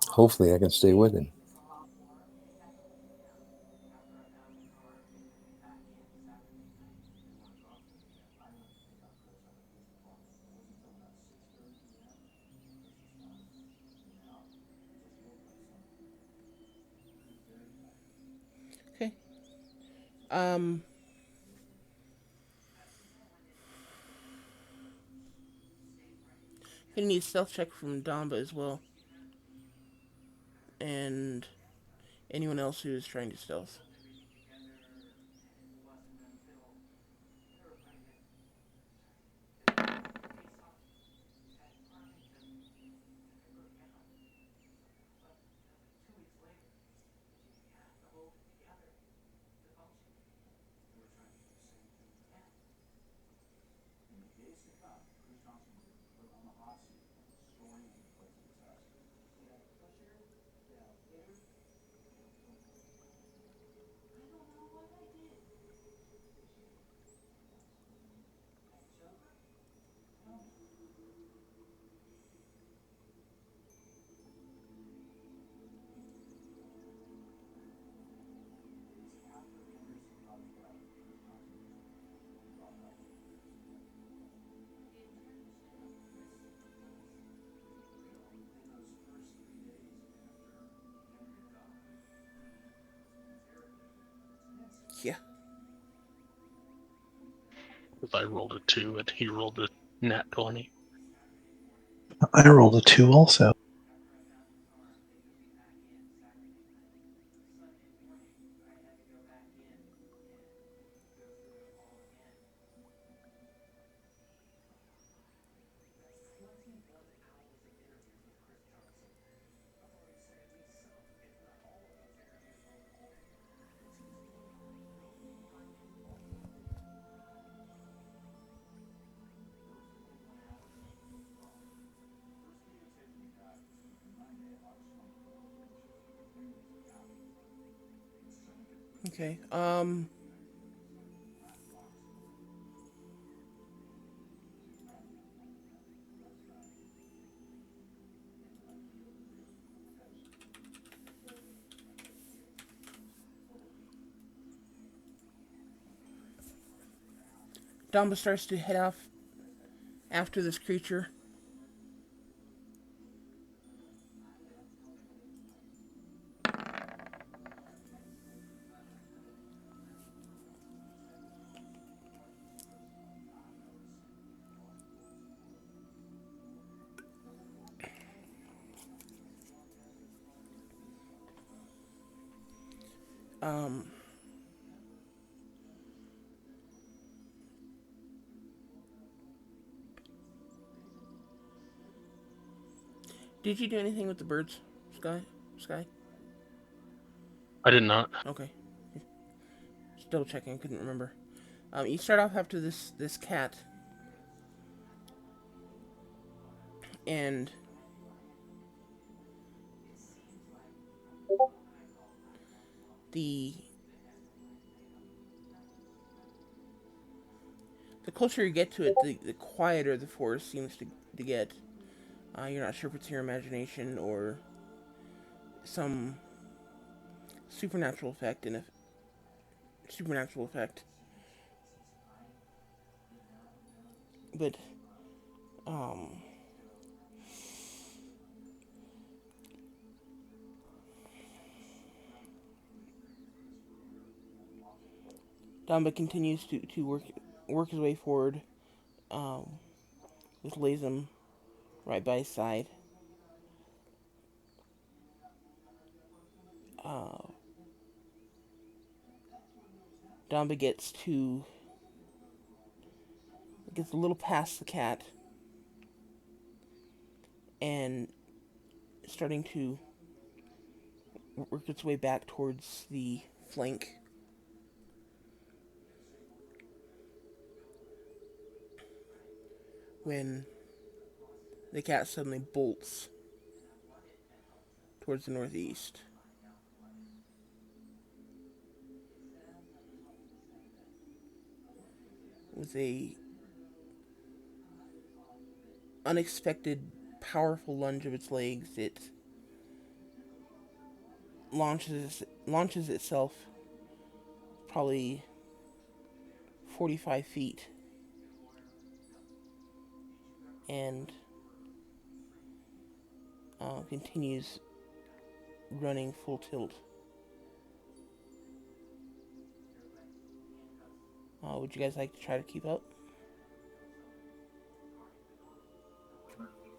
Speaker 3: hopefully I can stay with him.
Speaker 1: Okay. Um. Gonna need a stealth check from Damba as well, and anyone else who is trying to stealth. Yeah.
Speaker 2: If I rolled a 2 and he rolled a nat 20.
Speaker 4: I rolled a 2 also.
Speaker 1: Okay. Damba starts to head off after this creature. Um. Did you do anything with the birds, Sky?
Speaker 2: I did not.
Speaker 1: Okay. Just double checking. Couldn't remember. You start off after this cat, and the the closer you get to it, the quieter the forest seems to get. You're not sure if it's your imagination or some supernatural effect in a supernatural effect. But um, Damba continues to work his way forward, um, with Lazem right by his side. Uh, Damba gets a little past the cat and starting to work its way back towards the flank when the cat suddenly bolts towards the northeast with a unexpected, powerful lunge of its legs, it launches itself probably 45 feet and continues running full tilt. Would you guys like to try to keep up?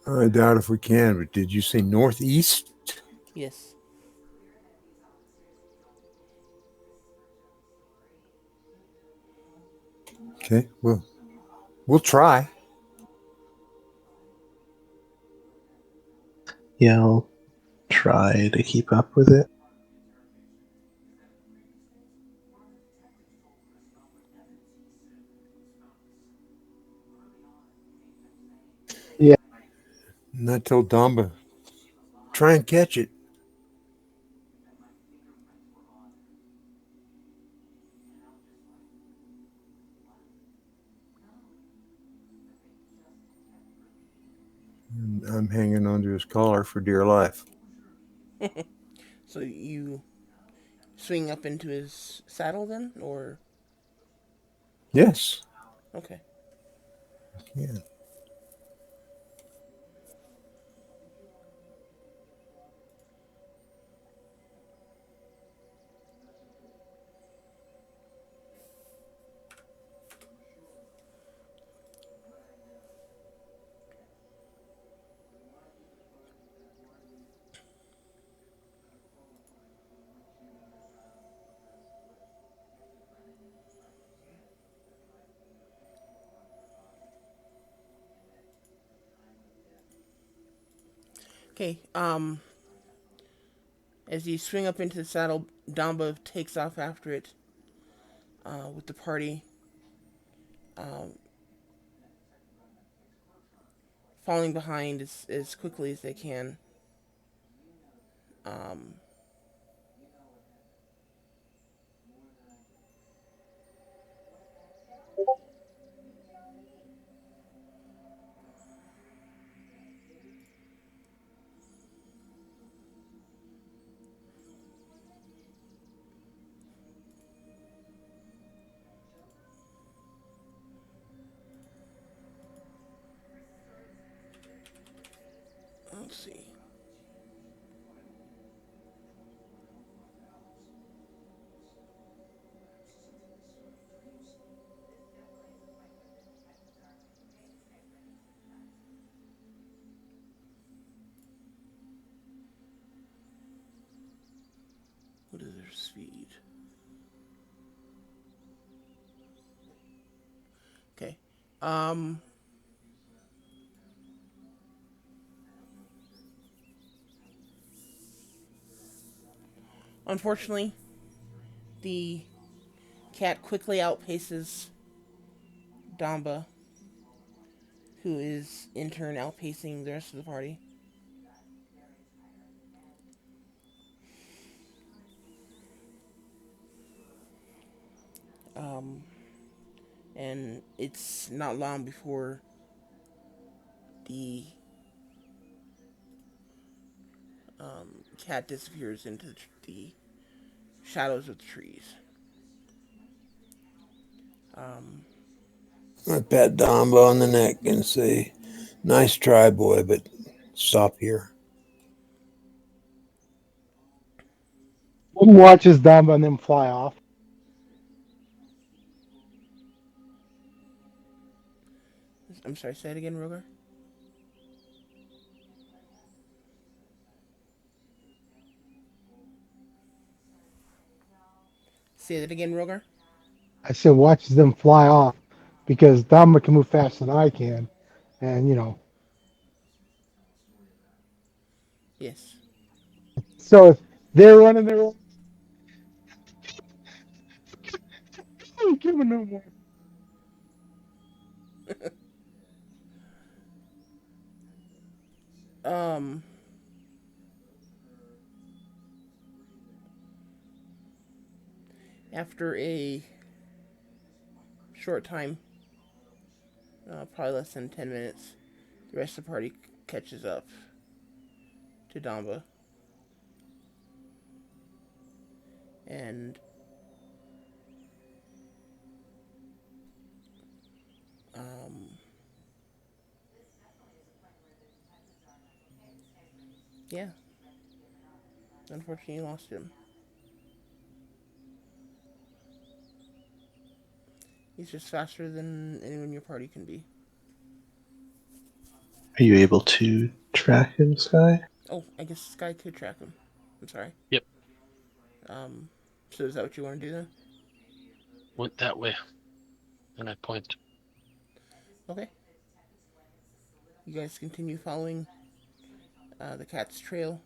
Speaker 3: I doubt if we can, but did you say northeast?
Speaker 1: Yes.
Speaker 3: Okay, well, we'll try.
Speaker 4: Yeah, I'll try to keep up with it.
Speaker 5: Yeah.
Speaker 3: And I told Damba, try and catch it. And I'm hanging onto his collar for dear life.
Speaker 1: So you swing up into his saddle then, or
Speaker 3: Yes.
Speaker 1: okay?
Speaker 3: Yeah.
Speaker 1: Okay. As you swing up into the saddle, Damba takes off after it with the party, um, falling behind as quickly as they can. Um, let's see. What is their speed? Okay. Um, Unfortunately, the cat quickly outpaces Damba, who is in turn outpacing the rest of the party. Um, and it's not long before the cat disappears into the shadows of the trees. Um,
Speaker 3: I pat Damba on the neck and say, nice try, boy, but stop here.
Speaker 5: One watches Damba and then fly off.
Speaker 1: I'm sorry, say it again, Rogar. Say that again, Rogar.
Speaker 5: I said watches them fly off because Damba can move faster than I can, and
Speaker 1: Yes.
Speaker 5: so if they're running their own, give them no more.
Speaker 1: Um, After a short time, probably less than 10 minutes, the rest of the party catches up to Damba. And um, yeah, unfortunately, you lost him. He's just faster than anyone in your party can be.
Speaker 4: Are you able to track him, Sky?
Speaker 1: Oh, I guess this guy could track him. I'm sorry.
Speaker 2: Yep,
Speaker 1: Um, so is that what you want to do then?
Speaker 2: went that way, and I point.
Speaker 1: Okay. You guys continue following the cat's trail.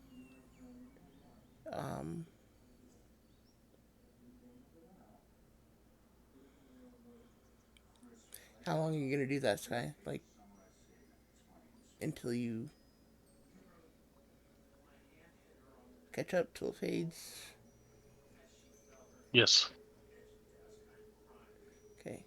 Speaker 1: Um, how long are you gonna do that, Sky? Like until you catch up, till it fades.
Speaker 2: Yes.
Speaker 1: Okay.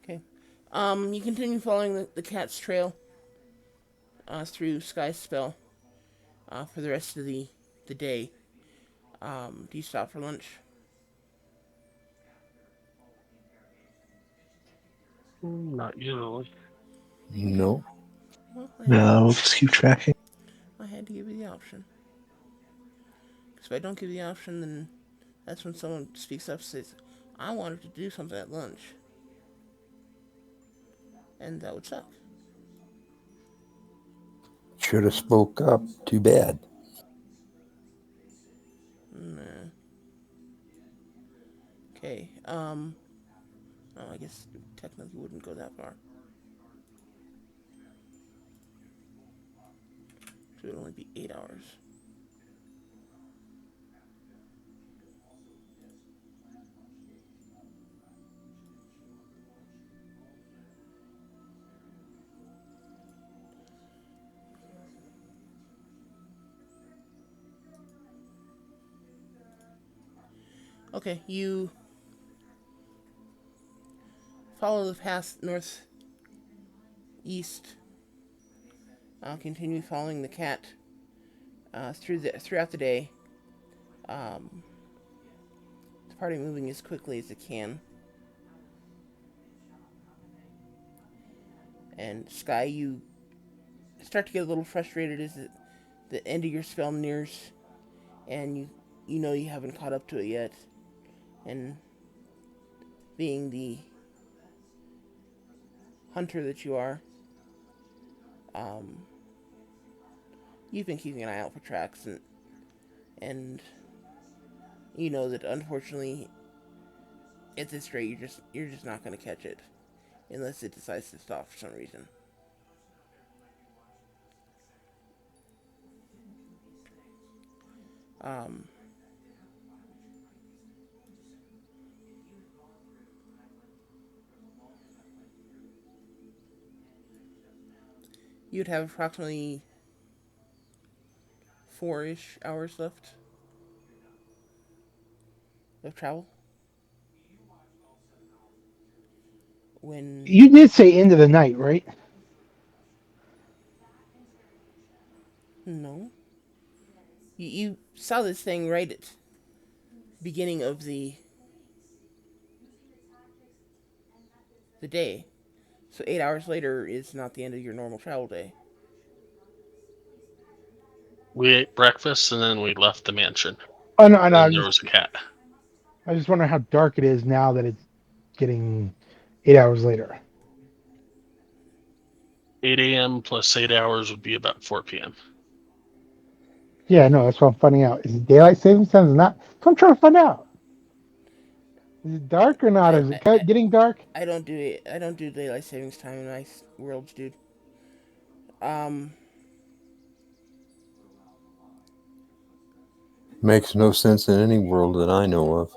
Speaker 1: Okay. You continue following the cat's trail through Sky's spell for the rest of the day. Do you stop for lunch?
Speaker 2: Not usually.
Speaker 3: No.
Speaker 1: Well,
Speaker 4: No, we'll just keep tracking.
Speaker 1: I had to give you the option. Because if I don't give you the option, then that's when someone speaks up and says, I wanted to do something at lunch. And that would suck.
Speaker 3: Should have spoke up. Too bad.
Speaker 1: Nah. Okay. Oh, I guess technically wouldn't go that far. So it would only be 8 hours. Okay, you follow the path northeast. Continue following the cat throughout the day. Um, the party moving as quickly as it can. And Sky, you start to get a little frustrated as the end of your spell nears, and you know you haven't caught up to it yet. And being the hunter that you are, um, you've been keeping an eye out for tracks, and you know that unfortunately at this rate you're just not going to catch it unless it decides to stop for some reason. Um, you'd have approximately 4-ish hours left of travel when
Speaker 5: You did say end of the night, right?
Speaker 1: no, you saw this thing right at beginning of the day. So 8 hours later is not the end of your normal travel day.
Speaker 2: We ate breakfast and then we left the mansion.
Speaker 5: Oh no, no.
Speaker 2: And there was a cat.
Speaker 5: I just wondering how dark it is now that it's getting 8 hours later.
Speaker 2: 8 a.m. plus 8 hours would be about 4 p.m.
Speaker 5: Yeah, no, that's what I'm finding out. Is it daylight savings time or not? That's what I'm trying to find out. Is it dark or not?
Speaker 1: I,
Speaker 5: Is it
Speaker 1: I,
Speaker 5: getting dark?
Speaker 1: I don't do it. I don't do daylight savings time in my worlds, dude. Um,
Speaker 3: Makes no sense in any world that I know of.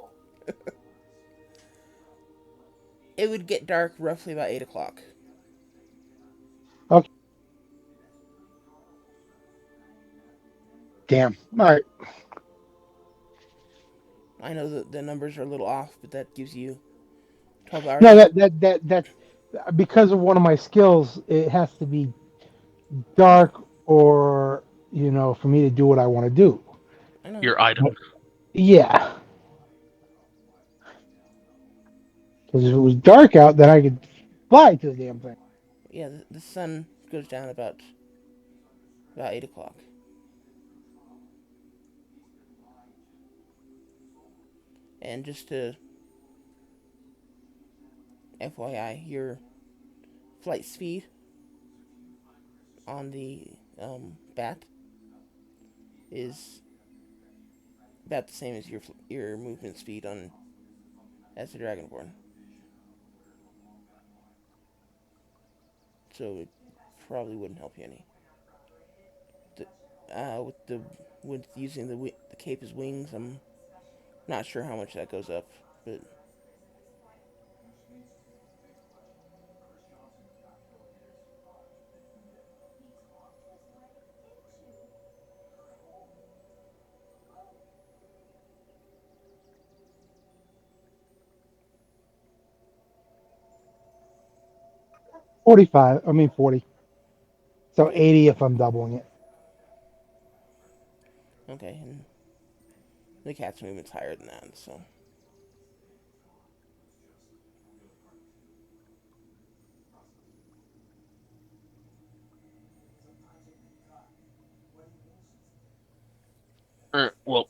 Speaker 1: it would get dark roughly about 8 o'clock.
Speaker 5: Okay, damn. All right.
Speaker 1: I know that the numbers are a little off, but that gives you 12 hours.
Speaker 5: No, that because of one of my skills, it has to be dark or for me to do what I want to do.
Speaker 1: I know.
Speaker 2: Your item.
Speaker 5: Yeah, because if it was dark out, then I could fly to the damn thing.
Speaker 1: Yeah, the sun goes down about 8 o'clock. And just to FYI, your flight speed on the bat is about the same as your movement speed on as a dragonborn. So it probably wouldn't help you any. The, with using the cape as wings, I'm not sure how much that goes up, but
Speaker 5: 45. I mean 40. So 80 if I'm doubling it.
Speaker 1: okay. And the cat's movement's higher than that, so
Speaker 2: Well,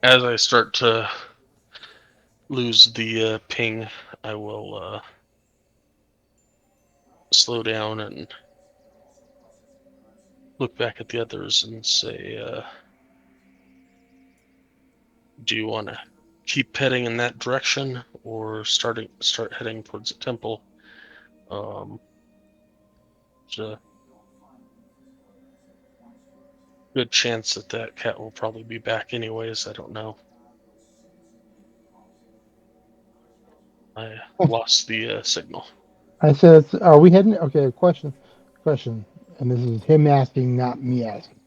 Speaker 2: as I start to lose the ping, I will slow down and look back at the others and say, "Do you want to keep heading in that direction, or start heading towards the temple?" Um, there's a good chance that that cat will probably be back anyways. I don't know. I lost the signal.
Speaker 5: I said, are we heading? Okay, question. And this is him asking, not me asking.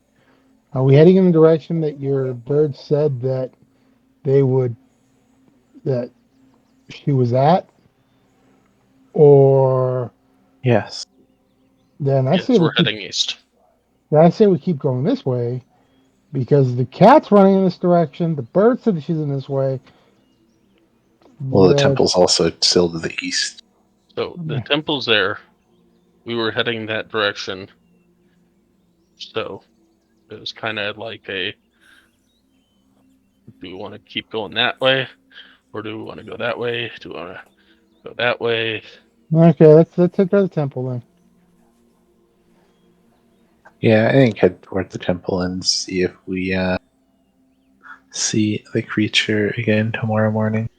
Speaker 5: Are we heading in the direction that your bird said that they would, that she was at? Or
Speaker 4: Yes.
Speaker 5: then I
Speaker 2: Yes,
Speaker 5: say we
Speaker 2: we're
Speaker 5: keep,
Speaker 2: heading east.
Speaker 5: then I say we keep going this way because the cat's running in this direction. The bird said that she's in this way.
Speaker 4: Well, the
Speaker 5: The
Speaker 4: temple's also still to the east.
Speaker 2: So the temple's there. We were heading that direction. So it was kind of like a, do we want to keep going that way, or do we want to go that way? Do we want to go that way?
Speaker 5: okay, let's head to the temple then.
Speaker 4: Yeah, I think head toward the temple and see if we see the creature again tomorrow morning.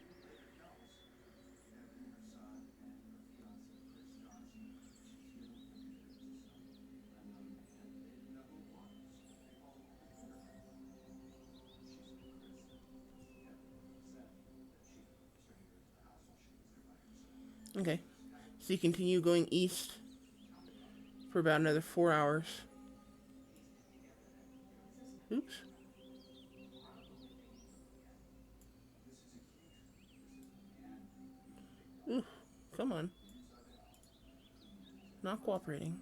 Speaker 1: okay. So you continue going east for about another 4 hours. Oops. Ooh, come on. Not cooperating.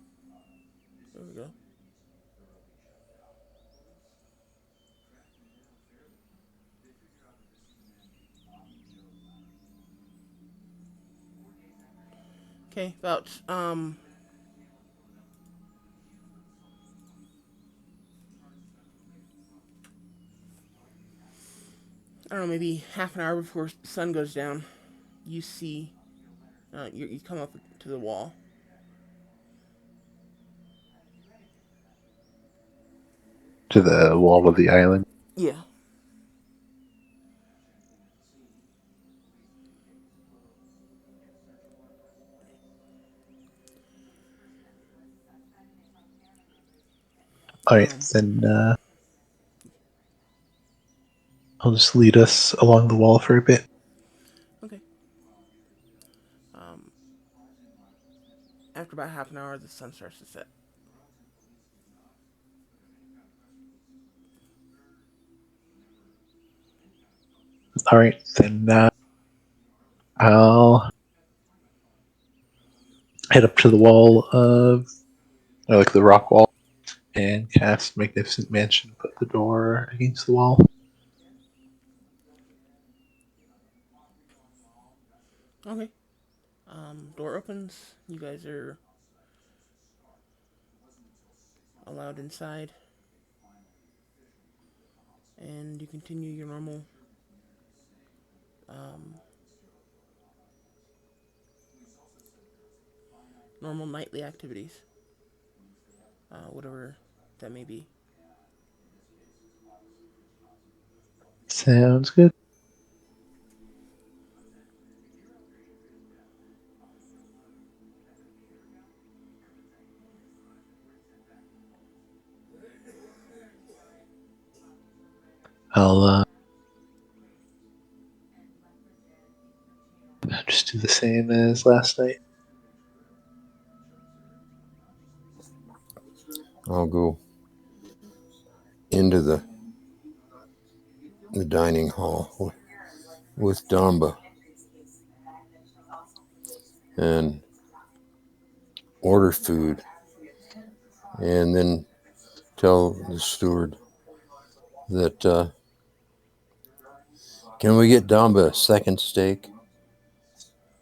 Speaker 1: There we go. Okay, about I don't know, maybe half an hour before the sun goes down, you see you come up to the wall.
Speaker 4: to the wall of the island.
Speaker 1: Yeah.
Speaker 4: All right,
Speaker 1: Um.
Speaker 4: then I'll just lead us along the wall for a bit.
Speaker 1: Okay. Um. After about half an hour, the sun starts to set.
Speaker 4: All right, then I'll head up to the wall of, or like the rock wall, and cast Magnificent Mansion. Put the door against the wall.
Speaker 1: Okay. Door opens. You guys are allowed inside, and you continue your um, normal nightly activities, whatever that may be.
Speaker 4: Sounds good. I'll just do the same as last night.
Speaker 3: I'll go into the dining hall with Damba and order food, and then tell the steward that can we get Damba a second steak?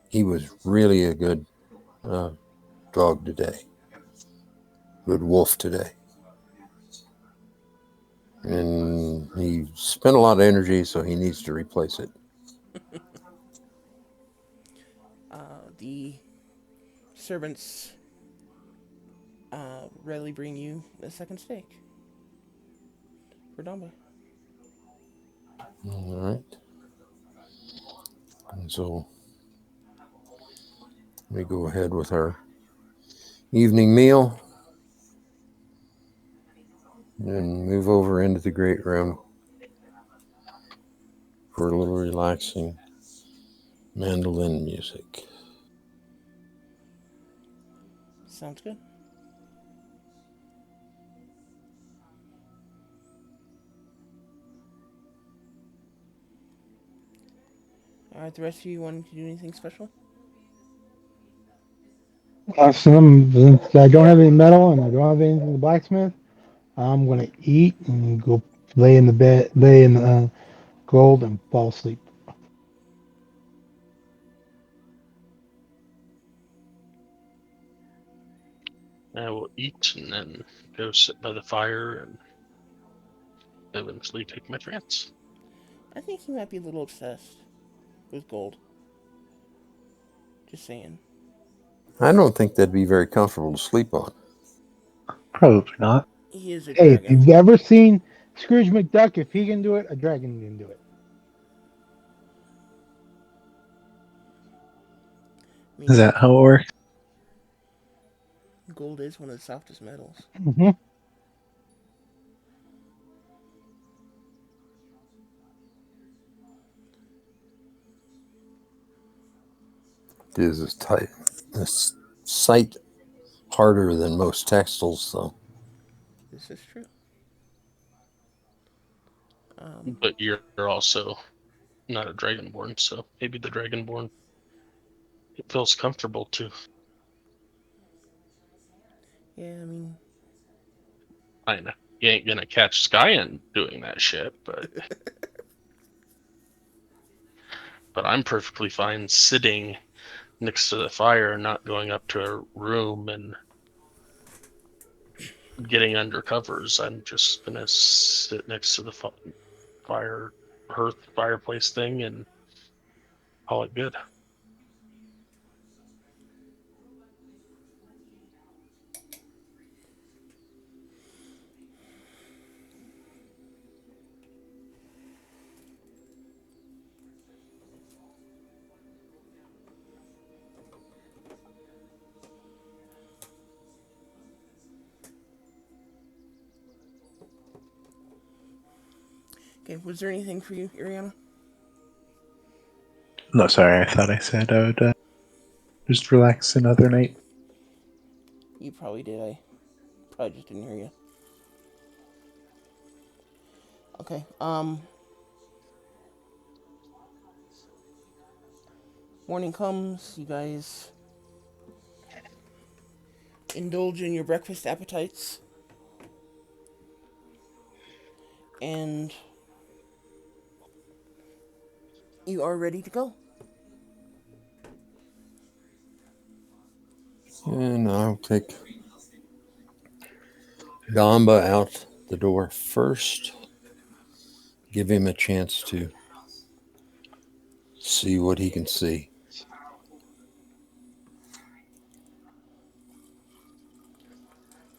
Speaker 3: He was really a good uh, dog today, good wolf today, and he spent a lot of energy, so he needs to replace it.
Speaker 1: The servants readily bring you a second steak for Damba.
Speaker 3: All right, and so we go ahead with our evening meal and move over into the great room for a little relaxing mandolin music.
Speaker 1: Sounds good. All right, the rest of you wanting to do anything special?
Speaker 5: Since I don't have any metal and I don't have anything to blacksmith, I'm gonna eat and go lay in the bed, lay in the gold, and fall asleep.
Speaker 2: I will eat and then go sit by the fire and eventually take my trance.
Speaker 1: I think he might be a little obsessed with gold. Just saying.
Speaker 3: I don't think that'd be very comfortable to sleep on.
Speaker 4: Probably not.
Speaker 1: He is a
Speaker 5: Hey, if
Speaker 1: dragon.
Speaker 5: you've ever seen Scrooge McDuck, if he can do it, a dragon can do it.
Speaker 1: I
Speaker 4: Is
Speaker 1: mean,
Speaker 4: that how it works?
Speaker 1: gold is one of the softest metals.
Speaker 5: Hmm.
Speaker 3: It is a sight harder than most textiles, though.
Speaker 1: This is true.
Speaker 2: But you're also not a dragonborn, so maybe the dragonborn it feels comfortable too.
Speaker 1: Yeah, I mean,
Speaker 2: I know you ain't gonna catch Skyan doing that shit, but I'm perfectly fine sitting next to the fire, not going up to a room and getting under covers. I'm just gonna sit next to the fire hearth fireplace thing and call it good.
Speaker 1: Okay, was there anything for you, Ariana?
Speaker 4: No, sorry. I thought I said I would just relax another night.
Speaker 1: You probably did. I probably just didn't hear you. Okay. Morning comes. You guys indulge in your breakfast appetites, and you are ready to go.
Speaker 3: And I'll take Gamba out the door first. Give him a chance to see what he can see.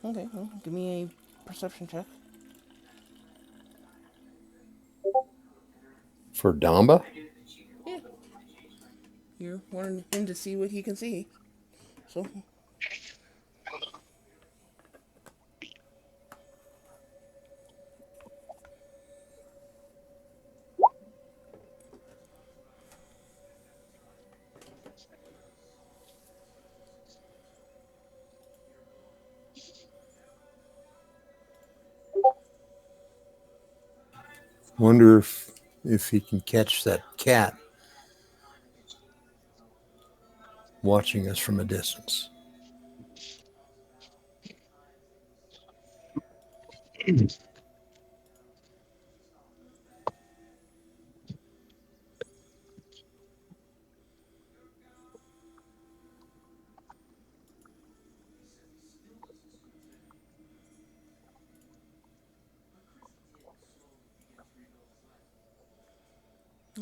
Speaker 1: Okay. Well, give me a perception check.
Speaker 3: For Damba,
Speaker 1: Yeah. You're wanting him to see what he can see. So.
Speaker 3: wonder if he can catch that cat watching us from a distance.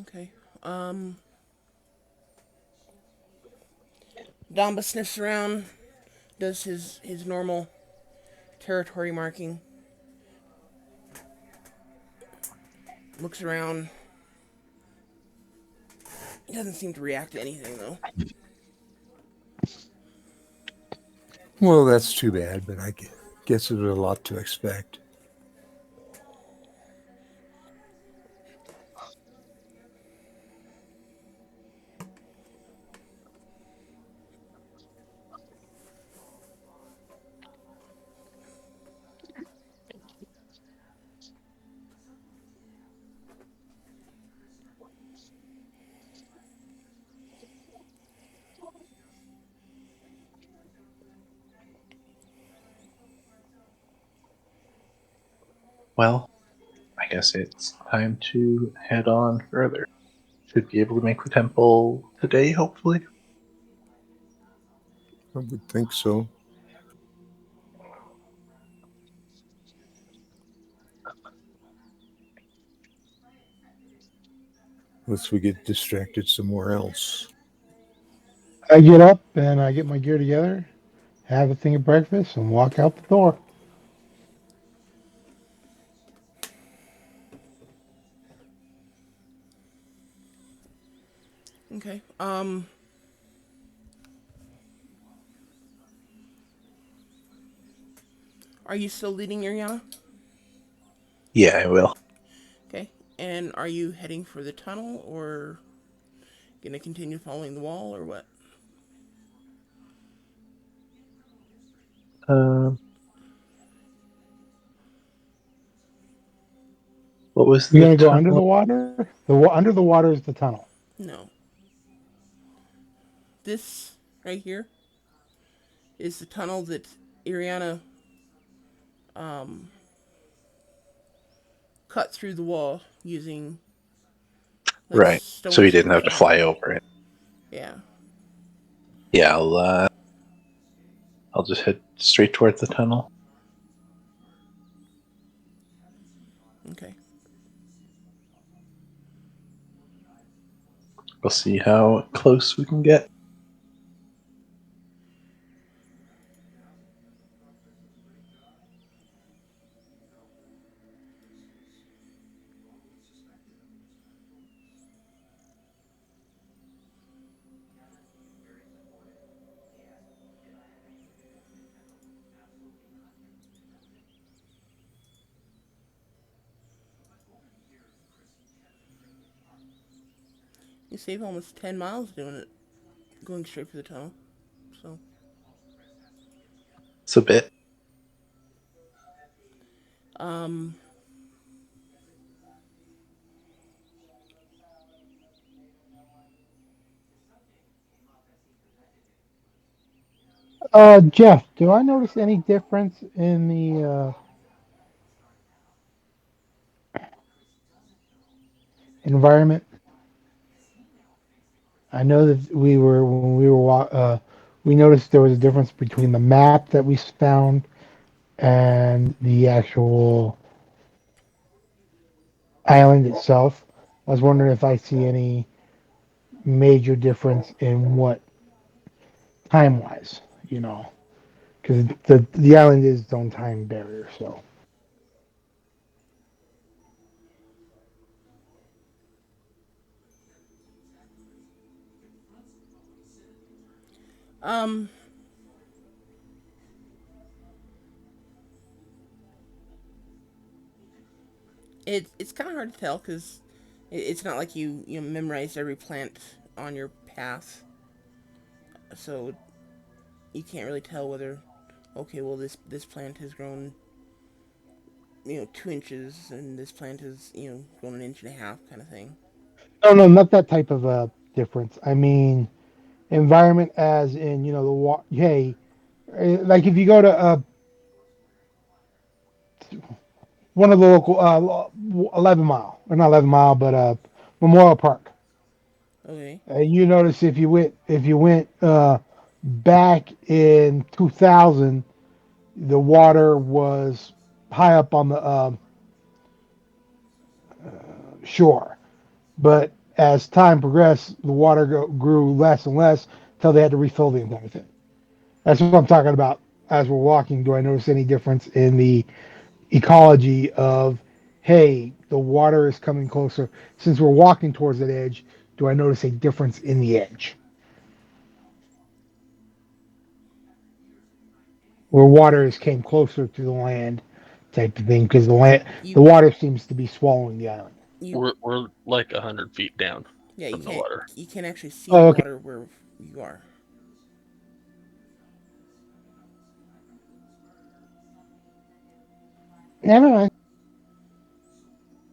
Speaker 1: Okay. Damba sniffs around, does his normal territory marking, looks around. He doesn't seem to react to anything though.
Speaker 3: Well, that's too bad, but I guess it was a lot to expect.
Speaker 4: Well, I guess it's time to head on further. Should be able to make the temple today, hopefully.
Speaker 3: I would think so. Unless we get distracted somewhere else.
Speaker 5: I get up and I get my gear together, have a thing of breakfast, and walk out the door.
Speaker 1: Okay. Are you still leading Ariana?
Speaker 4: Yeah, I will.
Speaker 1: Okay. And are you heading for the tunnel or gonna continue following the wall or what?
Speaker 4: Um, what was
Speaker 5: You're
Speaker 4: the
Speaker 5: gonna go under the
Speaker 4: tunnel?
Speaker 5: water. Under the water is the tunnel.
Speaker 1: No. This right here is the tunnel that Ariana um cut through the wall using like
Speaker 4: Right. So
Speaker 1: stone
Speaker 4: he didn't
Speaker 1: swords
Speaker 4: have
Speaker 1: or
Speaker 4: to fly
Speaker 1: something.
Speaker 4: over it.
Speaker 1: Yeah.
Speaker 4: Yeah, I'll just head straight toward the tunnel.
Speaker 1: Okay.
Speaker 4: We'll see how close we can get.
Speaker 1: save almost 10 miles doing it, going straight for the tunnel. So,
Speaker 4: It's a bit.
Speaker 1: um,
Speaker 5: Jeff, do I notice any difference in the environment? I know that when we were we noticed there was a difference between the map that we found and the actual island itself. I was wondering if I see any major difference in what time wise, because the island is its own time barrier. So
Speaker 1: um, it's kind of hard to tell because it's not like you memorized every plant on your path, so you can't really tell whether okay, well this plant has grown 2 inches and this plant has grown an inch and a half kind of thing.
Speaker 5: no, no, not that type of difference. I mean environment as in the hey, like if you go to 11 Mile, or not 11 Mile, but Memorial Park.
Speaker 1: Okay.
Speaker 5: You notice if you went back in 2000, the water was high up on the shore, but as time progressed, the water grew less and less until they had to refill the entire thing. That's what I'm talking about. As we're walking, do I notice any difference in the ecology of, hey, the water is coming closer? Since we're walking towards that edge, do I notice a difference in the edge where water is came closer to the land, type of thing? Because the
Speaker 1: You
Speaker 5: water seems to be swallowing the island.
Speaker 1: you
Speaker 2: We're like 100 feet down
Speaker 1: yeah,
Speaker 2: from the water.
Speaker 1: you can't actually see the
Speaker 5: Oh, okay.
Speaker 1: water where you are.
Speaker 5: Never mind.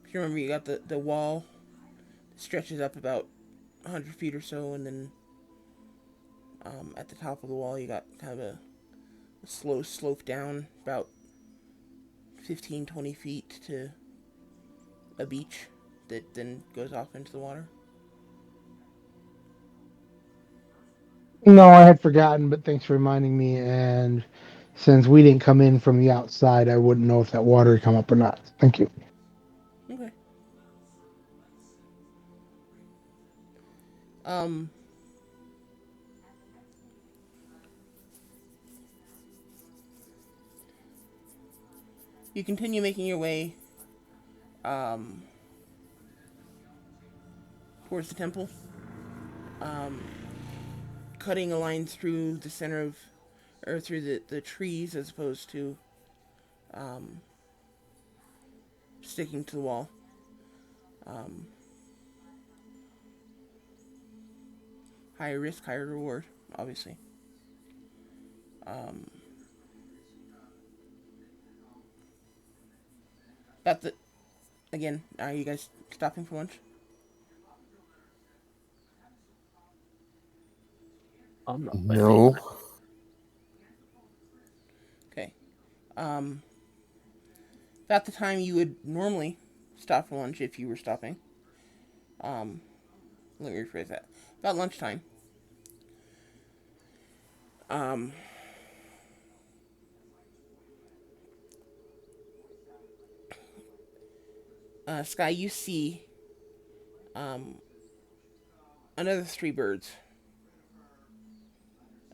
Speaker 1: If you remember, you got the wall stretches up about 100 feet or so, and then at the top of the wall you got kind of a slow slope down about 15-20 feet to a beach that then goes off into the water.
Speaker 5: No, I had forgotten, but thanks for reminding me. And since we didn't come in from the outside, I wouldn't know if that water had come up or not. Thank you.
Speaker 1: Okay. Um, you continue making your way um, towards the temple, um, cutting a line through the center of, or through the trees as opposed to um, sticking to the wall. Um, Higher risk, higher reward, obviously. Um, about the again, are you guys stopping for lunch?
Speaker 2: I'm not that
Speaker 3: No.
Speaker 2: angry.
Speaker 1: Okay. About the time you would normally stop for lunch if you were stopping. Um, Let me rephrase that. About lunchtime. Um, Sky, you see um, another 3 birds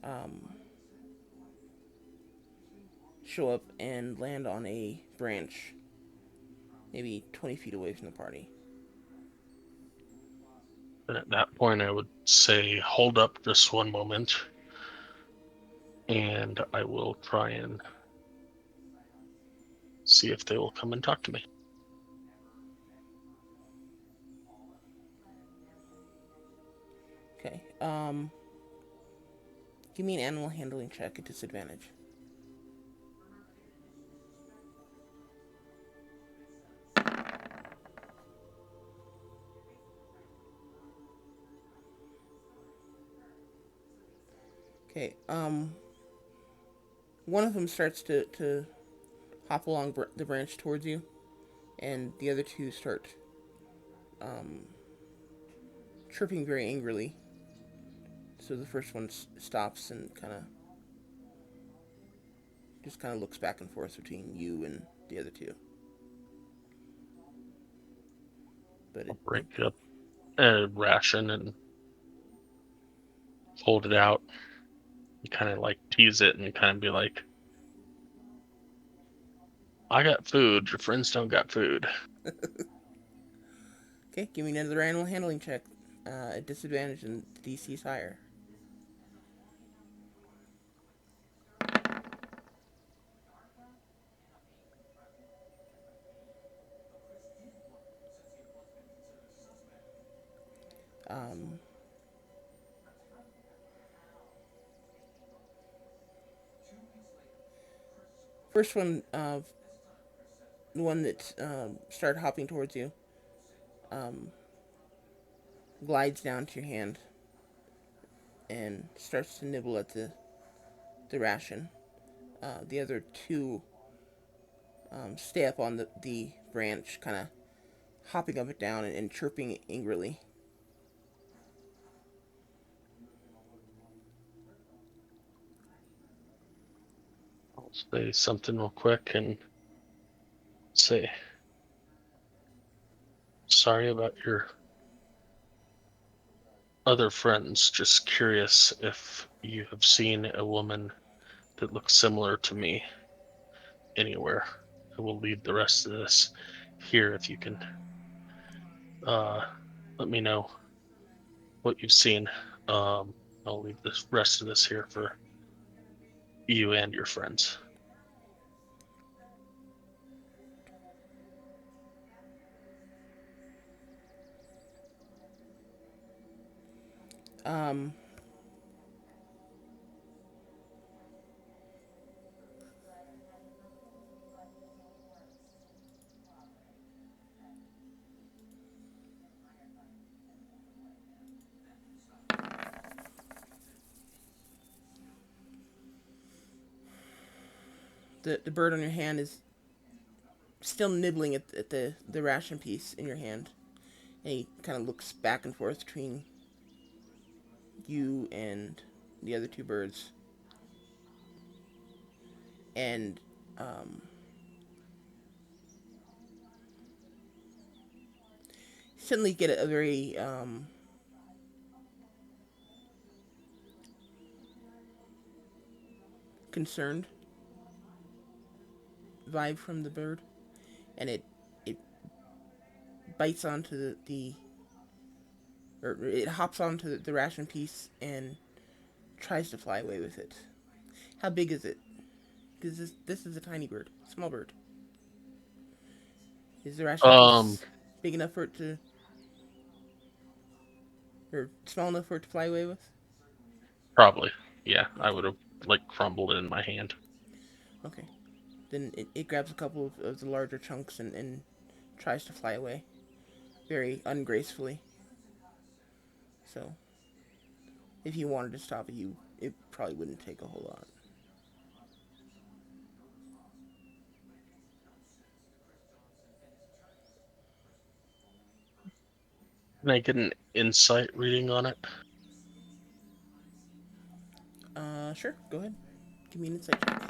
Speaker 1: um, show up and land on a branch, maybe 20 feet away from the party.
Speaker 2: And at that point, I would say, hold up just one moment, and I will try and see if they will come and talk to me.
Speaker 1: Give me an animal handling check at disadvantage. Okay. One of them starts to hop along the branch towards you, and the other two start um, chirping very angrily. So the first one stops and kind of looks back and forth between you and the other two. But
Speaker 2: I'll break up a ration and hold it out. You kind of like tease it and kind of be like, I got food. Your friends don't got food.
Speaker 1: Okay, give me another animal handling check at disadvantage, and the DC's higher. Um, First one, the one that started hopping towards you, um, glides down to your hand and starts to nibble at the ration. The other two stay up on the branch, kind of hopping up and down and chirping angrily.
Speaker 2: I'll say something real quick and say, sorry about your other friends. Just curious if you have seen a woman that looks similar to me anywhere. I will leave the rest of this here if you can uh, let me know what you've seen. I'll leave the rest of this here for you and your friends.
Speaker 1: Um, the bird on your hand is still nibbling at the ration piece in your hand. And he kind of looks back and forth between you and the other two birds. And suddenly get a very concerned vibe from the bird, and it bites onto the or it hops onto the ration piece and tries to fly away with it. How big is it? Because this is a tiny bird, small bird. Is the ration
Speaker 2: Um,
Speaker 1: piece big enough for it to, or small enough for it to fly away with?
Speaker 2: Probably. Yeah, I
Speaker 1: Okay,
Speaker 2: would have like crumbled it in my hand.
Speaker 1: okay. Then it grabs a couple of the larger chunks and tries to fly away, very ungracefully. So, if you wanted to stop it, it probably wouldn't take a whole lot.
Speaker 2: Can I get an insight reading on it?
Speaker 1: Sure. Go ahead. Give me an insight check.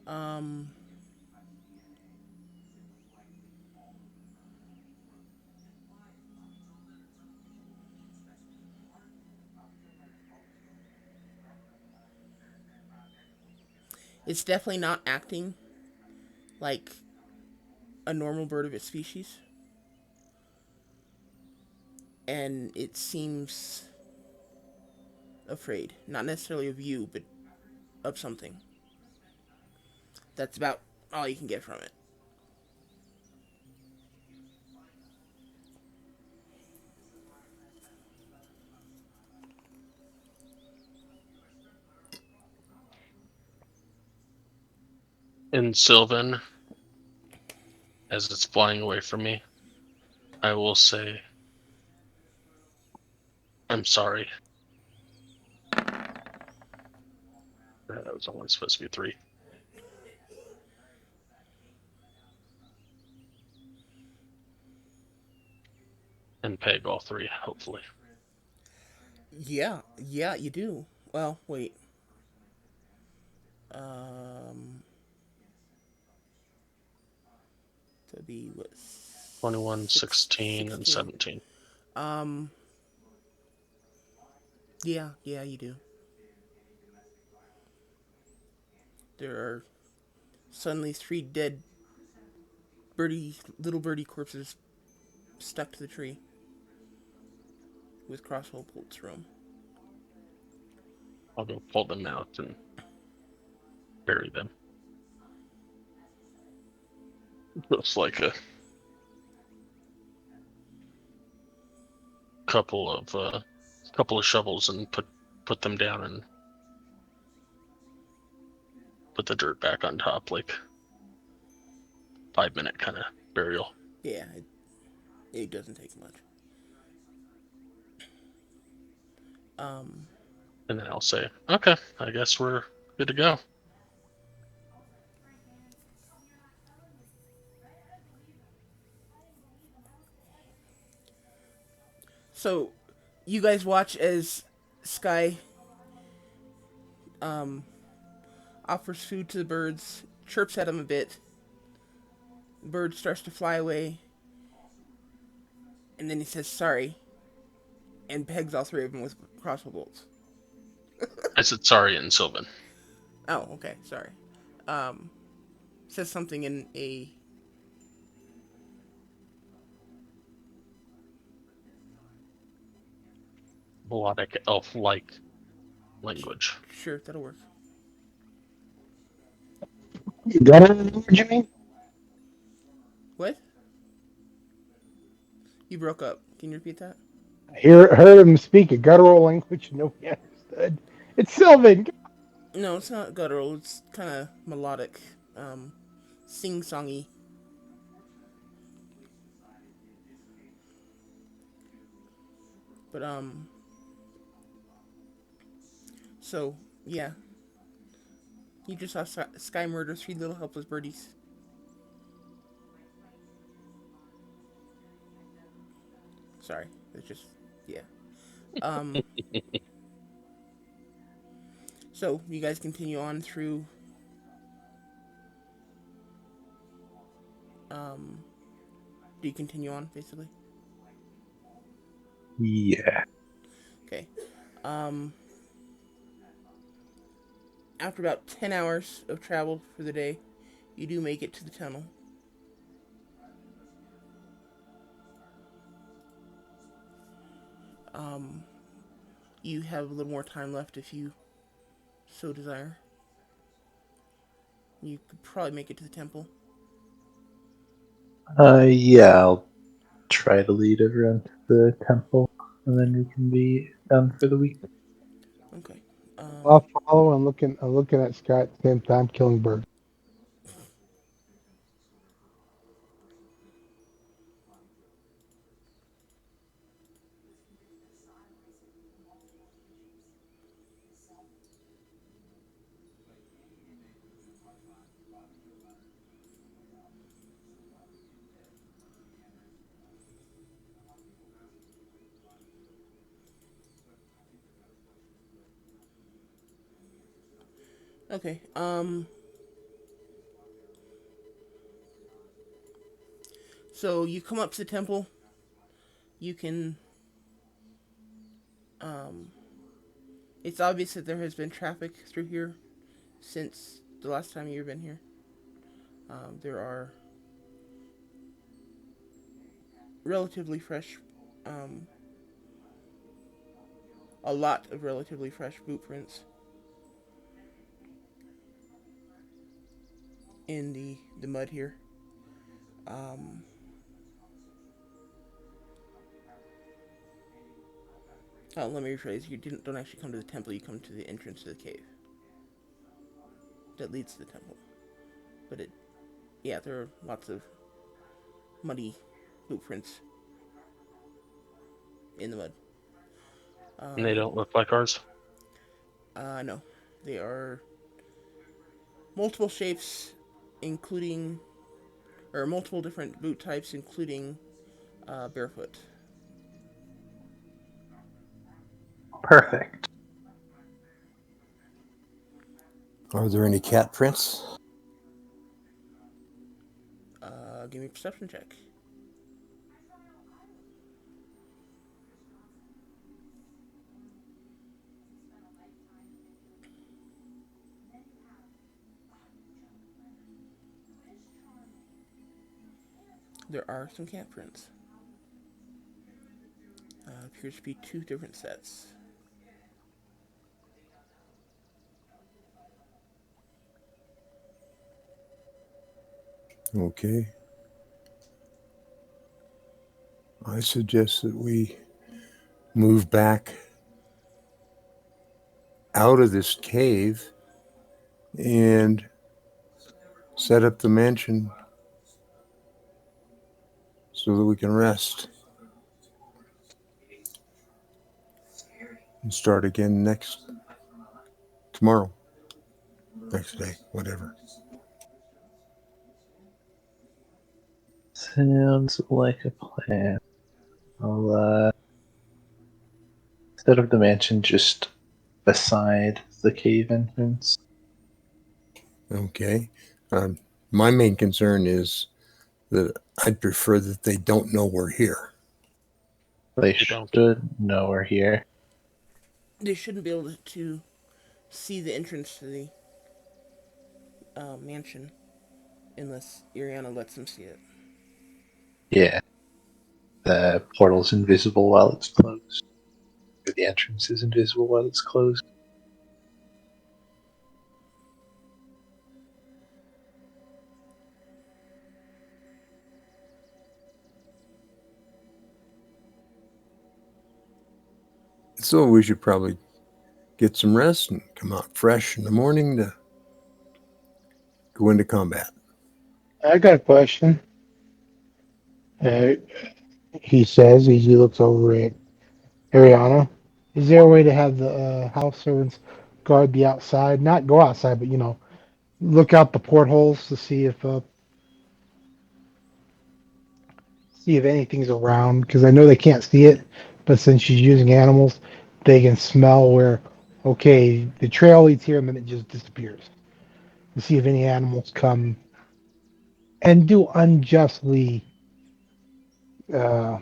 Speaker 1: Um, it's definitely not acting like a normal bird of its species, and it seems afraid, not necessarily of you, but of something. That's about all you can get from it.
Speaker 2: In Sylvan, as it's flying away from me, I will say, I'm sorry. That was only supposed to be 3. And peg all 3, hopefully.
Speaker 1: Yeah, yeah, you do. Well, wait. Um, that'd be what?
Speaker 2: 21, 16, and
Speaker 1: 16.
Speaker 2: 17.
Speaker 1: Um, yeah, yeah, you do. There are suddenly 3 dead little birdie corpses stuck to the tree with crossbow bolts through them.
Speaker 2: I'll go pull them out and bury them. Looks like a couple of shovels and put them down and put the dirt back on top, like 5-minute kind of burial.
Speaker 1: Yeah, it doesn't take much. Um,
Speaker 2: And then I'll say, okay, I guess we're good to go.
Speaker 1: so you guys watch as Sky um, offers food to the birds, chirps at them a bit. The bird starts to fly away, and then he says sorry, and pegs all 3 of them with crossbow bolts.
Speaker 2: I said sorry in Sylvan.
Speaker 1: Oh, okay, sorry. Um, says something in a
Speaker 2: Melodic elf-like language.
Speaker 1: sure that'll work.
Speaker 5: Guttural language, you mean?
Speaker 1: What? You broke up. Can you repeat that?
Speaker 5: Heard him speak a guttural language nobody understood. It's Sylvan.
Speaker 1: No, it's not guttural. It's kind of melodic, sing-songy. But so yeah, you just saw Sky murder 3 little helpless birdies. Sorry, it's just yeah. Um, so you guys continue on through. Um, do you continue on basically?
Speaker 4: Yeah.
Speaker 1: Okay. Um, after about 10 hours of travel for the day, you do make it to the tunnel. Um, you have a little more time left if you so desire. You could probably make it to the temple.
Speaker 4: Yeah, I'll try to lead everyone to the temple, and then we can be done for the week.
Speaker 1: Okay.
Speaker 5: I'll follow and looking at Scott at the same time, killing birds.
Speaker 1: Okay. So you come up to the temple. You can. Um, it's obvious that there has been traffic through here since the last time you've been here. There are relatively fresh, um, a lot of relatively fresh boot prints in the mud here. Um, let me rephrase. You don't actually come to the temple. You come to the entrance to the cave that leads to the temple. But yeah, there are lots of muddy boot prints in the mud.
Speaker 2: And they
Speaker 1: Um,
Speaker 2: don't look like ours.
Speaker 1: no, they are multiple shapes, including or multiple different boot types, including barefoot.
Speaker 4: Perfect.
Speaker 3: Are there any cat prints?
Speaker 1: Give me a perception check. There are some cat prints. Appears to be two different sets.
Speaker 3: Okay. I suggest that we move back out of this cave and set up the mansion so that we can rest and start again tomorrow, next day, whatever.
Speaker 4: Sounds like a plan. I'll, instead of the mansion, just beside the cave entrance.
Speaker 3: Okay. Um, my main concern is that I'd prefer that they don't know we're here.
Speaker 4: They
Speaker 2: They don't.
Speaker 4: should know we're here.
Speaker 1: They shouldn't be able to see the entrance to the mansion unless Iriana lets them see it.
Speaker 4: Yeah. The portal's invisible while it's closed. Or the entrance is invisible while it's closed.
Speaker 3: So we should probably get some rest and come out fresh in the morning to go into combat.
Speaker 5: I got a question. Uh, he says, he looks over at Ariana. Is there a way to have the house servants guard the outside? Not go outside, but look out the portholes to see if anything's around. Because I know they can't see it, but since she's using animals, they can smell where, okay, the trail leads here and then it just disappears. To see if any animals come and do unjustly uh,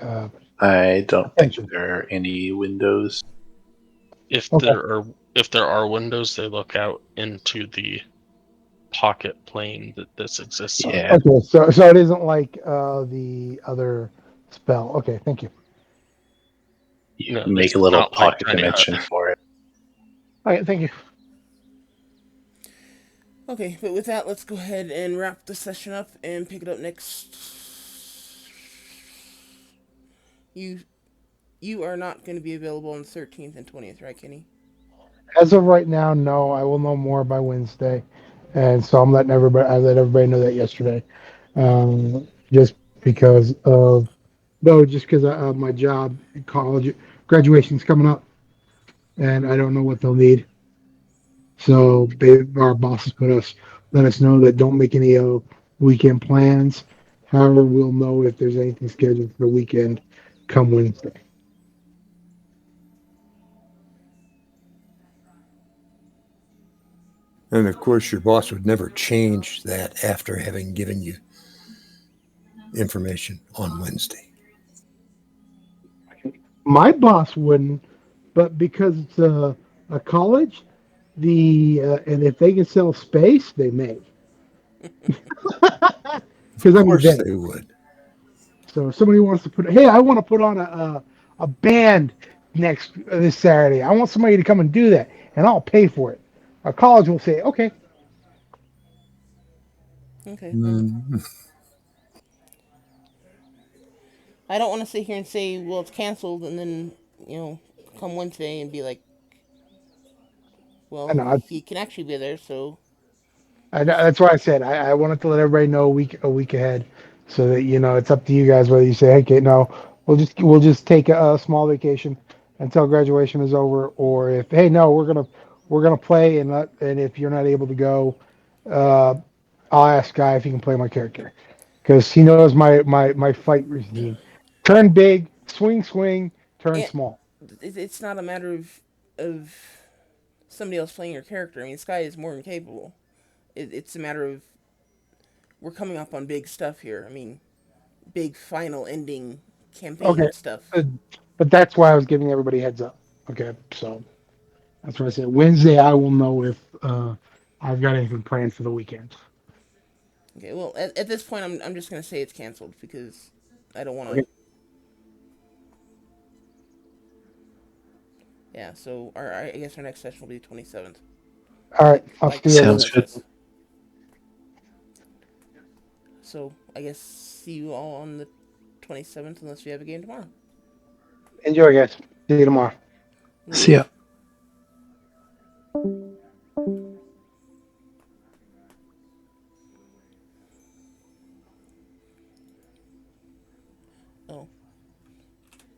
Speaker 5: uh,
Speaker 4: I don't think
Speaker 5: attention.
Speaker 4: there are any windows.
Speaker 2: If
Speaker 5: Okay.
Speaker 2: there are windows, they look out into the pocket plane that this exists on.
Speaker 4: Yeah,
Speaker 5: Okay, so it isn't like the other spell. Okay, thank you.
Speaker 4: you
Speaker 2: No, this
Speaker 4: make a
Speaker 2: is
Speaker 4: little
Speaker 2: not like
Speaker 4: pocket
Speaker 2: Tiny Hut.
Speaker 4: dimension for it.
Speaker 5: All right, thank you.
Speaker 1: Okay, but with that, let's go ahead and wrap the session up and pick it up next. You you are not going to be available on the 13th and 20th, right, Kenny?
Speaker 5: As of right now, no. I will know more by Wednesday, and so I'm letting everybody. I let everybody know that yesterday, just because of no, just because of my job, college graduation's coming up, and I don't know what they'll need. So our bosses let us know that don't make any weekend plans. However, we'll know if there's anything scheduled for the weekend come Wednesday.
Speaker 3: And of course, your boss would never change that after having given you information on Wednesday.
Speaker 5: My boss wouldn't, but because it's a college, and if they can sell space, they may.
Speaker 3: Of
Speaker 5: Because I'm
Speaker 3: course,
Speaker 5: inventing.
Speaker 3: they would.
Speaker 5: So if somebody wants to hey, I want to put on a band next this Saturday. I want somebody to come and do that, and I'll pay for it. A college will say, okay,
Speaker 1: Okay, well,
Speaker 3: Mm.
Speaker 1: I don't want to sit here and say, well, it's canceled, and then, you know, come Wednesday and be like,
Speaker 5: I
Speaker 1: well,
Speaker 5: know.
Speaker 1: he can actually be there, so
Speaker 5: That's why I said I wanted to let everybody know a week ahead, so that it's up to you guys whether you say, hey, okay, no, we'll just take a small vacation until graduation is over, or if hey, no, we're gonna play and if you're not able to go, uh, I'll ask Guy if he can play my character because he knows my fight routine. Turn big, swing, swing, turn
Speaker 1: And
Speaker 5: small.
Speaker 1: it's not a matter of somebody else playing your character. I mean, Sky is more than capable. It's a matter of we're coming up on big stuff here. I mean, big final ending
Speaker 5: Okay,
Speaker 1: campaign stuff.
Speaker 5: uh, but that's why I was giving everybody heads up. Okay, so. That's what I said. Wednesday, I will know if I've got anything planned for the weekend.
Speaker 1: Okay, well, at this point, I'm just gonna say it's canceled because I don't want to.
Speaker 5: Okay.
Speaker 1: Yeah, so I guess our next session will be the 27th,
Speaker 5: All right. I'll
Speaker 1: like
Speaker 5: see you
Speaker 1: like
Speaker 5: then.
Speaker 4: Sounds
Speaker 1: Clint
Speaker 4: good.
Speaker 1: says. So I guess see you all on the 27th unless we have a game tomorrow.
Speaker 5: Enjoy, guys. See you tomorrow.
Speaker 4: See ya.
Speaker 1: Later.